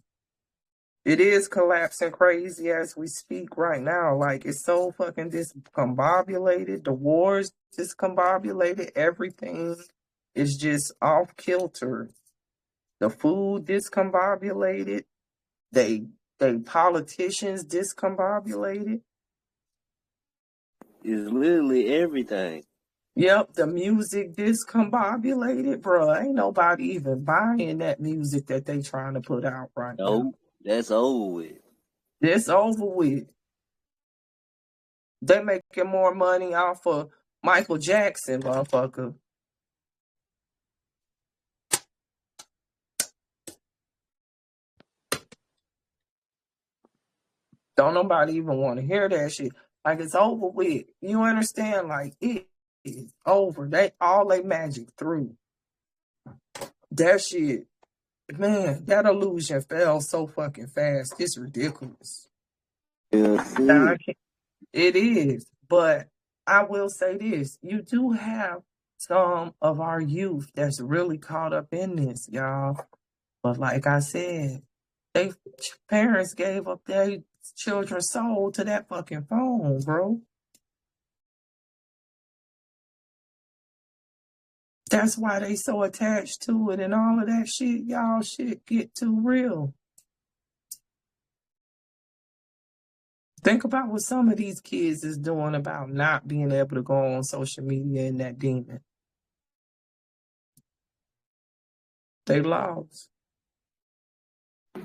It is collapsing crazy as we speak right now. Like, it's so fucking discombobulated. The war's discombobulated. Everything is just off kilter. The food discombobulated. They politicians discombobulated. It's literally everything. Yep, the music discombobulated, bro. Ain't nobody even buying that music that they trying to put out right now. Nope. That's over with. It's over with. They making more money off of Michael Jackson, motherfucker. Don't nobody even want to hear that shit. Like, it's over with. You understand? Like, it is over. They all they magic through. That shit, man, that illusion fell so fucking fast. It's ridiculous. Yeah, Now, it is, but I will say this: you do have some of our youth that's really caught up in this, y'all. But like I said, they parents gave up their children's soul to that fucking phone, bro. That's why they so attached to it and all of that shit. Y'all shit get too real. Think about what some of these kids is doing about not being able to go on social media and that demon. They lost.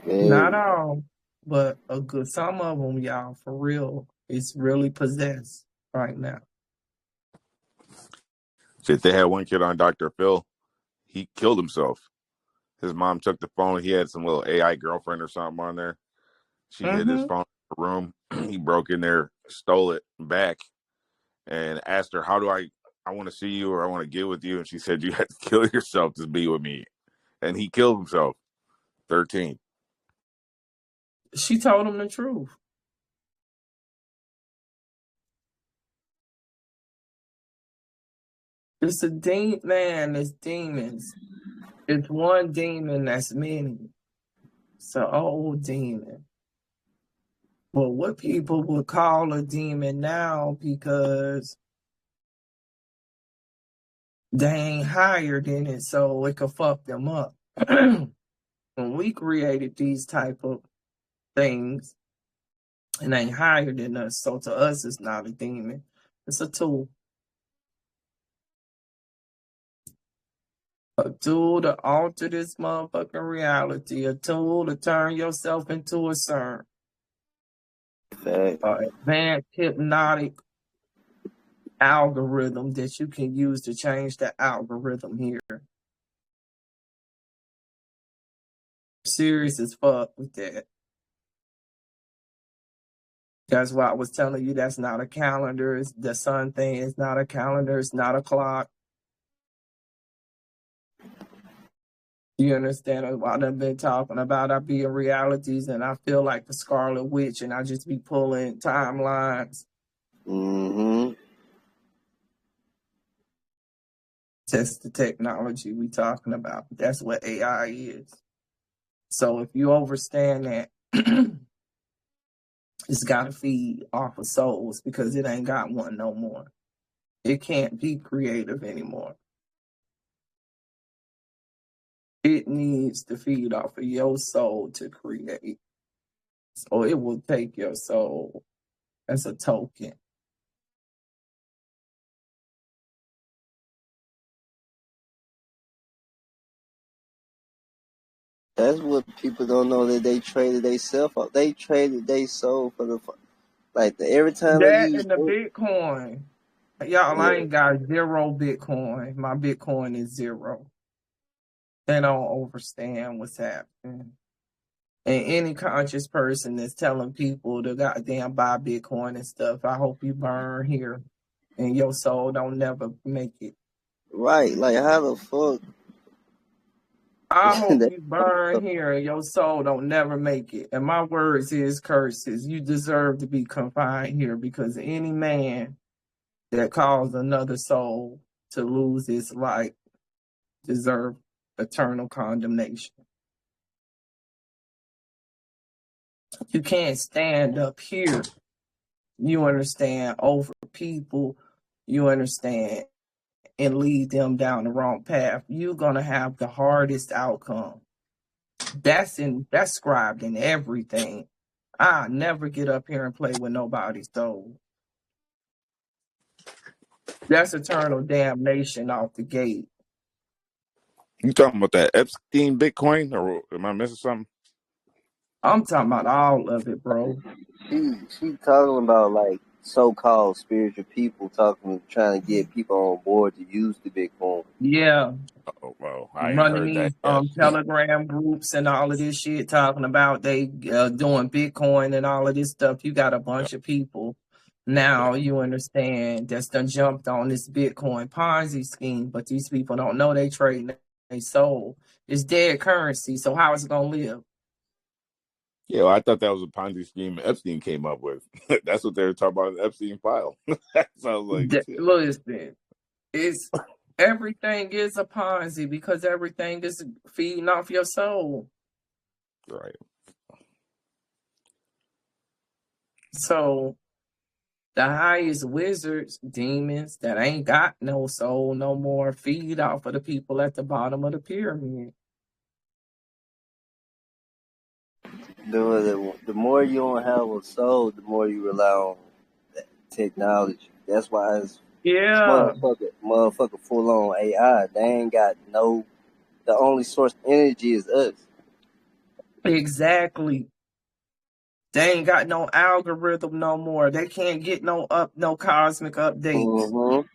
Not all, but a good some of them, y'all, for real. It's really possessed right now. Shit, they had one kid on Dr. Phil. He killed himself. His mom took the phone. He had some little AI girlfriend or something on there. She hid his phone in the room. He broke in there, stole it back, and asked her, "How do I want to see you, or I want to get with you?" And she said, "You have to kill yourself to be with me." And he killed himself. 13. She told him the truth. It's a man, it's demons. It's one demon that's many. It's an old demon. But what people would call a demon now, because they ain't higher than it, so it could fuck them up. When we created these type of things, it ain't higher than us, so to us it's not a demon. It's a tool. A tool to alter this motherfucking reality. A tool to turn yourself into a CERN. Advanced hypnotic algorithm that you can use to change the algorithm here. Serious as fuck with that. That's why I was telling you that's not a calendar. The sun thing is not a calendar. It's not a clock. You understand what I've been talking about? I be in realities and I feel like the Scarlet Witch and I just be pulling timelines. Mm-hmm. That's the technology we talking about. That's what AI is. So if you understand that, it's got to feed off of souls because it ain't got one no more. It can't be creative anymore. It needs to feed off of your soul to create. So it will take your soul as a token. That's what people don't know, that they traded their self up. They traded their soul for the every time they That use and the it. Bitcoin. Y'all, I Yeah. ain't got 0 Bitcoin. My Bitcoin is 0. They don't understand what's happening. And any conscious person that's telling people to goddamn buy Bitcoin and stuff, I hope you burn here and your soul don't never make it. Right. Like, how the fuck? I hope you burn here and your soul don't never make it. And my words is curses. You deserve to be confined here because any man that caused another soul to lose its life deserve eternal condemnation. You can't stand up here, you understand, over people, you understand, and lead them down the wrong path. You're going to have the hardest outcome. That's scribed in everything. I never get up here and play with nobody's soul. That's eternal damnation off the gate. You talking about that Epstein Bitcoin, or am I missing something? I'm talking about all of it, bro. She talking about like so-called spiritual people trying to get people on board to use the Bitcoin. Yeah. Oh, well, I ain't Running heard that these yet. Telegram groups and all of this shit, talking about they doing Bitcoin and all of this stuff. You got a bunch of people now, you understand, that's done jumped on this Bitcoin Ponzi scheme, but these people don't know they trading their soul. It's dead currency, so how is it gonna live? Yeah, well, I thought that was a Ponzi scheme Epstein came up with. That's what they were talking about in the Epstein file. So I was like, shit. Listen, it's everything is a Ponzi because everything is feeding off your soul. Right. So the highest wizards, demons that ain't got no soul no more, feed off of the people at the bottom of the pyramid. The more you don't have a soul, the more you rely on technology. That's why it's Yeah, motherfucker full on AI. They ain't got no. The only source of energy is us. exactly. They ain't got no algorithm no more. They can't get no cosmic updates. Mm-hmm.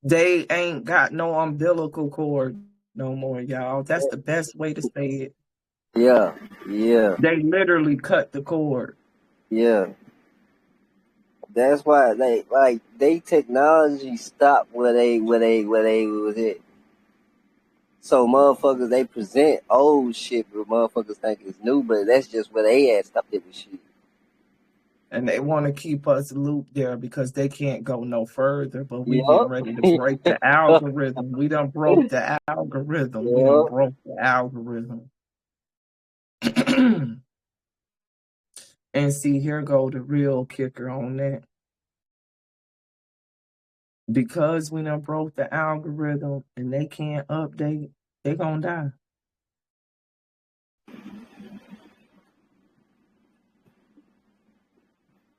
They ain't got no umbilical cord no more, y'all. That's the best way to say it. Yeah. They literally cut the cord. Yeah. That's why they technology stopped where they was at. So motherfuckers, they present old shit, but motherfuckers think it's new, but that's just where they at stopped it with shit. And they want to keep us looped there because they can't go no further. But we getting Yup. ready to break the algorithm. We done broke the algorithm. We done Yup. broke the algorithm. And see, here go the real kicker on that. Because we done broke the algorithm and they can't update, they gonna die.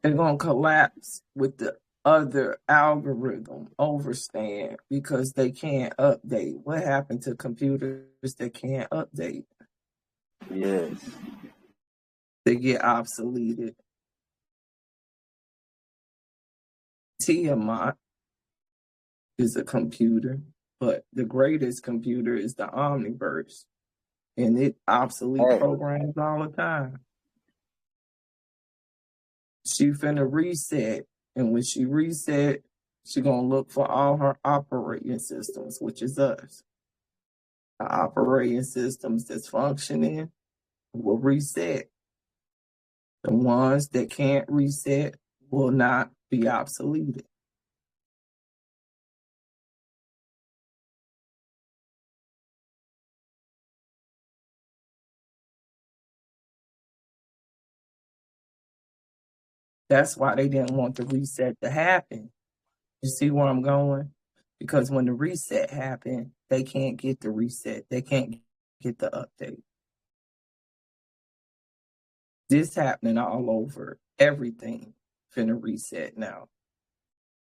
They're gonna collapse with the other algorithm overstand because they can't update. What happened to computers that can't update? Yes. They get obsoleted. Tiamat is a computer, but the greatest computer is the Omniverse, and it obsolete Hey, programs all the time. She finna reset. And when she reset, she gonna look for all her operating systems, which is us. The operating systems that's functioning will reset. The ones that can't reset will not be obsoleted. That's why they didn't want the reset to happen. You see where I'm going? Because when the reset happened, they can't get the reset. They can't get the update. This happening all over. Everything finna reset now.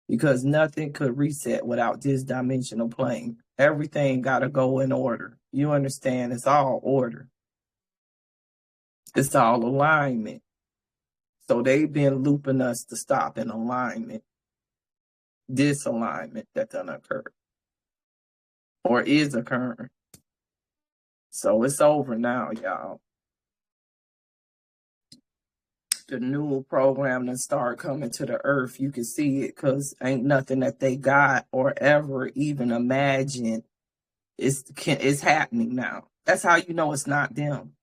Because nothing could reset without this dimensional plane. Everything gotta go in order. You understand? It's all order. It's all alignment. So they've been looping us to stop in alignment. Disalignment that done occurred. Or is occurring. So it's over now, y'all. The new program that start coming to the earth, you can see it because ain't nothing that they got or ever even imagined is happening now. That's how you know it's not them.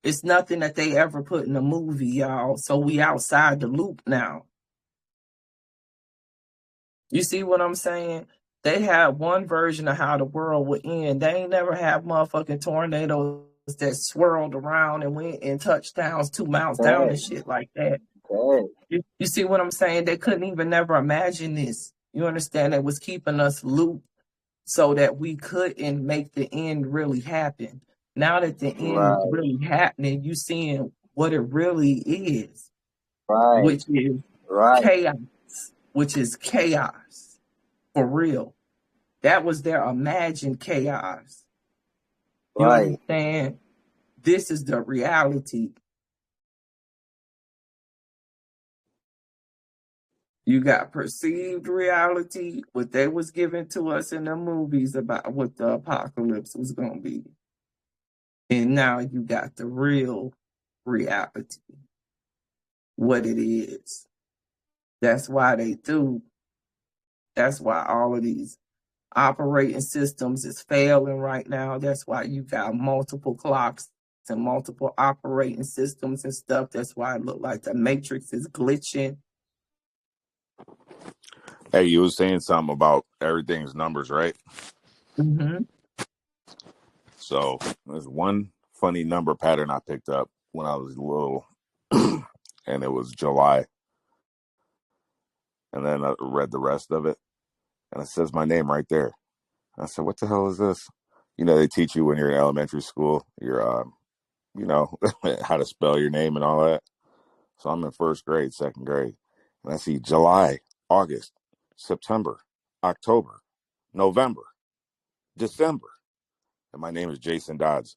It's nothing that they ever put in a movie, y'all. So we outside the loop now. You see what I'm saying? They had one version of how the world would end. They ain't never had motherfucking tornadoes that swirled around and went and touchdowns 2 miles down and shit like that. You see what I'm saying? They couldn't even never imagine this. You understand? It was keeping us looped so that we couldn't make the end really happen. Now that the end is really happening, you seeing what it really is, which is chaos, which is chaos for real. That was their imagined chaos. You understand? This is the reality. You got perceived reality, what they was given to us in the movies about what the apocalypse was going to be. And now you got the real reality, what it is. That's why that's why all of these operating systems is failing right now. That's why you got multiple clocks and multiple operating systems and stuff. That's why it look like the matrix is glitching. Hey, you was saying something about everything's numbers, right? Mm-hmm. So there's one funny number pattern I picked up when I was little, and it was July. And then I read the rest of it, and it says my name right there. I said, "What the hell is this?" You know, they teach you when you're in elementary school, you know, how to spell your name and all that. So I'm in first grade, second grade, and I see July, August, September, October, November, December, and my name is Jason Dodds.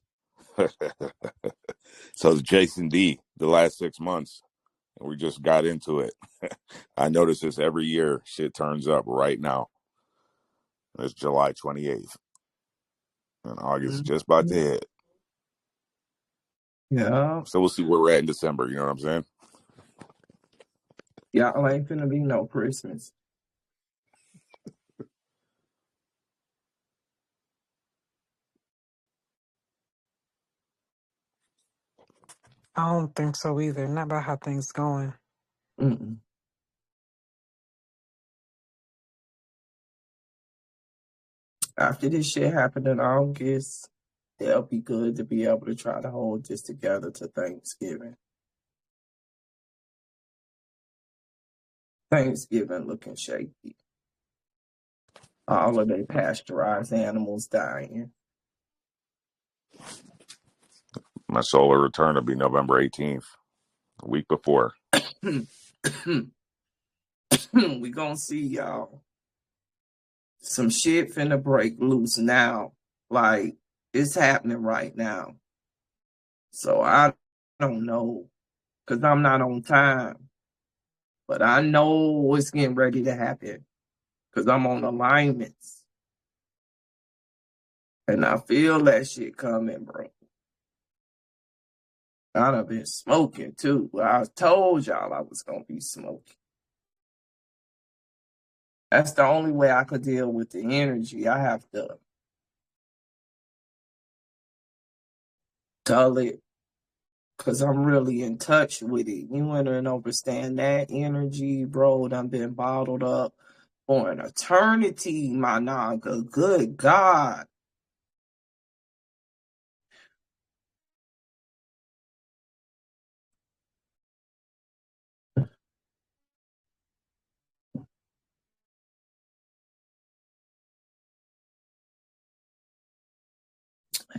So it's Jason D. The last 6 months, and we just got into it. I notice this every year. Shit turns up right now. It's July 28th, and August is just about to hit. Yeah. So we'll see where we're at in December. You know what I'm saying? Y'all ain't finna be no Christmas. I don't think so either. Not about how things going. Mm-mm. After this shit happened in August, it'll be good to be able to try to hold this together to Thanksgiving. Thanksgiving looking shaky. All of their pasteurized animals dying. My solar return will be November 18th, a week before. We gonna see, y'all. Some shit finna break loose now. Like, it's happening right now. So I don't know, because I'm not on time. But I know what's getting ready to happen, because I'm on alignments. And I feel that shit coming, bro. I done been smoking too. I told y'all I was gonna be smoking. That's the only way I could deal with the energy. I have to dull it because I'm really in touch with it. You wouldn't understand that energy, bro. Done been bottled up for an eternity, my naga. Good God.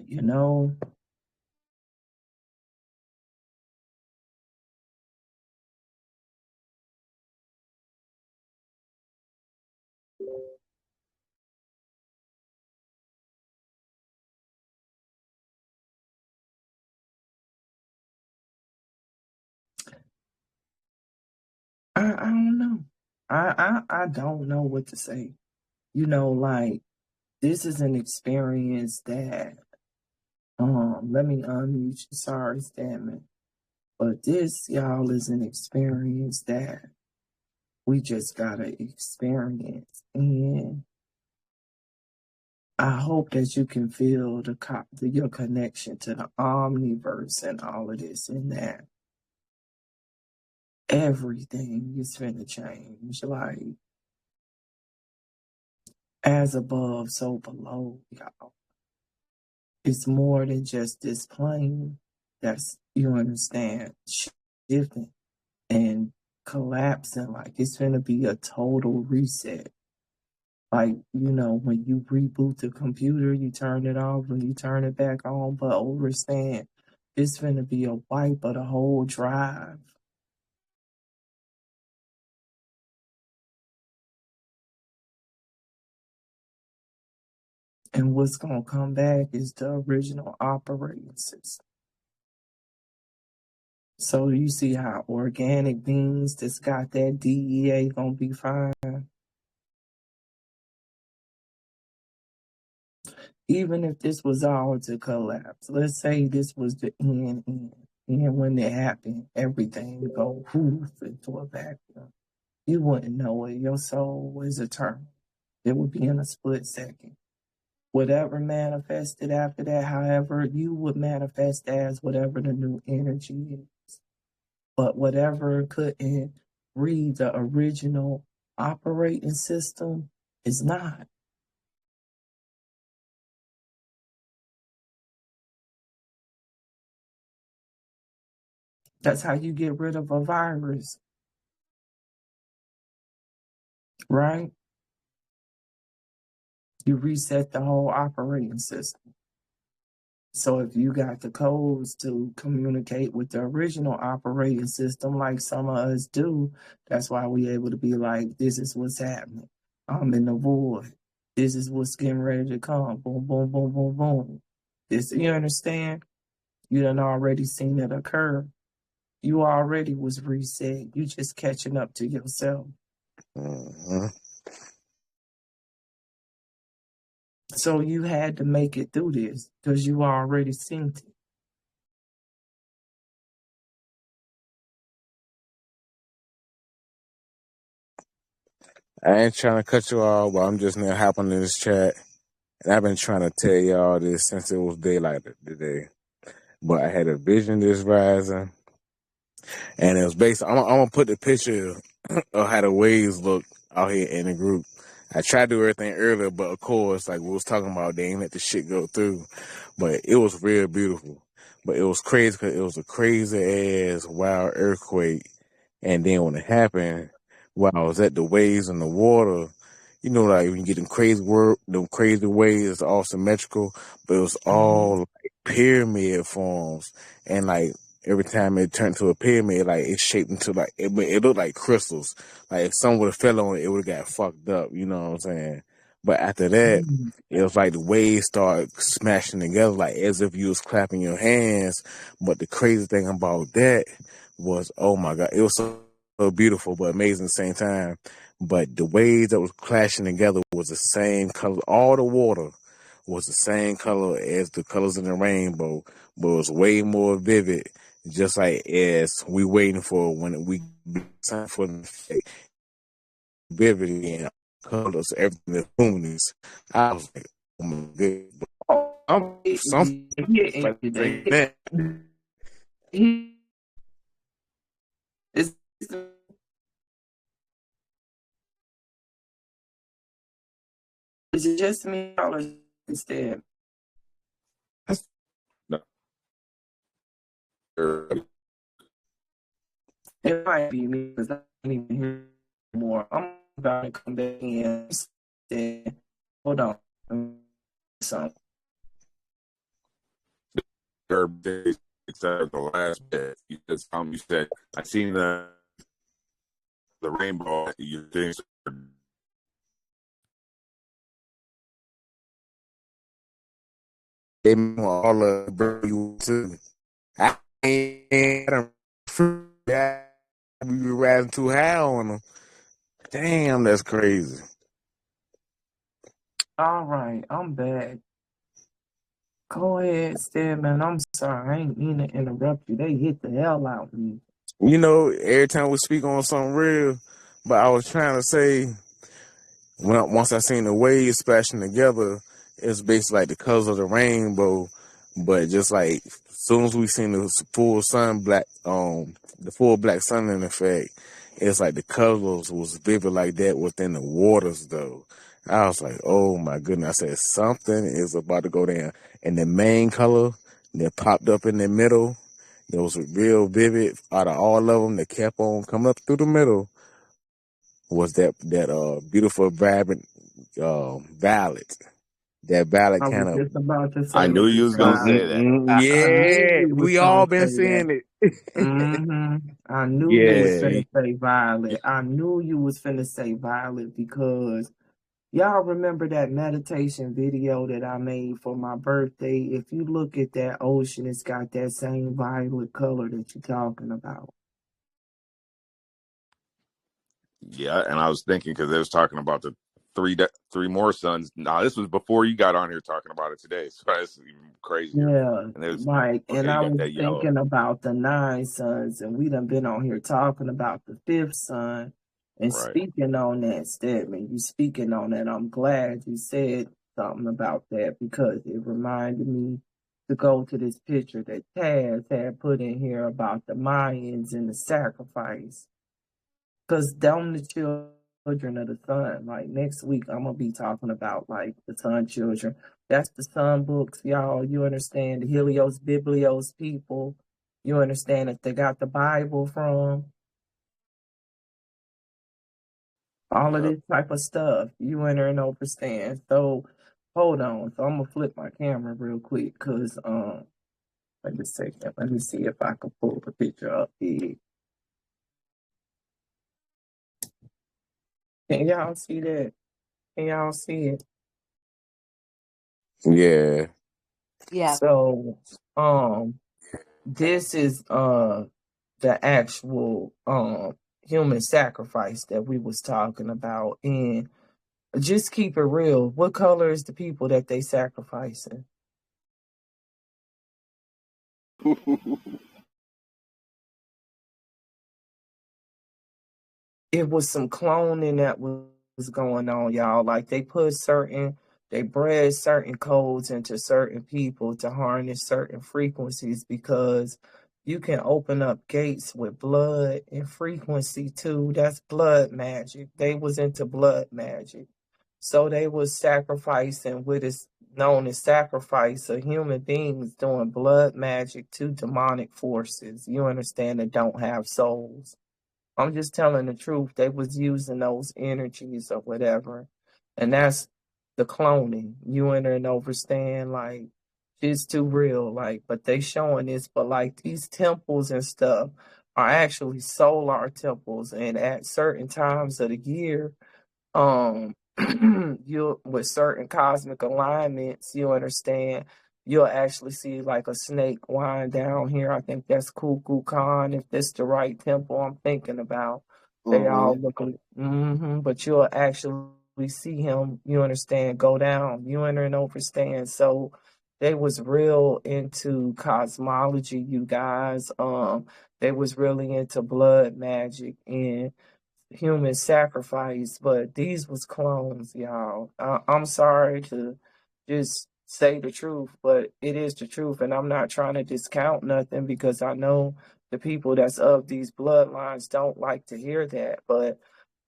You know, I don't know. I don't know what to say. You know, like this is an experience that let me unmute you. Sorry, Stammen. But this, y'all, is an experience that we just gotta experience. And I hope that you can feel your connection to the omniverse and all of this, and that everything is finna change. Like, as above, so below, y'all. It's more than just this plane that's, you understand, shifting and collapsing. Like, it's gonna be a total reset. Like, you know, when you reboot the computer, you turn it off and you turn it back on, but understand, it's gonna be a wipe of the whole drive. And what's gonna come back is the original operating system. So you see how organic beans that's got that DEA gonna be fine. Even if this was all to collapse, let's say this was the end. And when it happened, everything would go poof into a vacuum. You wouldn't know it. Your soul was eternal. It would be in a split second. Whatever manifested after that, however, you would manifest as whatever the new energy is. But whatever couldn't read the original operating system is not. That's how you get rid of a virus, right? You reset the whole operating system. So if you got the codes to communicate with the original operating system, like some of us do, that's why we able to be like, this is what's happening. I'm in the void. This is what's getting ready to come. Boom, boom, boom, boom, boom. This, you understand? You done already seen it occur. You already was reset. You just catching up to yourself. Mm-hmm. So you had to make it through this because you already seen it. I ain't trying to cut you off, but I'm just now hopping in this chat. And I've been trying to tell y'all this since it was daylight today. But I had a vision this rising. And it was based, I'm going to put the picture of how the waves look out here in the group. I tried to do everything earlier, but of course, like we was talking about, they ain't let the shit go through. But it was real beautiful. But it was crazy because it was a crazy ass wild earthquake. And then when it happened, while I was at the waves in the water, you know, like when you get them crazy waves, it's all symmetrical, but it was all like pyramid forms. And like every time it turned to a pyramid, like it shaped into like, it looked like crystals. Like if someone would have fell on it, it would have got fucked up, you know what I'm saying? But after that, it was like the waves started smashing together, like as if you was clapping your hands. But the crazy thing about that was, oh my God, it was so beautiful but amazing at the same time. But the waves that was clashing together was the same color. All the water was the same color as the colors in the rainbow, but it was way more vivid just like as we waiting for when we time for the effect, vivid and colors, everything that's luminous. I was like, oh my god, I'm something like that. It's just me instead. No. It might be me because I don't even hear more. I'm about to come back in. Hold on. So Your days, except the last bit. You said I seen the rainbow. You think They all you too. I ain't we were riding too high on them. Damn, that's crazy. all right, I'm back. Go ahead, Stedman. I'm sorry. I ain't mean to interrupt you. They hit the hell out of me. You know, every time we speak on something real, but I was trying to say, once I seen the waves splashing together, it's basically like the colors of the rainbow, but just like as soon as we seen the full the full black sun in effect, it's like the colors was vivid like that within the waters though. I was like, oh my goodness. I said, something is about to go down. And the main color that popped up in the middle, it was real vivid out of all of them that kept on coming up through the middle, was that beautiful, vibrant violet. That violet I was kind of, just about to I say knew you was gonna say that. I knew yeah, you was we gonna all been say that. seeing it. I knew you was Yeah. finna say Violet. I knew you was finna say Violet because y'all remember that meditation video that I made for my birthday? If you look at that ocean, it's got that same violet color that you're talking about. Yeah, and I was thinking because they was talking about the three more suns. Nah, this was before you got on here talking about it today, so that's even crazier. Yeah, And there's right. And okay, you I got was that yellow. thinking about the 9 suns, and we done been on here talking about the 5th sun and Right. speaking on that statement. You speaking on that. I'm glad you said something about that because it reminded me to go to this picture that Taz had put in here about the Mayans and the sacrifice. Because them the children of the sun. Like next week, I'm gonna be talking about like the sun children. That's the sun books, y'all. You understand the Helios Biblios people. You understand that they got the Bible from all of this type of stuff. You enter and understand. So hold on. So I'm gonna flip my camera real quick because let me see. Let me see if I can pull the picture up here. Can y'all see that? Can y'all see it? Yeah. Yeah. So this is the actual human sacrifice that we was talking about. And just keep it real. What color is the people that they sacrificing? It was some cloning that was going on, y'all. Like they bred certain codes into certain people to harness certain frequencies because you can open up gates with blood and frequency too. That's blood magic. They was into blood magic. So they was sacrificing what is known as sacrifice of human beings doing blood magic to demonic forces. You understand, that don't have souls. I'm just telling the truth. They was using those energies or whatever. And that's the cloning. You enter and understand, like, it's too real. Like, but they showing this, but like these temples and stuff are actually solar temples. And at certain times of the year, you with certain cosmic alignments, you understand, you'll actually see like a snake wind down here. I think that's Kukulkan Khan, if that's the right temple I'm thinking about. They all looking, but you'll actually see him, you understand, go down. You enter and understand. So They was real into cosmology, you guys. They was really into blood magic and human sacrifice, but these was clones, y'all. I'm sorry to just say the truth, but it is the truth, and I'm not trying to discount nothing because I know the people that's of these bloodlines don't like to hear that, but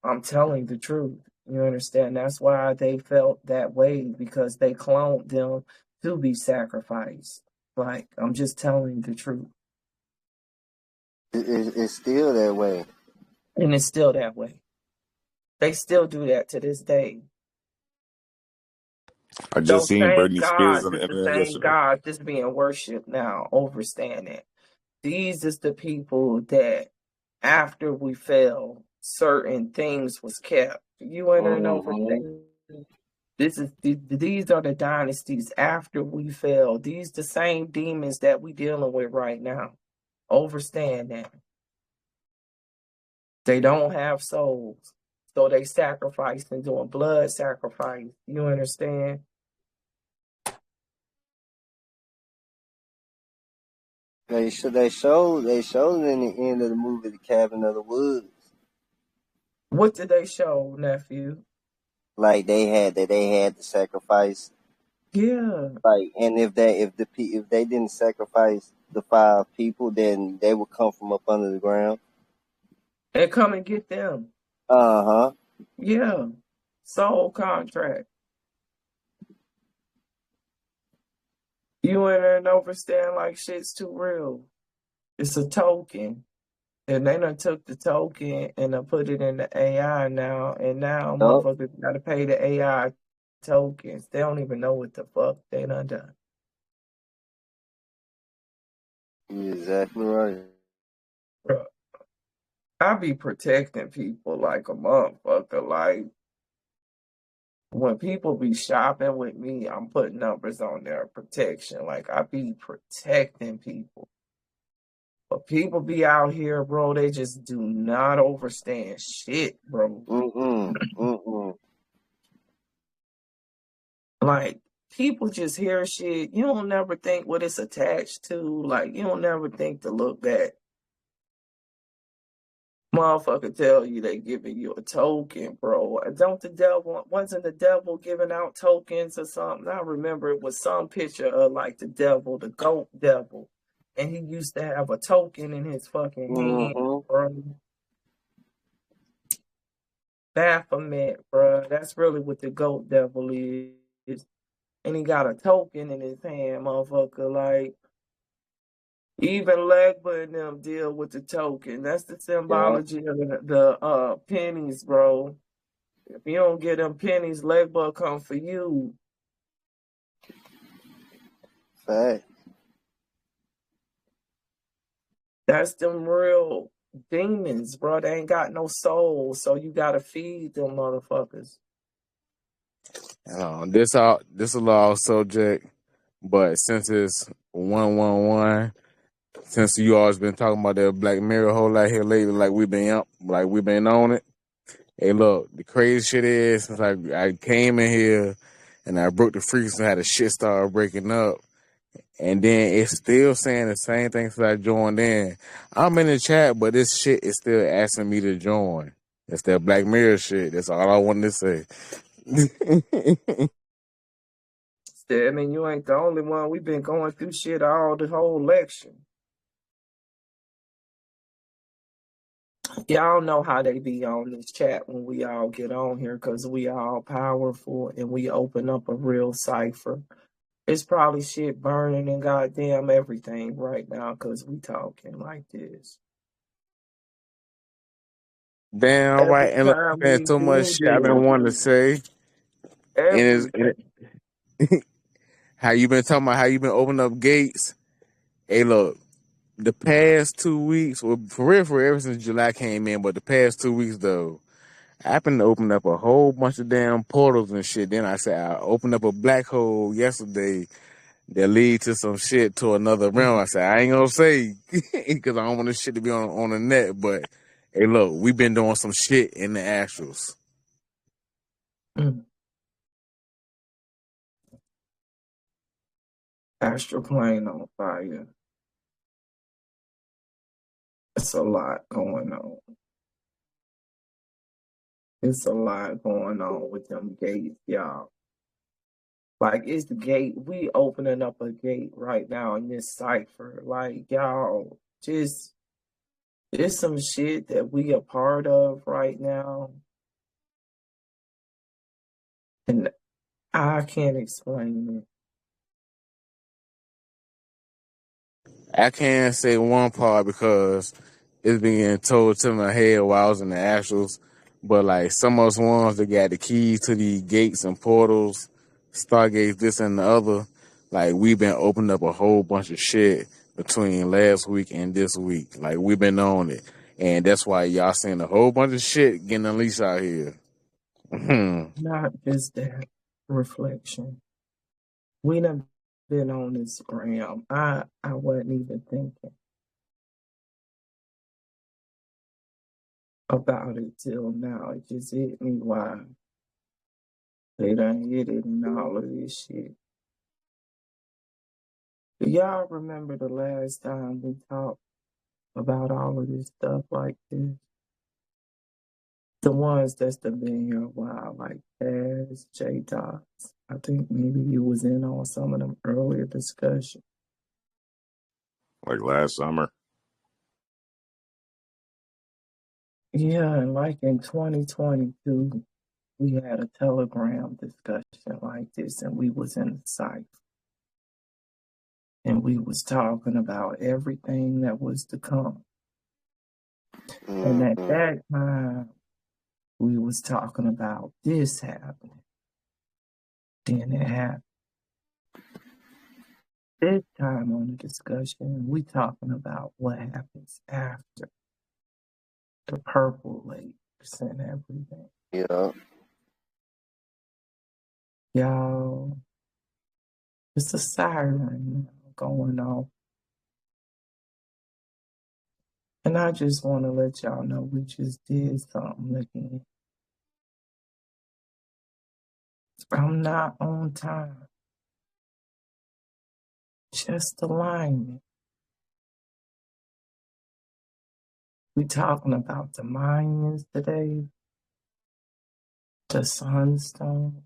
I'm telling the truth. You understand? That's why they felt that way because they cloned them to be sacrificed. Like, I'm just telling the truth. It's still that way. And it's still that way. They still do that to this day. I just Those seen same Britney Spears gods on the is the internet same yesterday. gods just being worshipped now. Overstand that. These is the people that after we fell, certain things was kept. You ain't overstand. These are the dynasties after we fell. These the same demons that we dealing with right now. Overstand that. They don't have souls. So they sacrifice and doing blood sacrifice. You understand? They showed in the end of the movie The Cabin of the Woods. What did they show, nephew? Like they had to sacrifice. Yeah. Like, and if they didn't sacrifice the 5 people, then they would come from up under the ground. And come and get them. Uh-huh. Yeah. Soul contract. You ain't understand like shit's too real. It's a token. And they done took the token and done put it in the AI now. And now Yup. motherfuckers gotta pay the AI tokens. They don't even know what the fuck they done. You're exactly right. Bruh, I be protecting people like a motherfucker. Like, when people be shopping with me, I'm putting numbers on their protection. Like, I be protecting people. But people be out here, bro, they just do not understand shit, bro. Like, people just hear shit. You don't never think what it's attached to. Like, you don't never think to look back. Motherfucker tell you they giving you a token, bro. Wasn't the devil giving out tokens or something? I remember it was some picture of like the devil, the goat devil. And he used to have a token in his fucking hand, bro. Baphomet, bro. That's really what the goat devil is. And he got a token in his hand, motherfucker. Like, even Legba and them deal with the token. That's the symbology of the pennies, bro. If you don't get them pennies, Legba come for you. Fact. That's them real demons, bro. They ain't got no soul, so you gotta feed them motherfuckers. This a law subject, but since it's 111, since you always been talking about that Black Mirror whole lot here lately, like we've been on it. Hey, look, the crazy shit is since I came in here and I broke the freaks and had the shit start breaking up, and then it's still saying the same thing since I joined in. I'm in the chat, but this shit is still asking me to join. It's that Black Mirror shit. That's all I wanted to say. I mean, you ain't the only one. We've been going through shit all the whole election. Y'all know how they be on this chat when we all get on here because we all powerful and we open up a real cipher. It's probably shit burning and goddamn everything right now because we talking like this. Damn Every right, and look, time man, we so much do shit I've been wanting to say. And everything. how you been talking about how you been opening up gates. Hey, look, the past 2 weeks, well, for real, ever since July came in, but the past 2 weeks though, I've been opening up a whole bunch of damn portals and shit. Then I said I opened up a black hole yesterday that lead to some shit to another realm. I said I ain't gonna say because I don't want this shit to be on the net. But hey, look, we've been doing some shit in the astrals. Mm. Astral plane on fire. It's a lot going on. It's a lot going on with them gates, y'all. Like, it's the gate. We opening up a gate right now in this cipher. Like, y'all, just, it's some shit that we a part of right now. And I can't explain I can't say one part because it's being told to my head while I was in the astrals. But like some of us ones that got the keys to the gates and portals, stargates, this and the other, like we've been opening up a whole bunch of shit between last week and this week. Like we've been on it. And that's why y'all seeing a whole bunch of shit getting unleashed out here. it. Not just that reflection. We done been on this gram. I wasn't even thinking about it till now. It just hit me why they done hit it and all of this shit. Do y'all remember the last time we talked about all of this stuff like this? The ones that's been here a while, like Taz, J Dots. I think maybe you was in on some of them earlier discussions. Like last summer. Yeah, and like in 2022, we had a Telegram discussion like this, and we was in the site. And we was talking about everything that was to come. And at that time, we was talking about this happening. Then it happened. This time on the discussion, we talking about what happens after the purple lakes and everything. Yeah. Y'all, it's a siren going off. And I just want to let y'all know we just did something again. I'm not on time. Just alignment. We talking about the Mayans today, the Sunstone,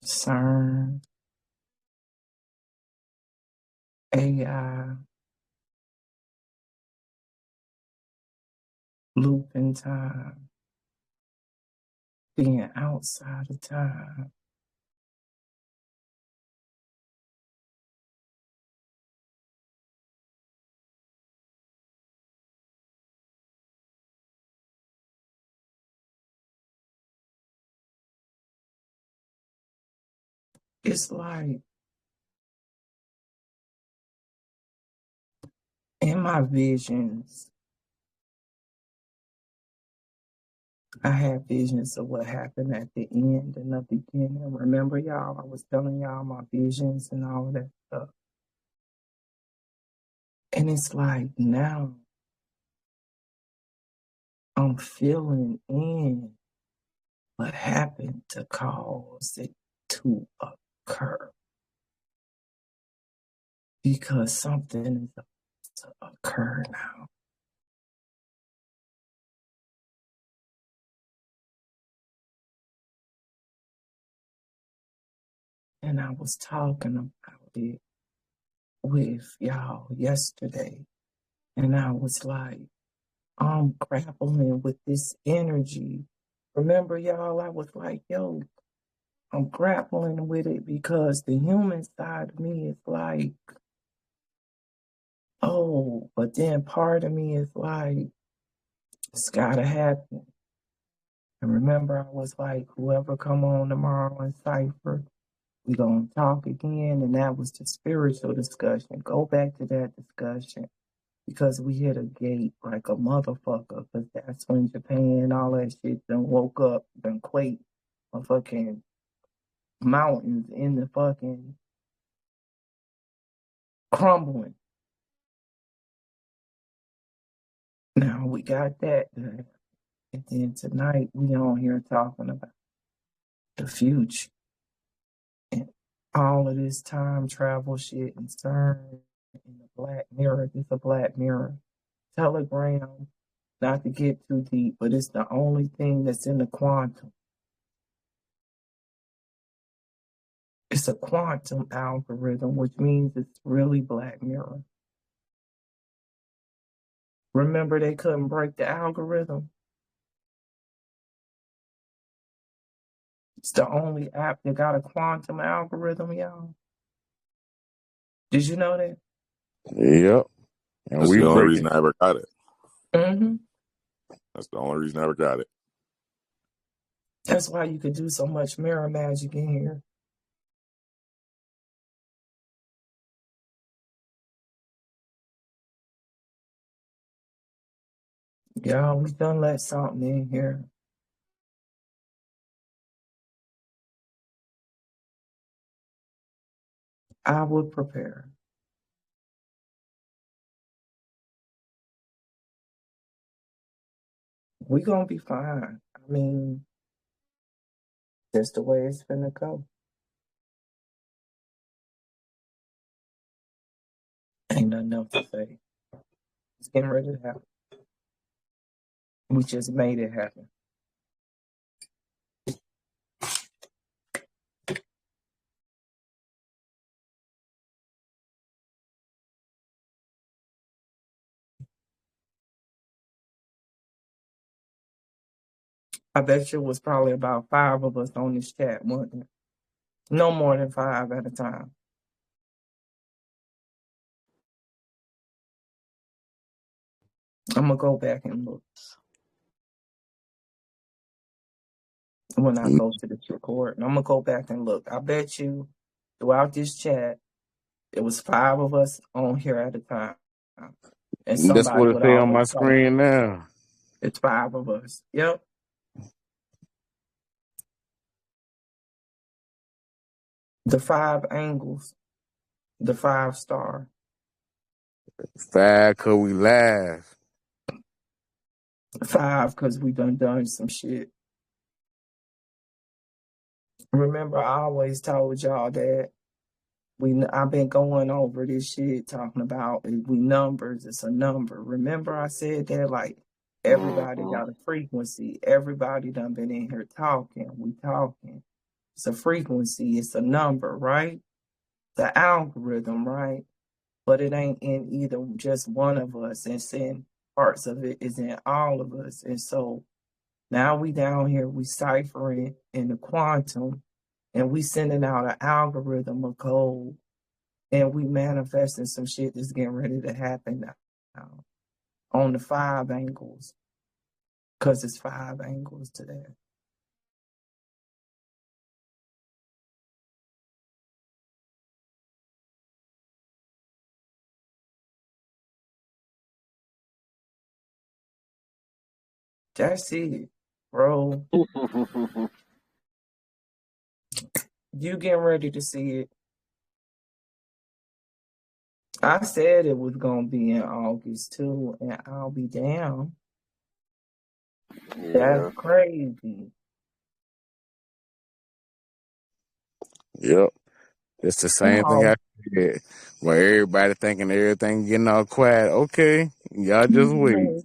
CERN, AI, looping time, being outside of time. It's like in my visions, I had visions of what happened at the end and the beginning. Remember, y'all, I was telling y'all my visions and all of that stuff. And it's like now I'm feeling in what happened to cause it to occur. Because something is about to occur now. And I was talking about it with y'all yesterday. And I was like, I'm grappling with this energy. Remember, y'all, I was like, yo, I'm grappling with it because the human side of me is like, oh, but then part of me is like, it's gotta happen. And remember, I was like, whoever come on tomorrow in Cypher, we gonna talk again. And that was the spiritual discussion. Go back to that discussion. Because we hit a gate like a motherfucker. Because that's when Japan, all that shit done woke up, done quaked. A fucking mountains in the fucking crumbling. Now we got that done. And then tonight we on here talking about the future. And all of this time travel shit and CERN in the Black Mirror. It's a Black Mirror telegram. Not to get too deep, but it's the only thing that's in the quantum. It's a quantum algorithm, which means it's really Black Mirror. Remember, they couldn't break the algorithm? It's the only app that got a quantum algorithm, y'all. Did you know that? Yep. And That's we the only break reason it. I ever got it. Mm-hmm. That's the only reason I ever got it. That's why you could do so much mirror magic in here. Y'all, we done let something in here. I would prepare. We gonna be fine. I mean, that's the way it's finna go. Ain't nothing else to say. It's getting ready to happen. We just made it happen. I bet you it was probably about 5 of us on this chat, wasn't it? No more than 5 at a time. I'm gonna go back and look when I go to this recording. I'm gonna go back and look. I bet you throughout this chat, it was 5 of us on here at a time. And That's somebody what it would say on my always say, screen now. it's 5 of us. Yep. The 5 angles, the 5 star. 5 'cause we laugh. 5 because we done some shit. Remember, I always told y'all that I've been going over this shit talking about we numbers. It's a number. Remember, I said that like everybody got a frequency. Everybody done been in here talking. We talking. It's a frequency. It's a number, right? The algorithm, right? But it ain't in either just one of us. It's in parts of it. Is in all of us. And so now we down here, we ciphering in the quantum, and we sending out an algorithm of code, and we manifesting some shit that's getting ready to happen now on the 5 angles, because it's 5 angles to that. That's it, bro. You getting ready to see it. I said it was going to be in August too, and I'll be down. Yeah. That's crazy. Yep. It's the same thing I said. Where everybody thinking everything getting all quiet. Okay, y'all just wait.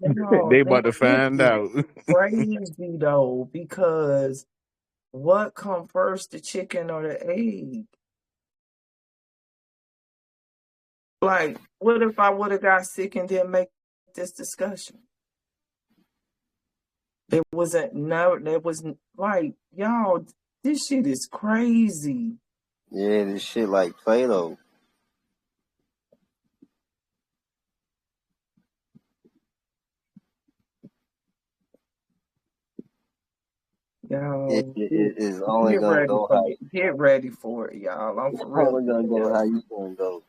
They about to find out. Crazy though, because what come first, the chicken or the egg? Like, what if I would have got sick and didn't make this discussion? It wasn't like, y'all, this shit is crazy. Yeah, this shit like Play-Doh. Y'all, It is only gonna go how get ready for it, y'all. I'm it's for real. only gonna go how you gonna go.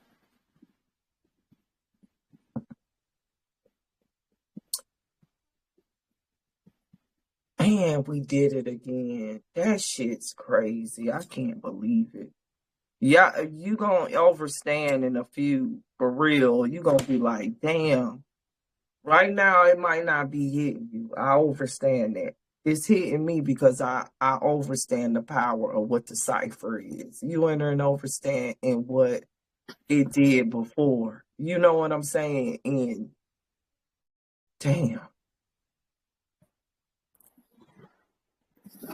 Man, we did it again. That shit's crazy. I can't believe it. Yeah, you gonna overstand in a few, for real. You gonna be like, damn. Right now, it might not be hitting you. I overstand that. it's hitting me because I understand the power of what the cipher is. You enter and understand and what it did before. You know what I'm saying? And damn,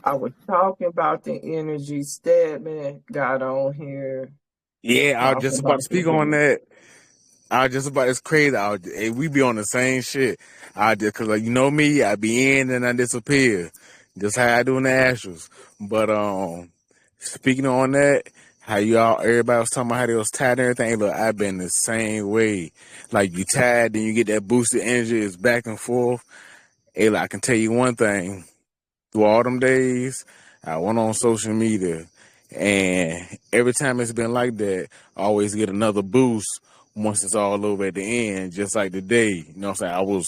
I was talking about the energy. Stedman got on here Yeah, I was talking just about to about speak on that. It's crazy. We be on the same shit. Cause like, you know me, I be in and I disappear. Just how I do in the Astros. But, speaking on that, everybody was talking about how they was tired and everything. Look, I've been the same way. Like, you tired, then you get that boosted energy. It's back and forth. Hey, look, I can tell you one thing. Through all them days, I went on social media, and every time it's been like that, I always get another boost once it's all over at the end, just like today. You know what I'm saying?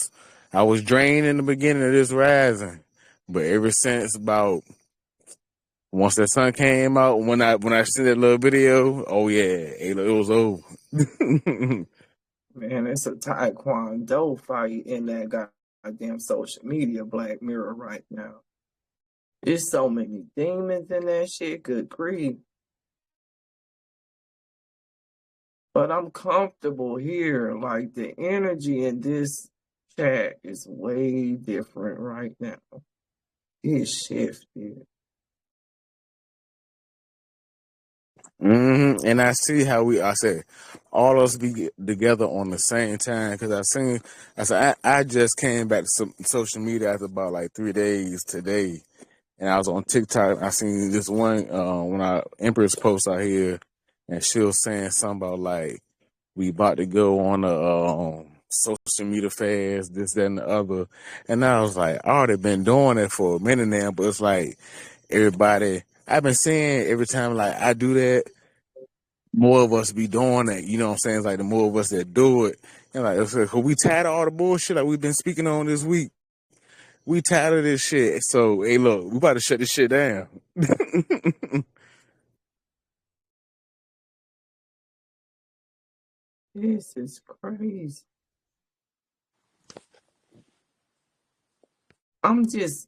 I was drained in the beginning of this rising, but ever since about once that sun came out, when I seen that little video, oh yeah, it was over. Man, it's a taekwondo fight in that goddamn social media Black Mirror right now. There's so many demons in that shit, good grief. But I'm comfortable here. Like, the energy in this chat is way different right now. It's shifted. And I see how I said, all of us be together on the same time. Cause I just came back to some social media after about like 3 days today. And I was on TikTok. I seen this one, when Empress post out here, and she was saying something about like, we about to go on a, social media fast, this, that, and the other. And I was like, I already been doing it for a minute now, but it's like I've been seeing every time like I do that, more of us be doing that. You know what I'm saying? It's like the more of us that do it. And like, it's like, 'cause we tired of all the bullshit like we've been speaking on this week. We tired of this shit. So, hey, look, we about to shut this shit down. This is crazy.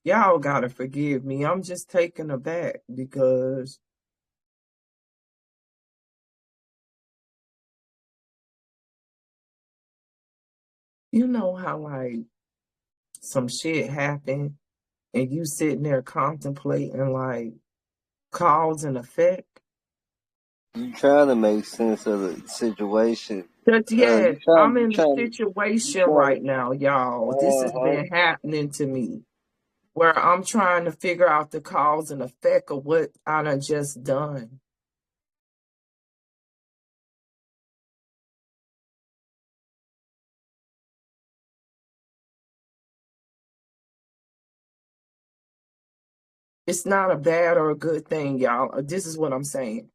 Y'all gotta forgive me. I'm just taken aback because you know how like some shit happened and you sitting there contemplating like cause and effect. You trying to make sense of the situation. Yes, I'm in a You situation trying right now, y'all. This has uh-huh. been happening to me where I'm trying to figure out the cause and effect of what I done just done. It's not a bad or a good thing, y'all. This is what I'm saying.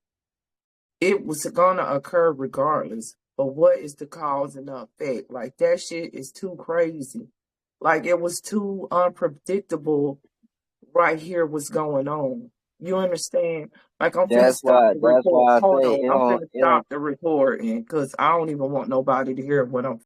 It was gonna occur regardless, but what is the cause and the effect? Like, that shit is too crazy. Like, it was too unpredictable right here what's going on. You understand? Like, I'm finna stop the That's record. why I Hold say on. it I'm don't finna stop the recording because I don't even want nobody to hear what I'm